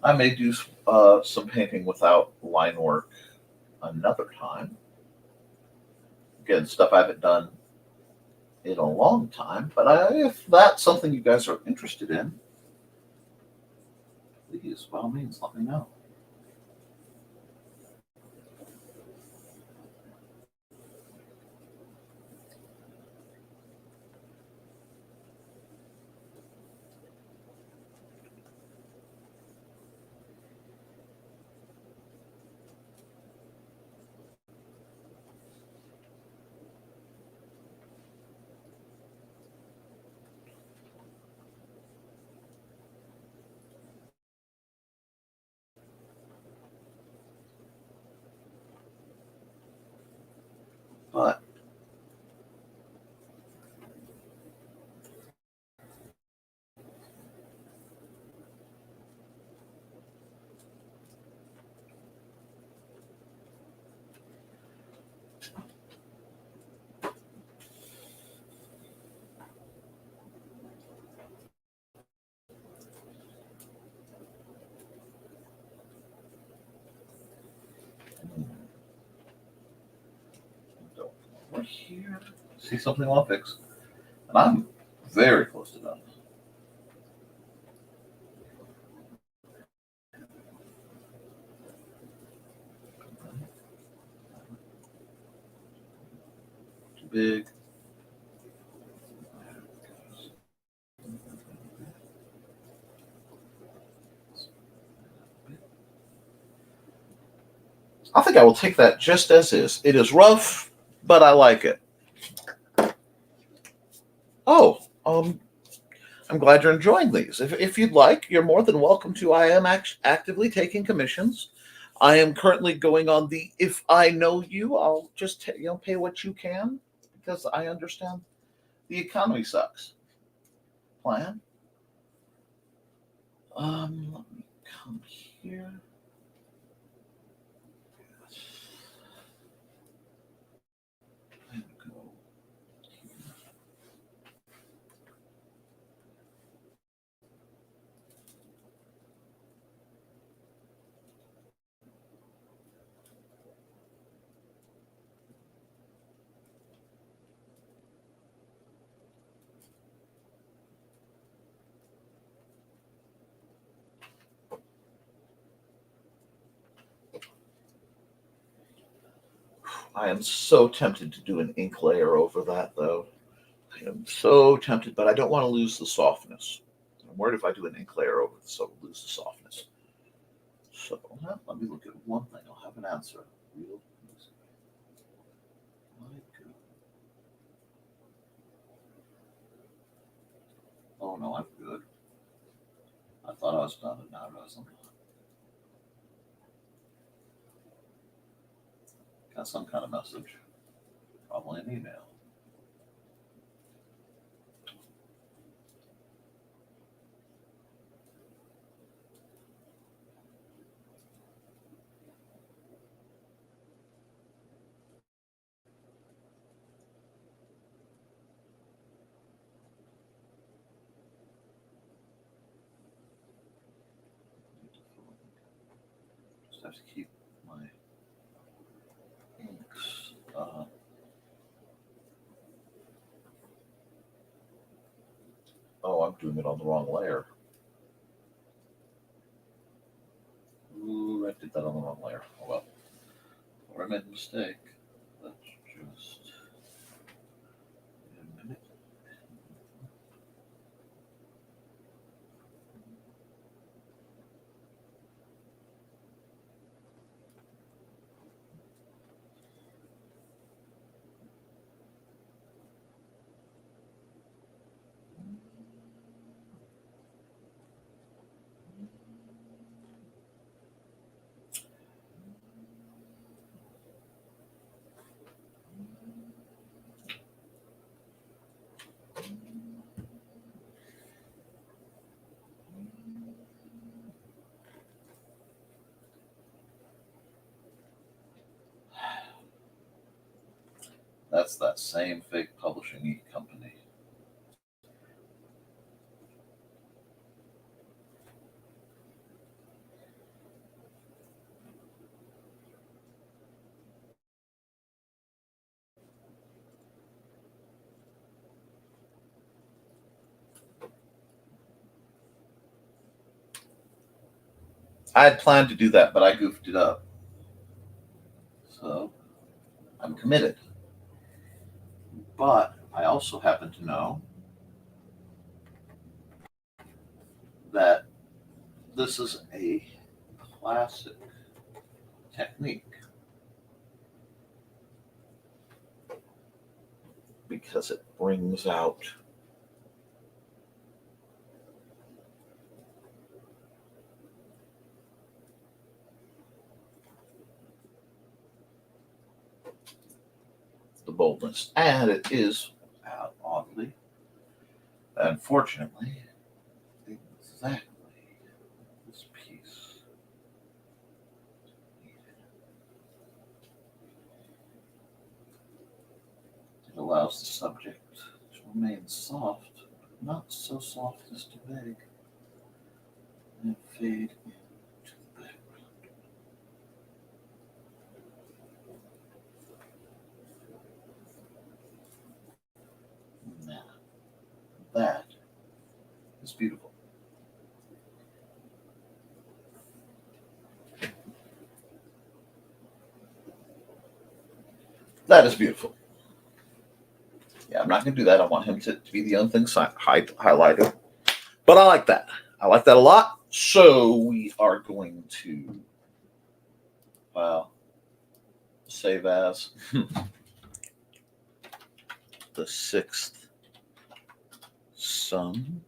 I may do some painting without line work another time. Again, stuff I haven't done in a long time, but if that's something you guys are interested in, please, by all means, let me know. over here. See something I'll fix. And I'm very close to done. Too big. I think I will take that just as is. It is rough, but I like it. Oh, I'm glad you're enjoying these. If you'd like, you're more than welcome to. I am actively taking commissions. I am currently going on the if I know you, I'll just pay what you can, because I understand the economy sucks plan. Let me come here. And go here. I am so tempted to do an ink layer over that, though. I am so tempted, but I don't want to lose the softness. I'm worried if I do an ink layer over this, I'll lose the softness. So let me look at one thing. I'll have an answer. Real easy. Oh no, I'm good. I thought I was done, and now I realize I'm not. Got some kind of message. Probably an email. Just have to keep my inks. Oh, I'm doing it on the wrong layer. Ooh, I did that on the wrong layer. Oh well. Or I made a mistake. Let's just wait a minute. That's that same fake publishing company. I had planned to do that, but I goofed it up. So I'm committed. But I also happen to know that this is a classic technique because it brings out the boldness, and it is oddly, unfortunately, exactly this piece needed. It allows the subject to remain soft, but not so soft as to beg and fade into the background. That is beautiful. That is beautiful. Yeah, I'm not going to do that. I want him to be the only thing highlighted. But I like that. I like that a lot. So we are going to, save as the sixth sun.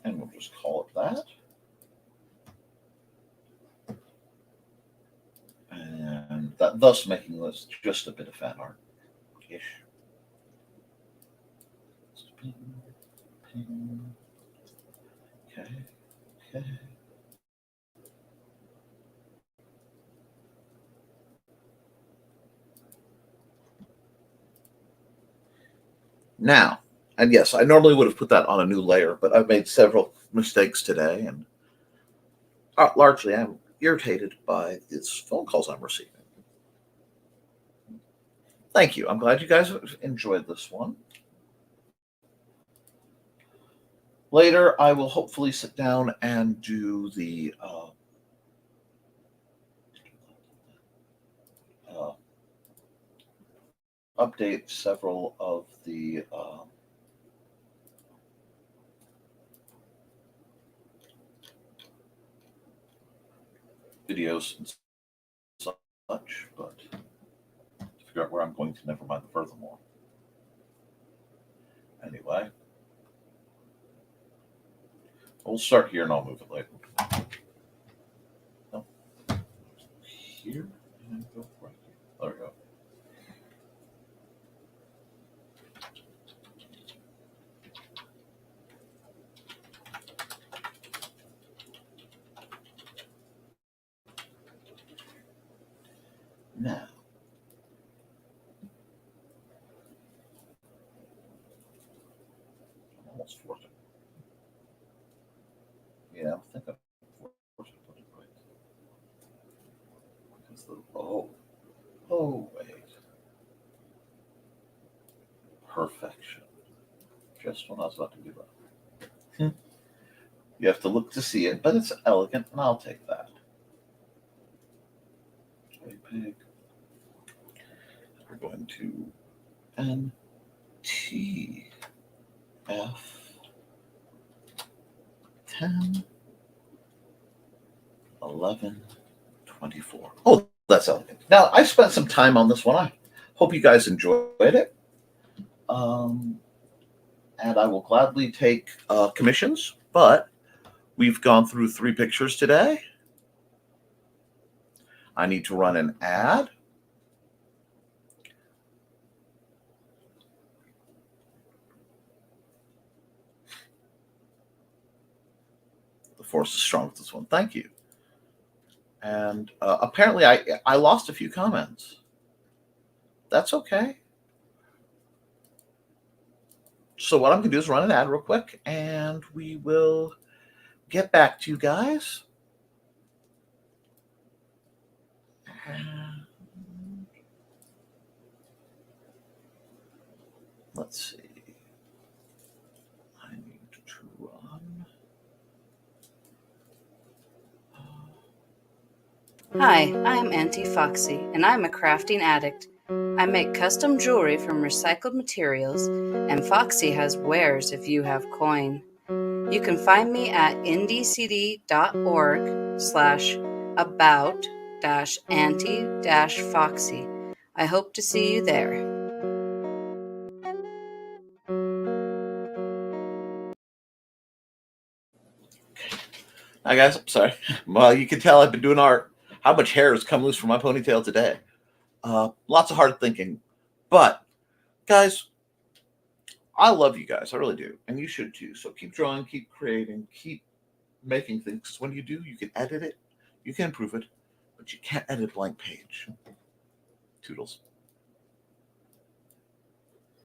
And we'll just call it that. And that, thus making this just a bit of fan art-ish. Okay. Now, and yes, I normally would have put that on a new layer, but I've made several mistakes today, and largely I'm irritated by these phone calls I'm receiving. Thank you. I'm glad you guys enjoyed this one. Later, I will hopefully sit down and do the update several of the videos and such, but to figure out where I'm going to Nevermind the Furthermore. Anyway, we'll start here and I'll move it later. No. Here and go right here. There we go. Now, I'm almost forced it. Yeah, I think I'm forced to put it right. Because oh, wait. Perfection. Just when I was about to give up. You have to look to see it, but it's elegant, and I'll take that. Pig. We're going to NTF 10 11 24. Oh, that's elegant. Now, I spent some time on this one. I hope you guys enjoyed it. And I will gladly take commissions, but we've gone through 3 pictures today. I need to run an ad. The force is strong with this one. Thank you. And apparently I lost a few comments. That's okay. So what I'm going to do is run an ad real quick, and we will get back to you guys. Let's see. I need to run. Hi, I'm Auntie Foxy, and I'm a crafting addict. I make custom jewelry from recycled materials, and Foxy has wares if you have coin. You can find me at ndcd.org/about-auntie-foxy. I hope to see you there. Hi guys, sorry. Well, you can tell I've been doing art. How much hair has come loose from my ponytail today? Lots of hard thinking. But guys, I love you guys. I really do. And you should too. So keep drawing, keep creating, keep making things. Because when you do, you can edit it, you can improve it, but you can't edit a blank page. Toodles.